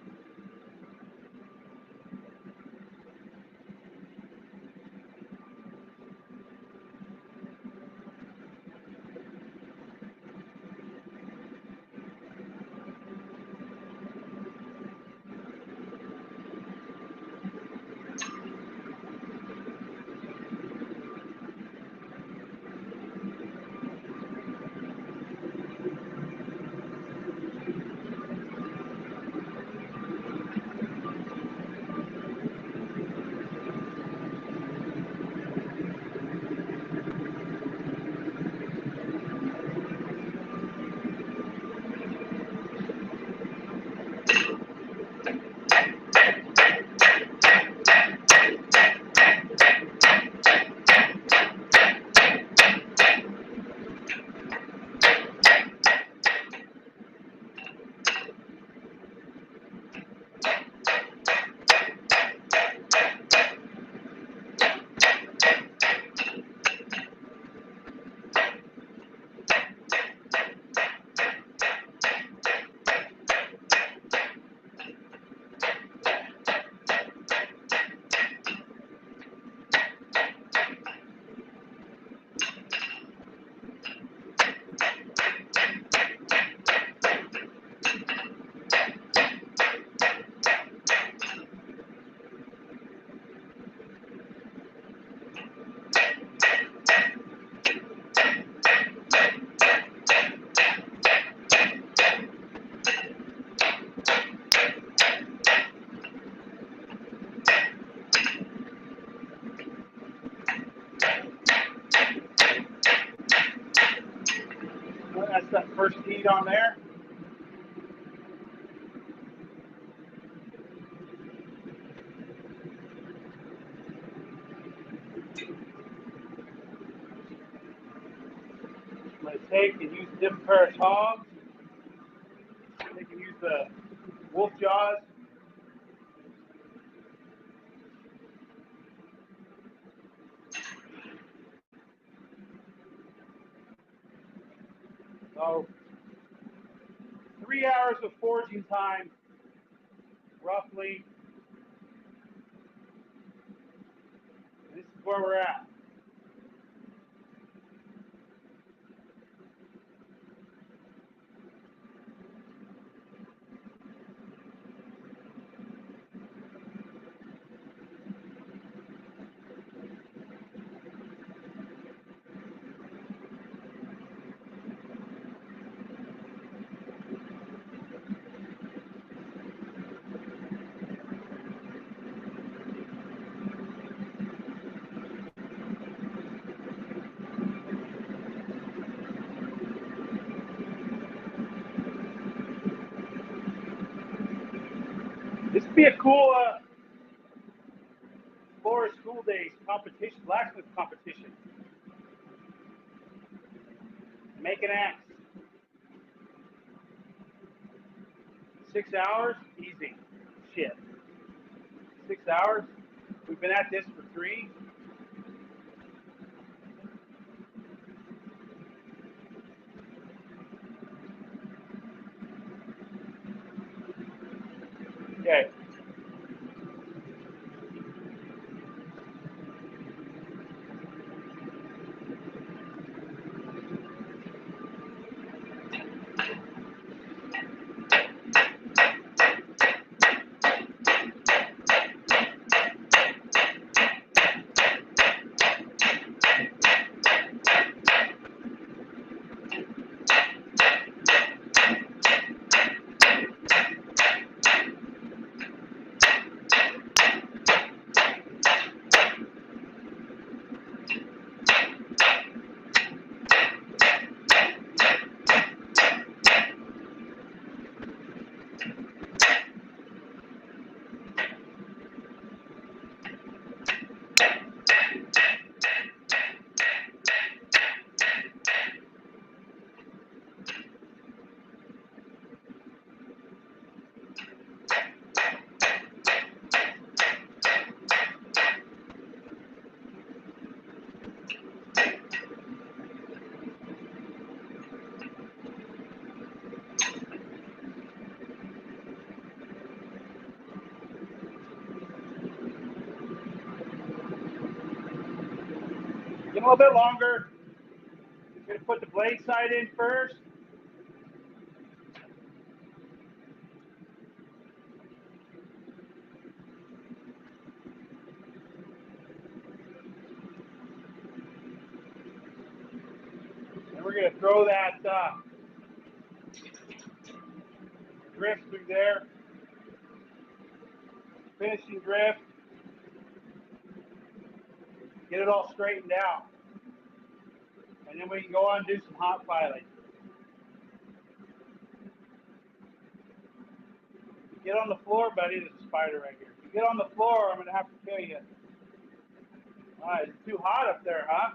A: Well, that's that first heat on there. I'm going to take and use a different pair of tongs. Take and use the wolf jaws. So 3 hours of forging time, roughly. This is where we're at. This would be a cool Florida School Days competition, blacksmith competition. Make an axe. 6 hours? Easy. Shit. 6 hours? We've been at this for 3. Okay. Get a little bit longer. We're going to put the blade side in first. And we're going to throw that drift through there. Finishing drift. Get it all straightened out. And then we can go on and do some hot filing. Get on the floor, buddy. There's a spider right here. If you get on the floor, I'm going to have to kill you. All right, it's too hot up there, huh?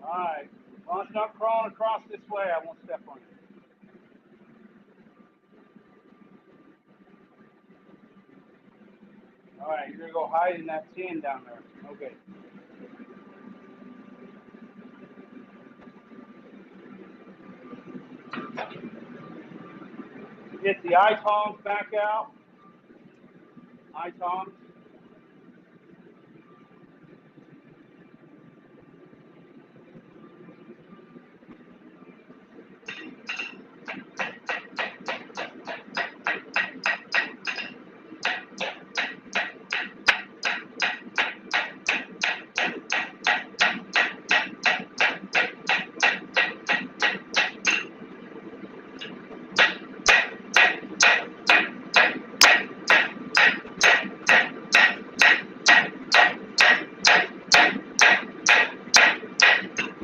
A: All right. As long as it's not crawling across this way, I won't step on it. All right, you're going to go hide in that sand down there. Okay. Get the eye tongs back out. Eye tongs.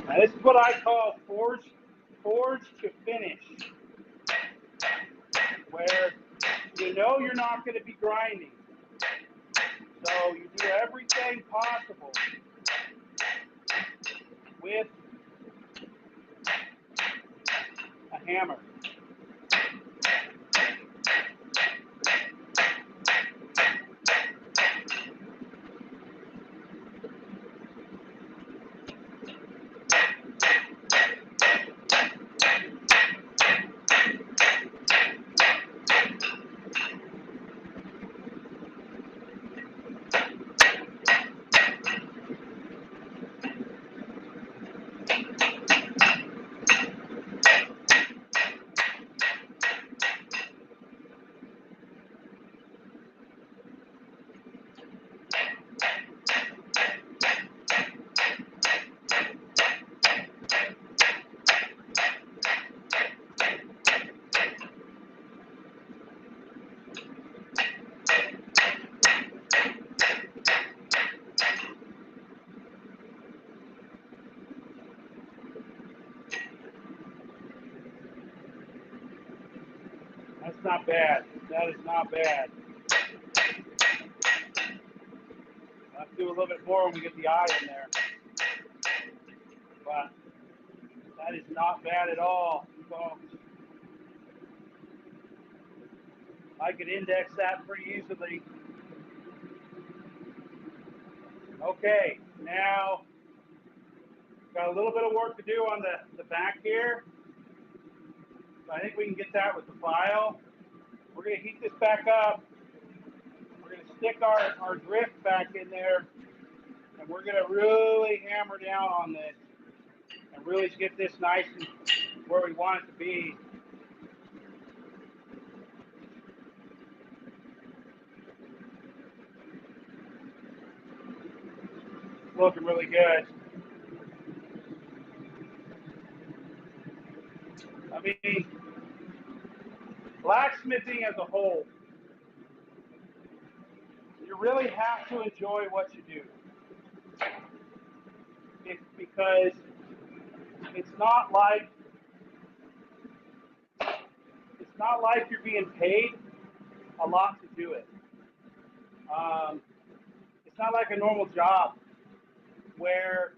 A: Now, this is what I call forge to finish, where you know you're not going to be grinding. So you do everything possible with a hammer. That's not bad. That is not bad. I'll have to do a little bit more when we get the eye in there. But that is not bad at all, folks. I could index that pretty easily. Okay, now got a little bit of work to do on the back here. I think we can get that with the file. We're going to heat this back up. We're going to stick our drift back in there, and we're going to really hammer down on this and really get this nice and where we want it to be. It's looking really good. I mean, blacksmithing as a whole, you really have to enjoy what you do. It's because it's not like you're being paid a lot to do it. It's not like a normal job where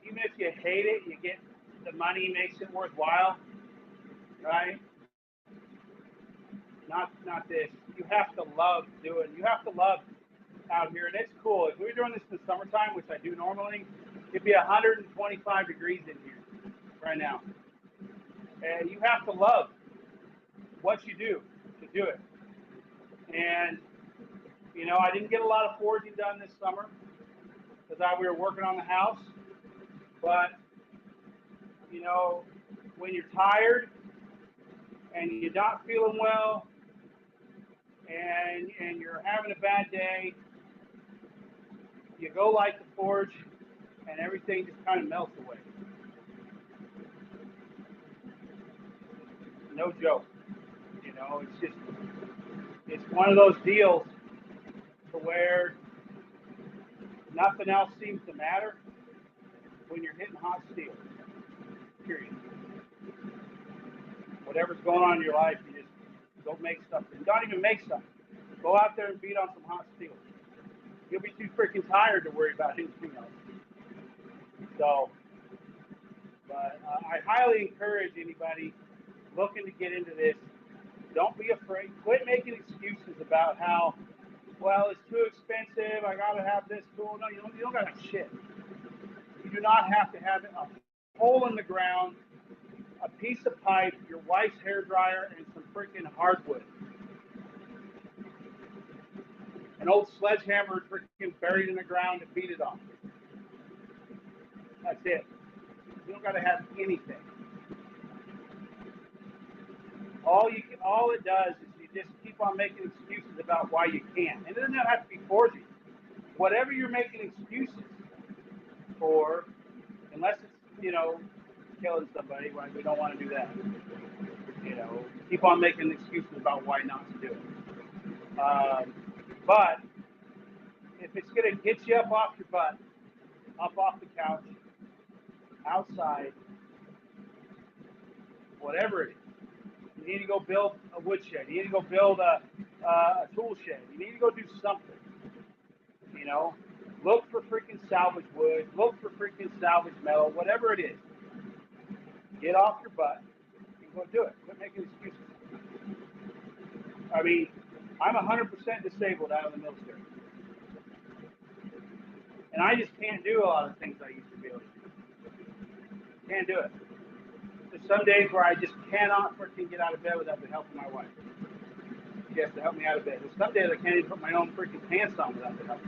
A: even if you hate it, you get the money makes it worthwhile, right? Not this. You have to love doing. You have to love out here, and it's cool. If we were doing this in the summertime, which I do normally, it'd be 125 degrees in here right now, and you have to love what you do to do it. And you know, I didn't get a lot of forging done this summer because we were working on the house. But you know, when you're tired and you're not feeling well and you're having a bad day, you go light the forge and everything just kind of melts away. No joke. You know, it's one of those deals to where nothing else seems to matter when you're hitting hot steel. Period. Whatever's going on in your life, you just go make something. Don't even make something. Go out there and beat on some hot steel. You'll be too freaking tired to worry about anything else. So, but I highly encourage anybody looking to get into this, don't be afraid. Quit making excuses about how, well, it's too expensive. I got to have this tool. No, you don't got to have shit. You do not have to have a hole in the ground, a piece of pipe, your wife's hair dryer, and some freaking hardwood. An old sledgehammer freaking buried in the ground to beat it on. That's it. You don't got to have anything. All it does is you just keep on making excuses about why you can't. And it doesn't have to be forging. Whatever you're making excuses for, unless it's, you know, killing somebody, well, we don't want to do that. You know, keep on making excuses about why not to do it. But if it's going to get you up off your butt, up off the couch, outside, whatever it is, you need to go build a woodshed. You need to go build a tool shed. You need to go do something. You know, look for freaking salvage wood. Look for freaking salvage metal. Whatever it is, get off your butt and go do it. Quit making excuses. I mean, I'm 100% disabled out of the military, and I just can't do a lot of things I used to be able to do. Can't do it. There's some days where I just cannot freaking get out of bed without the help of my wife. She has to help me out of bed. There's some days I can't even put my own freaking pants on without the help.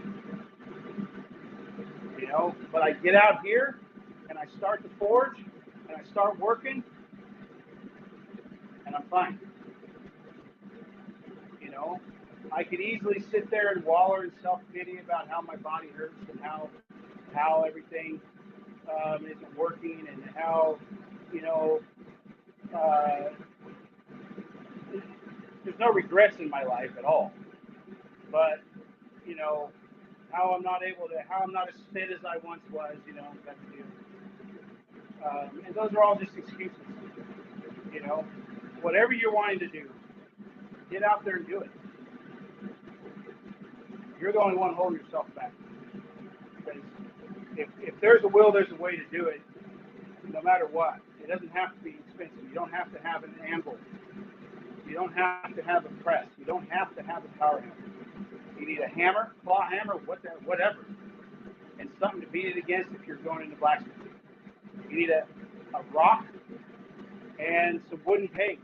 A: You know, but I get out here and I start to forge and I start working and I'm fine. You know, I could easily sit there and waller in self-pity about how my body hurts and how everything isn't working and how, you know, there's no regrets in my life at all. But, you know, how I'm not as fit as I once was, you know, that deal. And those are all just excuses. You know, whatever you're wanting to do, get out there and do it. You're the only one holding yourself back. Because if there's a will, there's a way to do it, no matter what. It doesn't have to be expensive. You don't have to have an anvil. You don't have to have a press. You don't have to have a power hammer. You need a hammer, claw hammer, whatever, and something to beat it against if you're going into blacksmithing. You need a rock and some wooden pegs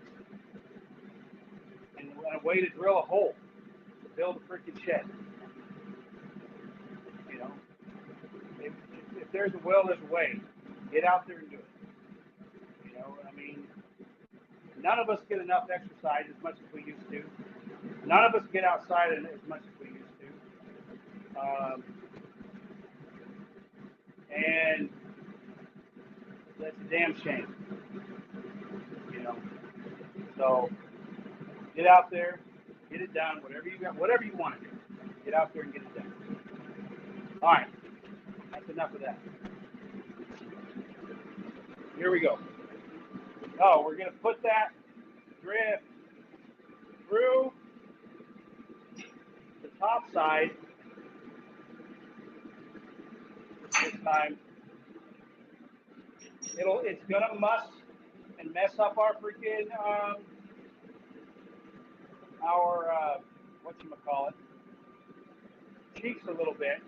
A: and a way to drill a hole to build a freaking shed. You know, if there's a will, there's a way. Get out there and do it. You know, I mean, none of us get enough exercise as much as we used to. None of us get outside as much as we used to. And that's a damn shame. You know, so get out there, get it done, whatever you got, whatever you want to do. Get out there and get it done. All right, that's enough of that. Here we go. Oh, we're going to put that drift through the top side this time. It's going to muss and mess up our freaking, whatchamacallit, cheeks a little bit.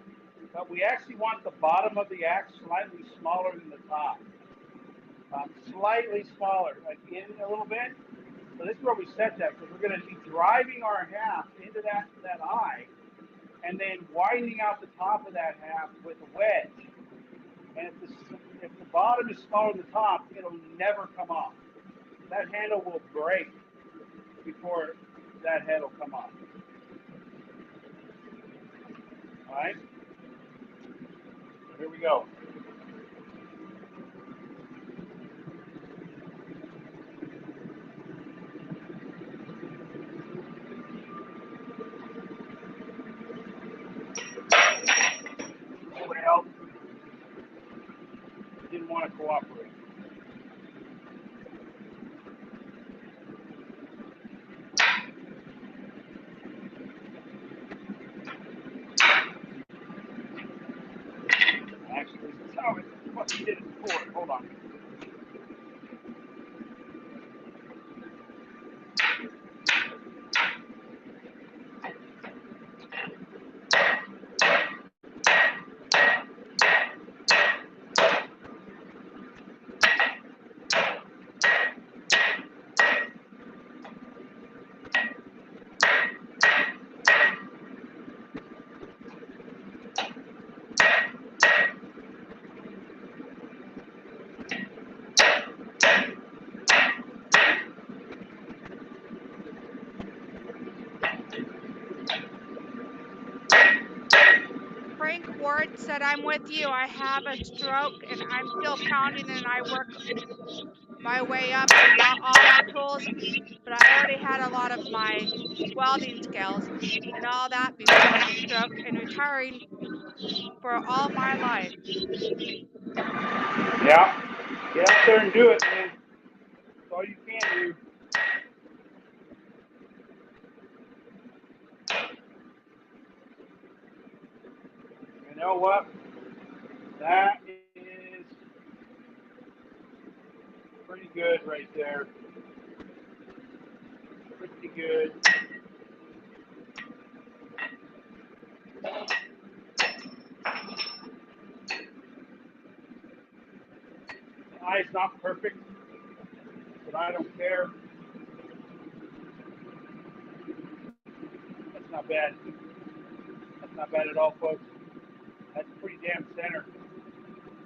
A: But we actually want the bottom of the axe slightly smaller than the top. Slightly smaller, like in a little bit. So this is where we set that, because we're going to be driving our half into that eye and then widening out the top of that half with a wedge. And if the bottom is smaller than the top, it'll never come off. That handle will break before that head will come off. All right? So here we go. Well, didn't want to cooperate. Actually, tell it what he did it before. Hold on.
C: Frank Ward said, I'm with you. I have a stroke and I'm still pounding and I work my way up and not all my tools, but I already had a lot of my welding skills and all that before the stroke and retiring for all my life.
A: Yeah. Get out there and do it, man. That's all you can do. You know what? That is pretty good right there. Pretty good. The eye's not perfect, but I don't care. That's not bad. That's not bad at all, folks. That's pretty damn center.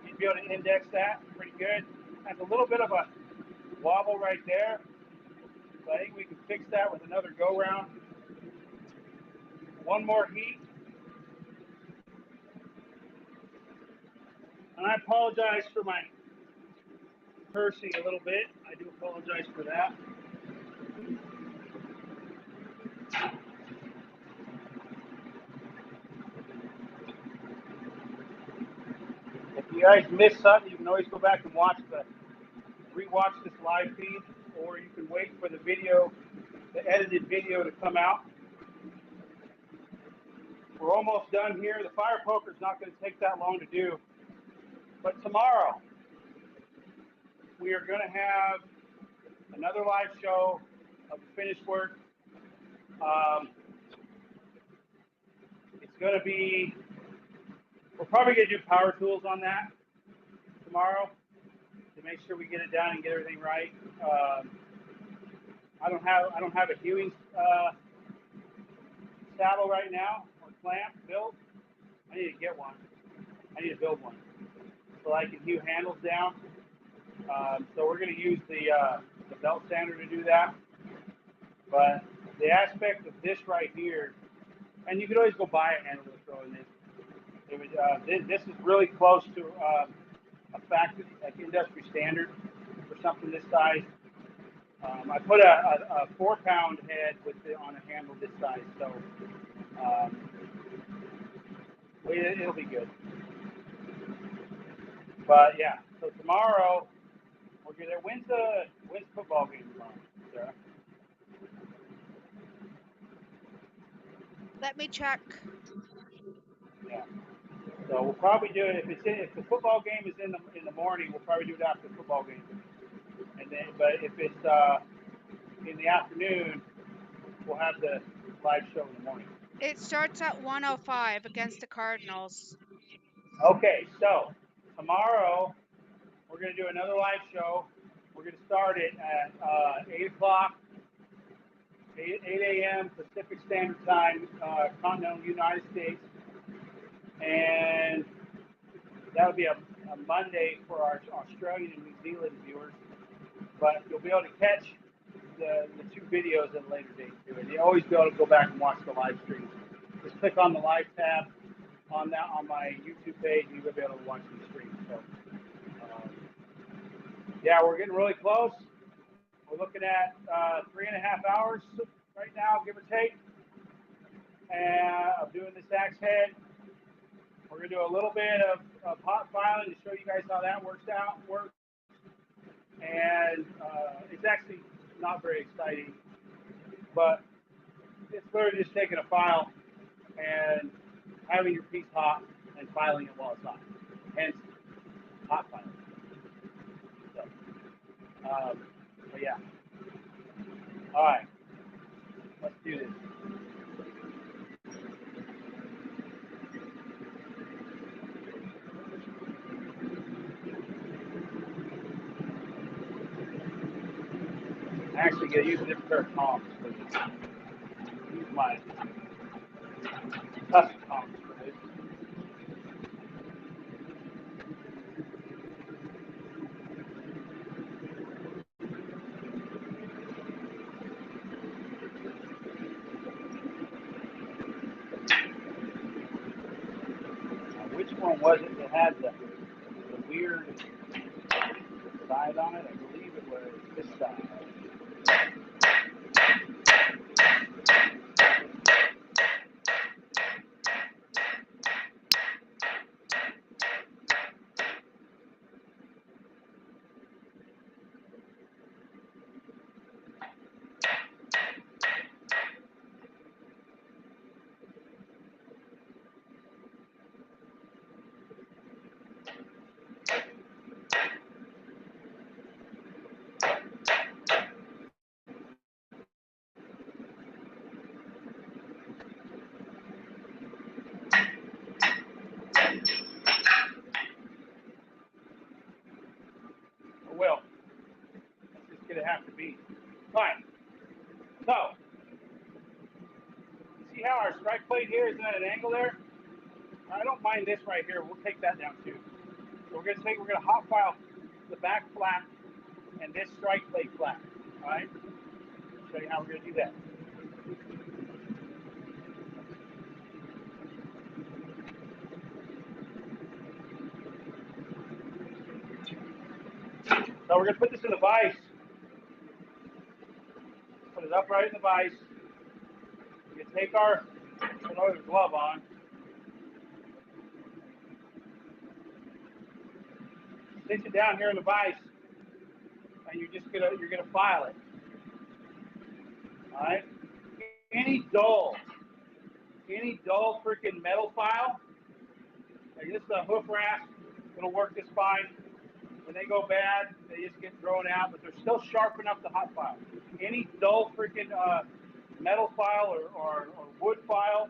A: You'd be able to index that pretty good. That's a little bit of a wobble right there. So I think we can fix that with another go round. One more heat. And I apologize for my cursing a little bit. I do apologize for that. If you guys missed something, you can always go back and rewatch this live feed, or you can wait for the video, the edited video to come out. We're almost done here. The fire poker is not going to take that long to do. But tomorrow, we are going to have another live show of the finished work. Um, it's going to be, we're probably going to do power tools on that tomorrow to make sure we get it done and get everything right. I don't have a hewing saddle right now or clamp built. I need to get one. I need to build one so I can hew handles down. So we're going to use the belt sander to do that. But the aspect of this right here, and you could always go buy a handle to throw in this. This is really close to a factory, like industry standard for something this size. I put a 4-pound head on a handle this size, so um, it'll be good. But yeah, so tomorrow we're gonna. When's the football game tomorrow, Sarah?
C: Let me check.
A: Yeah. So we'll probably do it if the football game is in the morning. We'll probably do it after the football game, and then but if it's in the afternoon, we'll have the live show in the morning.
C: It starts at 1:05 against the Cardinals.
A: Okay, so tomorrow we're going to do another live show. We're going to start it at 8 o'clock, 8 a.m. Pacific Standard Time, continental United States. And that'll be a Monday for our Australian and New Zealand viewers. But you'll be able to catch the 2 videos at a later date too. And you'll always be able to go back and watch the live streams. Just click on the live tab on my YouTube page, and you'll be able to watch the stream. So, yeah, we're getting really close. We're looking at 3.5 hours right now, give or take, and of doing this axe head. We're gonna do a little bit of hot filing to show you guys how that works. And it's actually not very exciting, but it's literally just taking a file and having your piece hot and filing it while it's hot. Hence, hot filing. So, but yeah. All right, let's do this. I'm actually gonna use a different pair of tongs for this. Use my custom tongs for this. Which one was it that had the weird side on it? I believe it was this side. Well, that's just gonna have to be. All right. So, see how our strike plate here isn't at an angle there? I don't mind this right here. We'll take that down too. So we're gonna hot file the back flap and this strike plate flap. All right. Show you how we're gonna do that. So we're gonna put this in the vise. Put it upright in the vise. We can take our another glove on. Cinch it down here in the vise, and you're gonna file it. All right. Any dull freaking metal file, like this is a hoof rasp, it'll work just fine. When they go bad, they just get thrown out, but they're still sharp enough to hot file. Any dull freaking metal file or wood file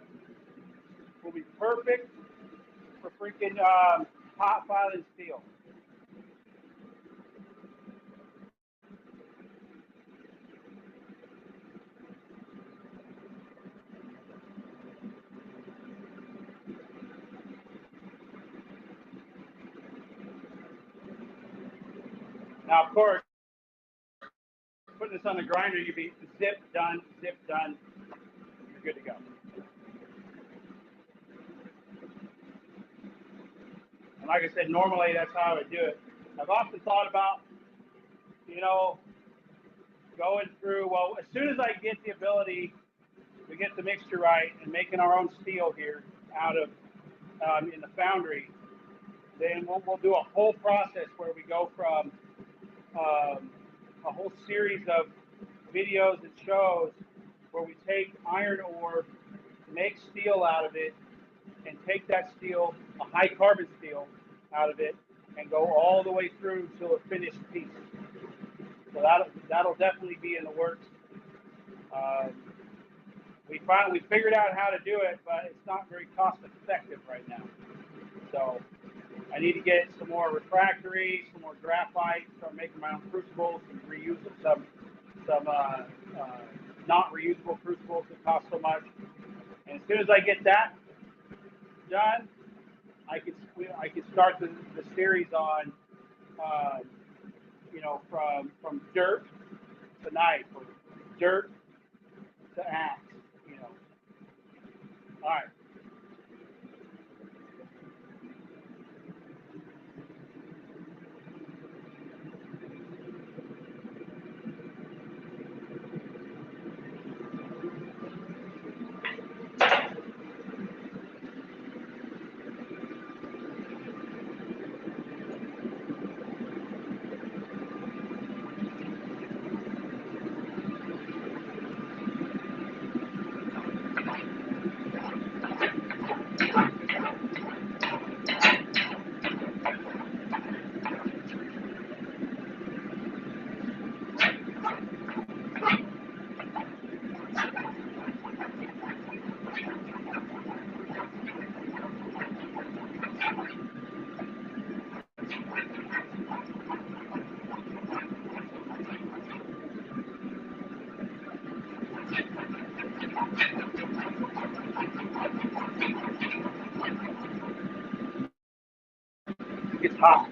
A: will be perfect for freaking hot filing steel. Now, of course, putting this on the grinder, you'd be zip, done, you're good to go. And like I said, normally that's how I would do it. I've often thought about, going through, well, as soon as I get the ability to get the mixture right and making our own steel here out of, in the foundry, then we'll do a whole process where we go from a whole series of videos and shows where we take iron ore, make steel out of it, and take that steel, a high carbon steel, out of it, and go all the way through to a finished piece. So that'll definitely be in the works. We finally figured out how to do it, but it's not very cost effective right now. So I need to get some more refractory, some more graphite, start making my own crucibles, and reuse some not reusable crucibles that cost so much. And as soon as I get that done, I can start the series on from dirt to knife, or dirt to axe. All right. It gets hot.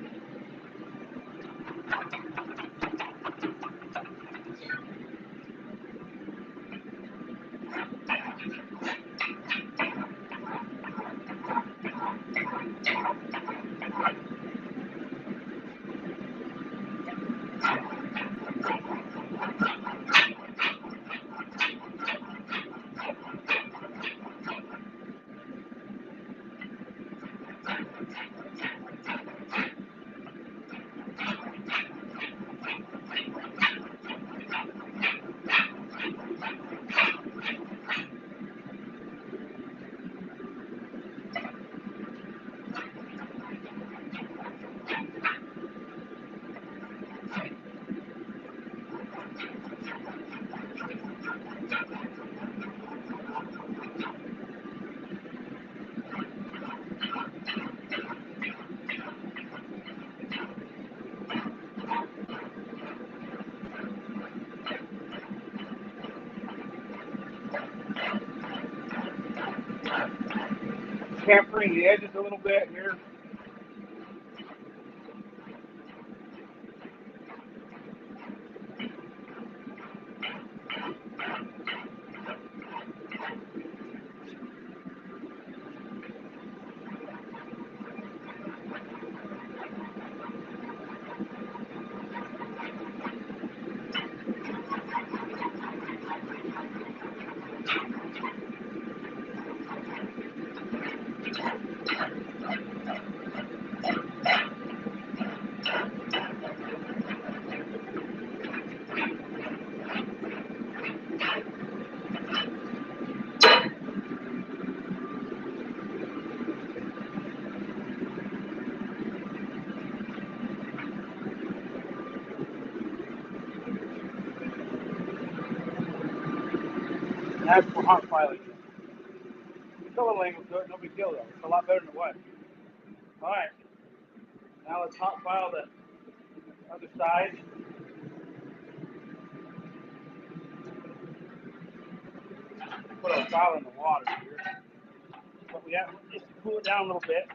A: Tampering the edges a little bit here. That's for hot filing. It's a little angle to it, no big deal though. It's a lot better than it was. All right, now let's hot file the other side. Put our file in the water here, but we have just to cool it down a little bit.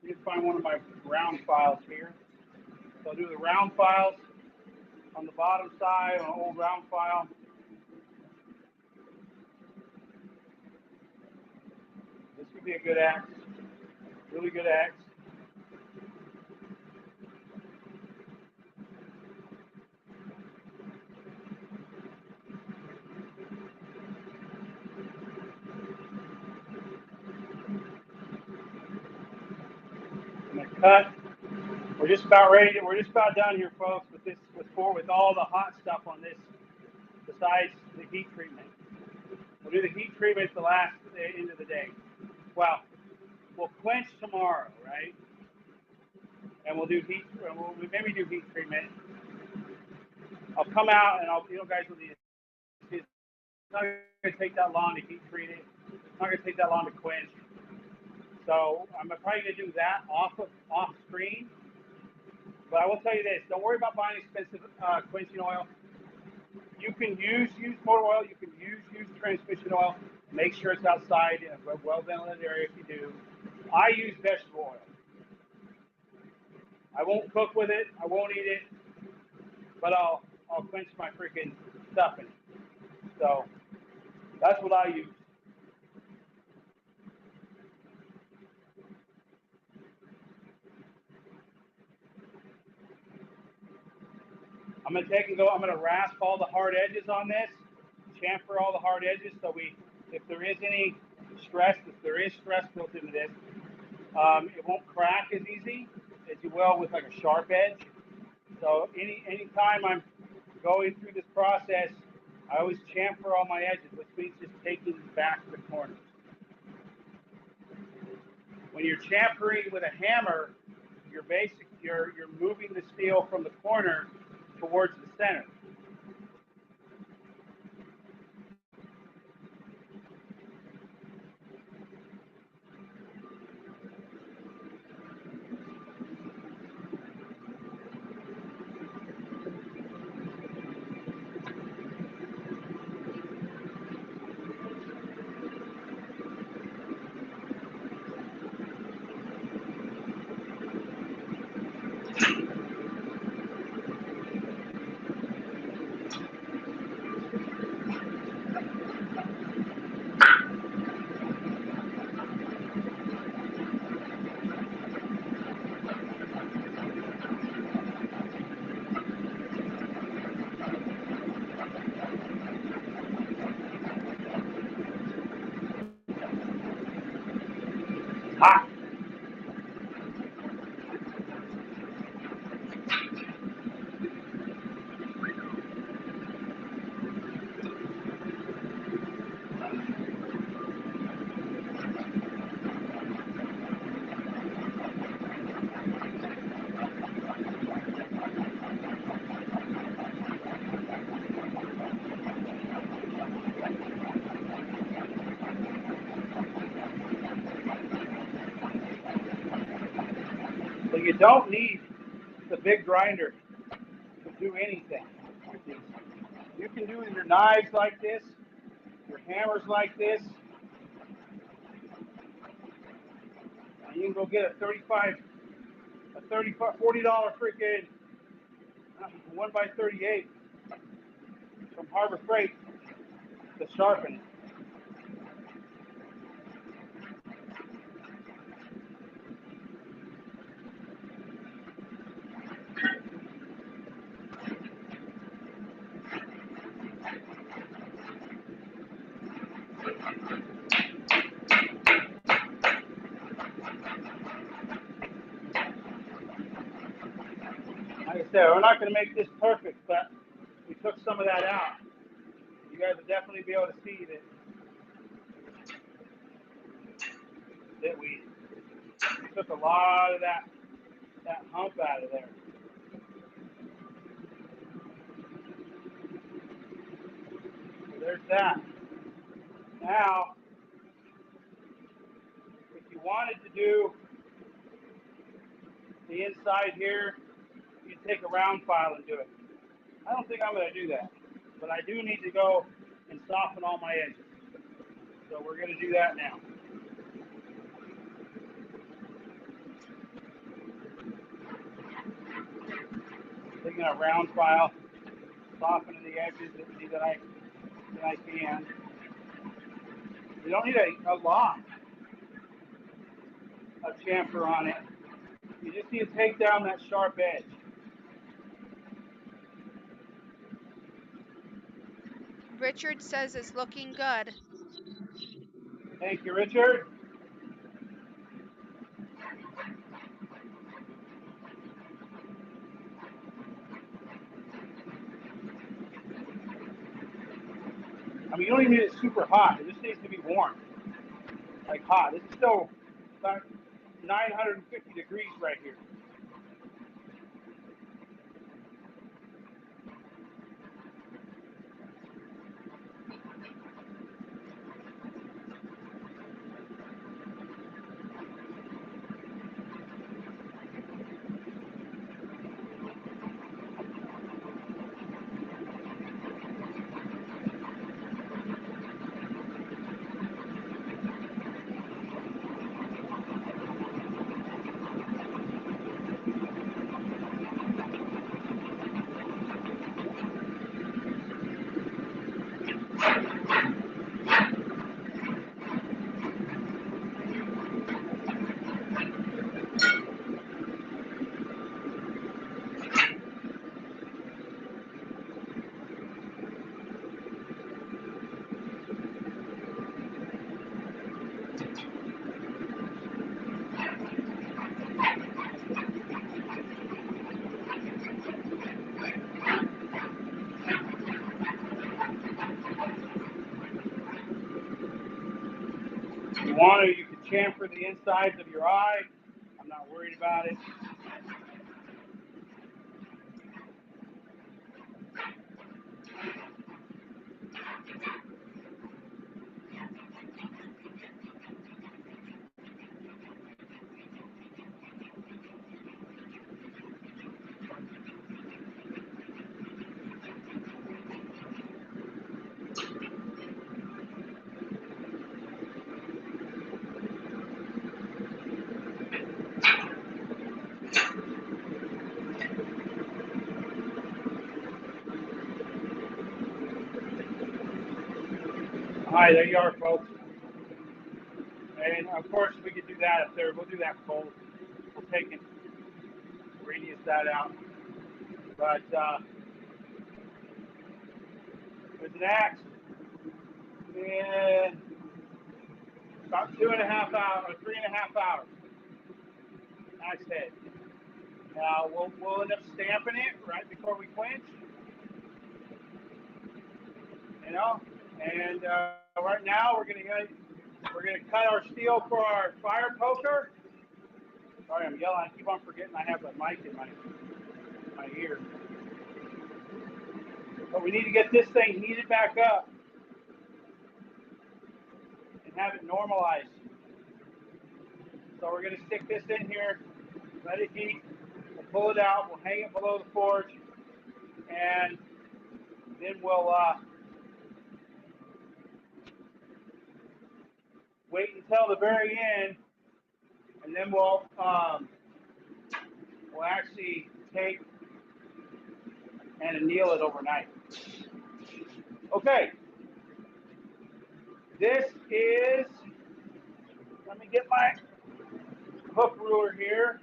A: You can find one of my round files here. So I'll do the round files on the bottom side on an old round file. This would be a good axe, really good axe. I'm gonna cut. We're just about ready. We're just about done here, folks, with this, with all the hot stuff on this, besides the heat treatment. We'll do the heat treatment the last end of the day. Well, we'll quench tomorrow, right? And we'll do heat. We'll maybe do heat treatment. I'll come out and you guys will need. It's not going to take that long to heat treat it. It's not going to take that long to quench. So I'm probably going to do that off screen. But I will tell you this: don't worry about buying expensive quenching oil. You can use motor oil. You can use transmission oil. Make sure it's outside in a well-ventilated area if you do. I use vegetable oil. I won't cook with it. I won't eat it. But I'll quench my freaking stuff in it. So that's what I use. I'm going to take and go. I'm going to rasp all the hard edges on this, chamfer all the hard edges, so if there is any stress, if there is stress built into this, it won't crack as easy as you will with like a sharp edge. So anytime I'm going through this process, I always chamfer all my edges, which means just taking back the corners. When you're chamfering with a hammer, you're moving the steel from the corner towards the center. Hot. So you don't need the big grinder to do anything with these. You can do your knives like this, your hammers like this, and you can go get a $40 freaking 1x38 from Harbor Freight to sharpen it. Like I said, we're not going to make this perfect, but we took some of that out. You guys will definitely be able to see that we took a lot of that hump out of there. there's that. Now, if you wanted to do the inside here, you take a round file and do it. I don't think I'm going to do that, but I do need to go and soften all my edges. So we're going to do that now. Taking a round file, softening the edges that I can. You don't need a lot of chamfer on it. You just need to take down that sharp edge.
C: Richard says it's looking good.
A: Thank you, Richard. I mean, you don't even need it super hot. It just needs to be warm, like hot. It's still about 950 degrees right here. If you want to, you can chamfer the insides of your eye. I'm not worried about it. Hi, there you are, folks. And of course, we could do that up there. We'll do that full. We'll take and radius that out. But there's an axe in about 2.5 hours, or 3.5 hours. Axe head. Now we'll end up stamping it right before we quench. You know, and right now we're gonna cut our steel for our fire poker. Sorry, I'm yelling. I keep on forgetting I have the mic in my ear. But we need to get this thing heated back up and have it normalized. So we're gonna stick this in here, let it heat. We'll pull it out. We'll hang it below the forge, and then we'll wait until the very end, and then we'll actually take and anneal it overnight. Okay, this is, let me get my hook ruler here.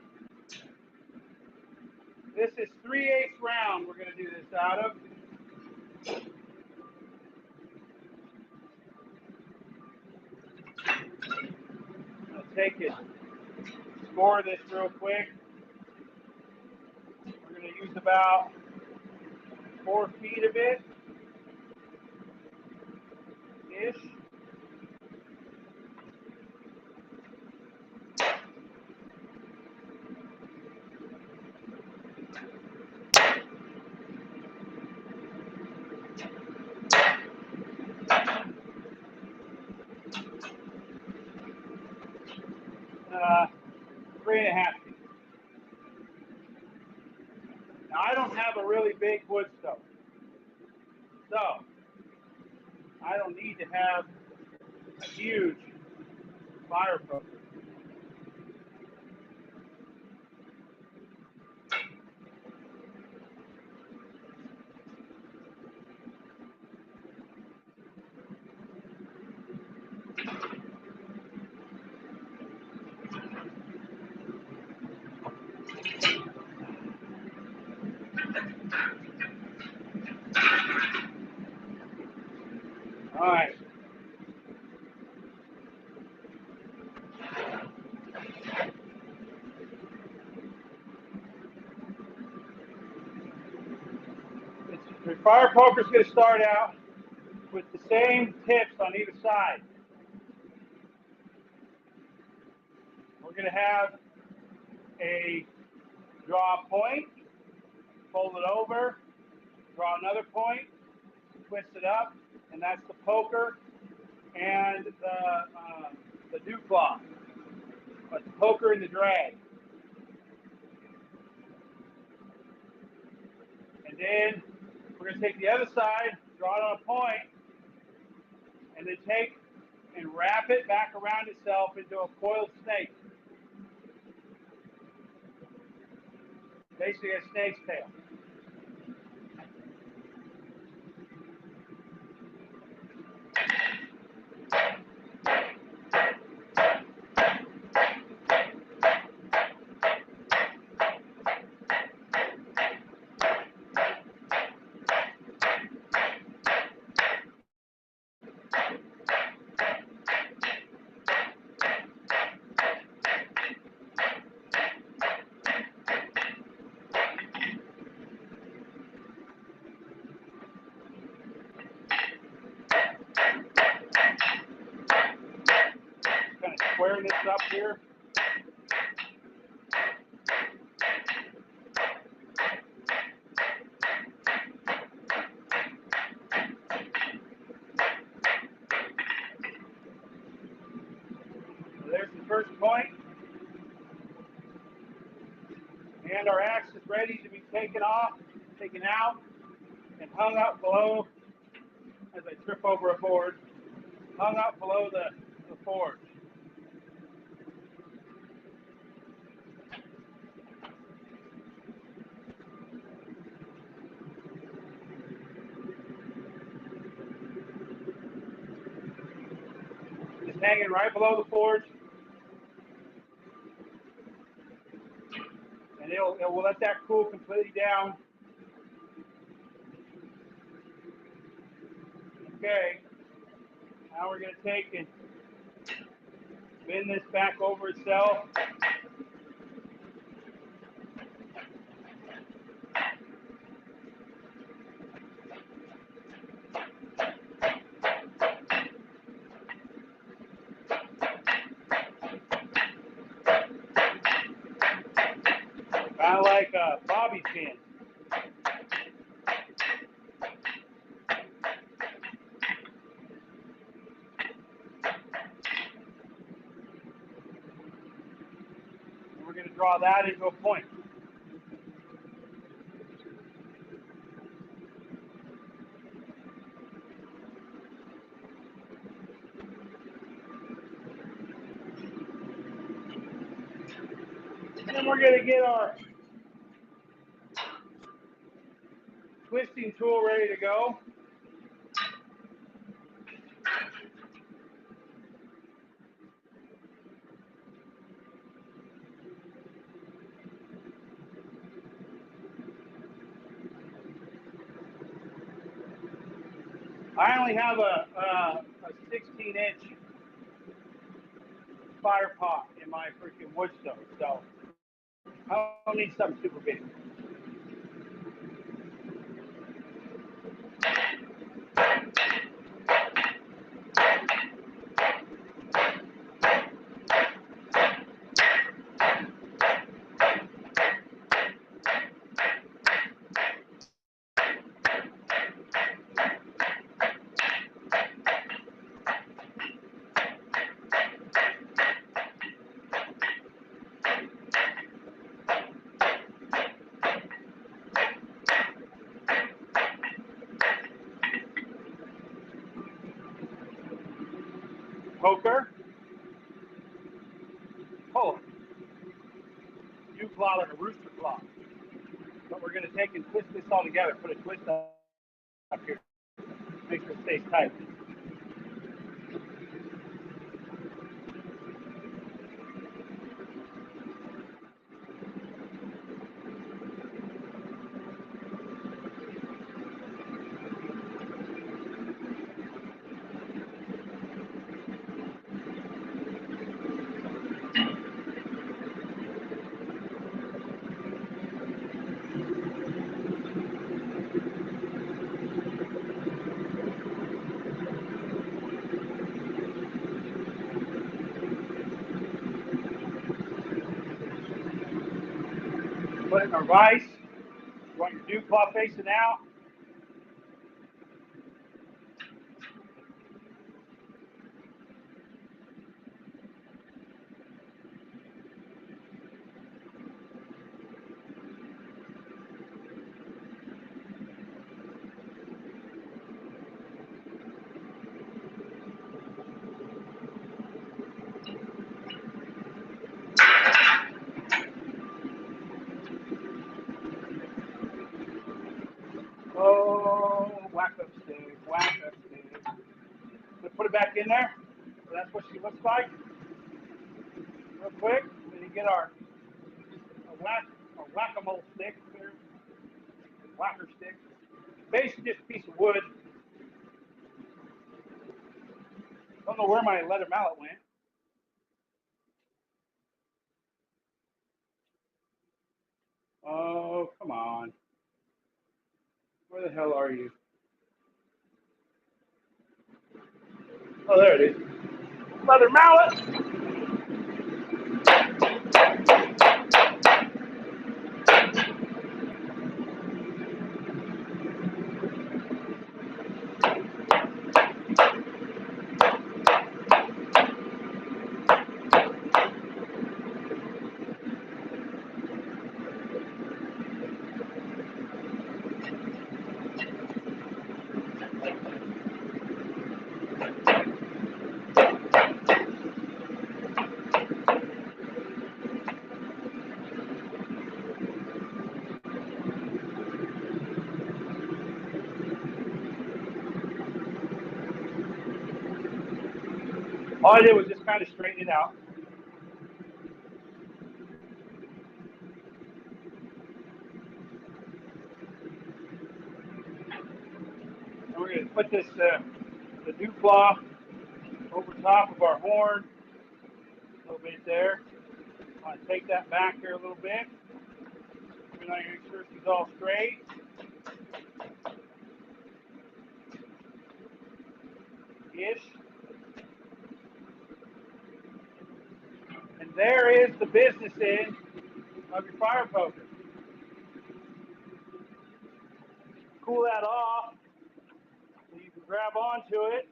A: This is 3/8 round we're going to do this out of. I'll take it, score this real quick. We're going to use about 4 feet of it, ish. 3.5 feet. Now I don't have a really big wood stove, so I don't need to have a huge fire poker. All right. The fire poker is going to start out with the same tips on either side. We're going to have a draw a point, fold it over, draw another point, twist it up, and that's the poker and the dew claw. But the poker and the drag. And then we're going to take the other side, draw it on a point, and then take and wrap it back around itself into a coiled snake. Basically a snake's tail. Kind of square this up here. So there's the first point. And our axe is ready to be taken off, taken out, and hung up below, as I trip over a board, hung up below the forge. It's hanging right below the forge. And it will let that cool completely down. Okay. Now we're going to take and bend this back over itself. Kind of like a bobby pin. And we're going to draw that into a point. And then we're going to get our twisting tool ready to go. I only have a 16-inch fire pot in my freaking wood stove, so I don't need something super big. poker. Pull it. You claw like a rooster claw. But we're going to take and twist this all together. Put a twist up here. Make sure it stays tight. Put it in our vise. You want your dew claw facing out. Oh, whack up stick, whack up stick. So put it back in there. So that's what she looks like. Real quick. Then you get our whack-a-mole stick here. Whacker stick. Basically just a piece of wood. Don't know where my leather mallet went. Oh, come on. Where the hell are you? Oh, there it is. Leather mallet. All I did was just kind of straighten it out. And we're going to put this, the dew claw over top of our horn. A little bit there. I want to take that back here a little bit. We're going to make sure she's all straight. Ish. And there is the business end of your fire poker. Cool that off so you can grab onto it.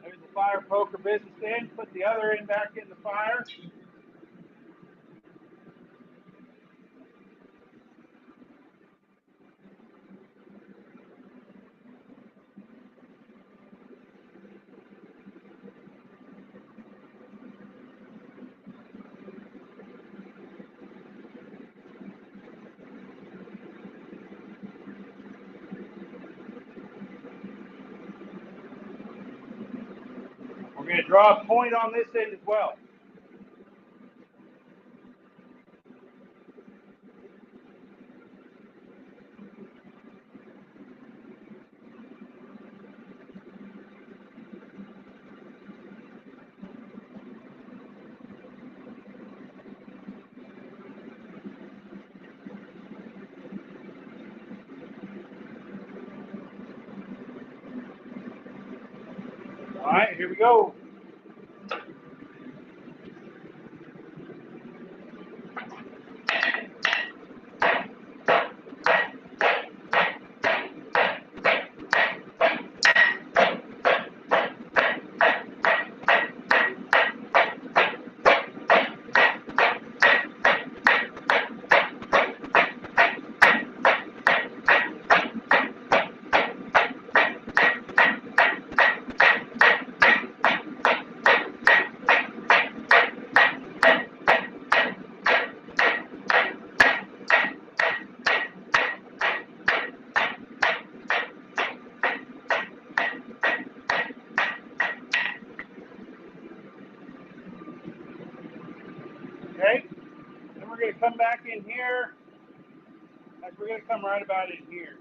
A: There's the fire poker business end. Put the other end back in the fire. We're going to draw a point on this end as well. All right, here we go. going to come back in here. We're going to come right about in here.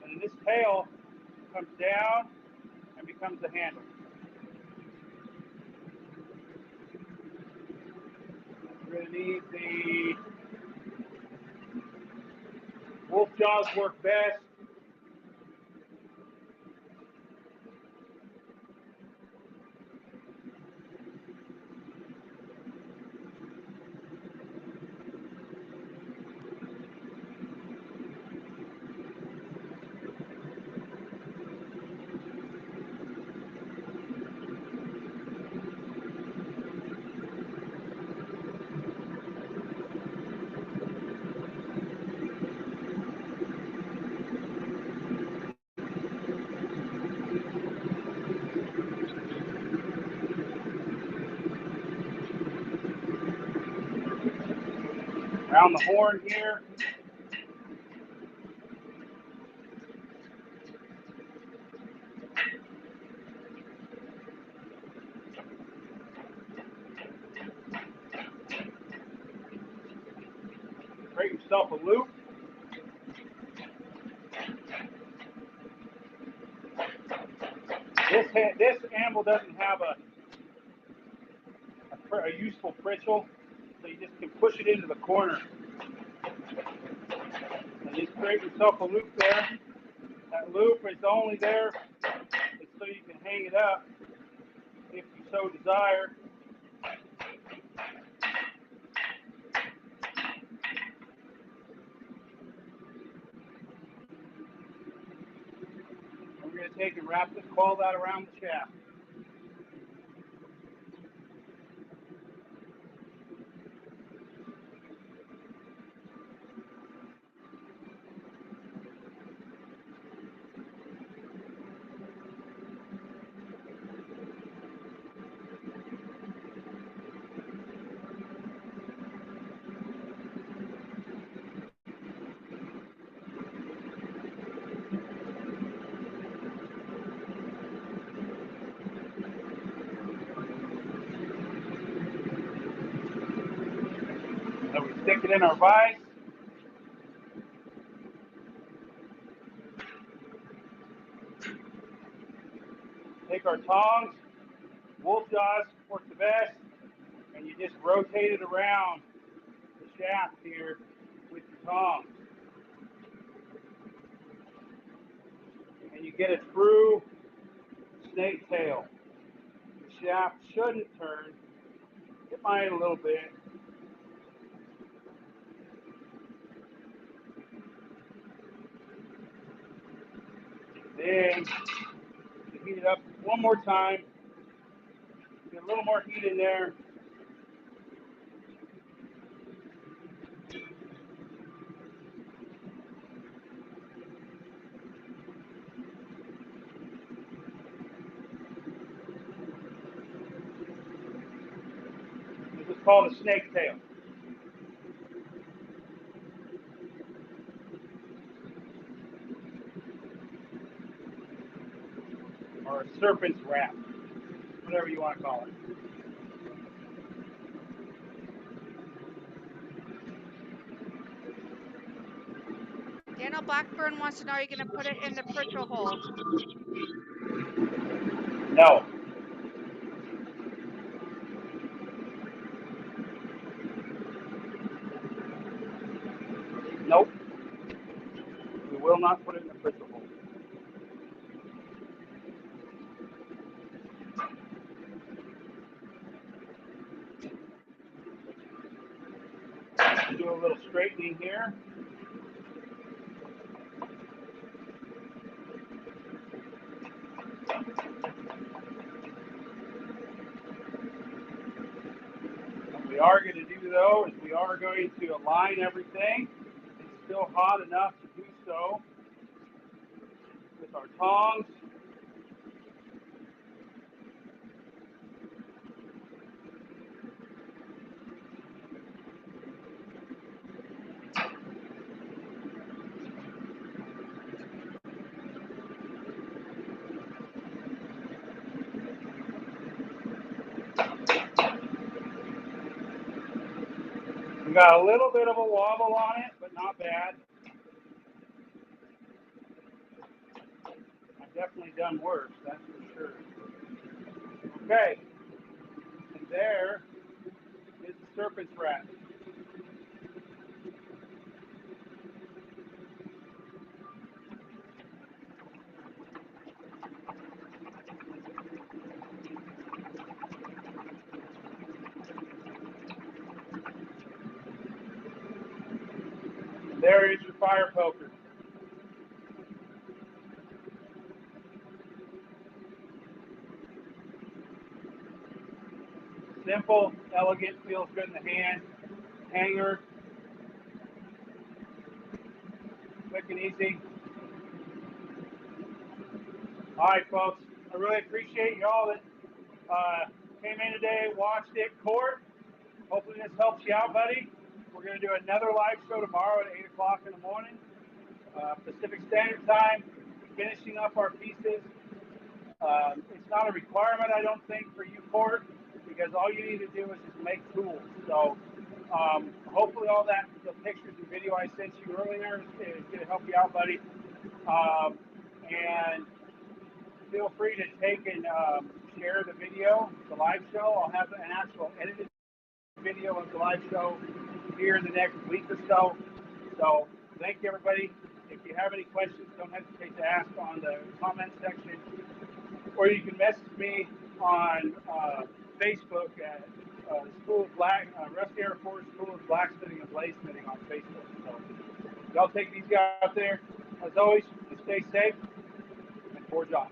A: And then this tail comes down and becomes the handle. We're going to need the wolf jaws work best. Around the horn here. Create yourself a loop. This animal doesn't have a useful brittle, so you just can push it into the corner. And just create yourself a loop there. That loop is only there so you can hang it up if you so desire. And we're going to take and wrap this, coil that around the shaft. So we stick it in our vise. Take our tongs, wolf jaws work the best, and you just rotate it around the shaft here with your tongs. And you get a true snake tail. The shaft shouldn't turn. It might a little bit. Then you heat it up one more time. Get a little more heat in there. This is called a snake tail. Or a serpent's wrap. Whatever you want to call it.
C: Daniel Blackburn wants to know, are you going to put it in the Pritchell hole?
A: No. Nope. We will not put it in the Pritchell hole. Do a little straightening here. What we are going to do, though, is we are going to align everything. It's still hot enough to do so with our tongs.
E: We got a little bit of a wobble on it, but not bad. I've definitely done worse, that's for sure. Okay, and there is the serpent's rat. And there is your fire poker. Simple, elegant, feels good in the hand. Hanger, quick and easy. All right, folks. I really appreciate y'all that came in today, watched it, Court. Hopefully this helps you out, buddy. We're going to do another live show tomorrow at 8 o'clock in the morning, Pacific Standard Time, finishing up our pieces. It's not a requirement, I don't think, for you, Court, because all you need to do is just make tools. So hopefully all that, the pictures and video I sent you earlier is going to help you out, buddy. And feel free to take and share the video, the live show. I'll have an actual edited video of the live show here in the next week or so. So thank you, everybody. If you have any questions, don't hesitate to ask on the comment section, or you can message me on Facebook at School of Black, Rusty Air Force School of Blacksmithing and Bladesmithing on Facebook. So y'all take these guys out there. As always, stay safe and forge on.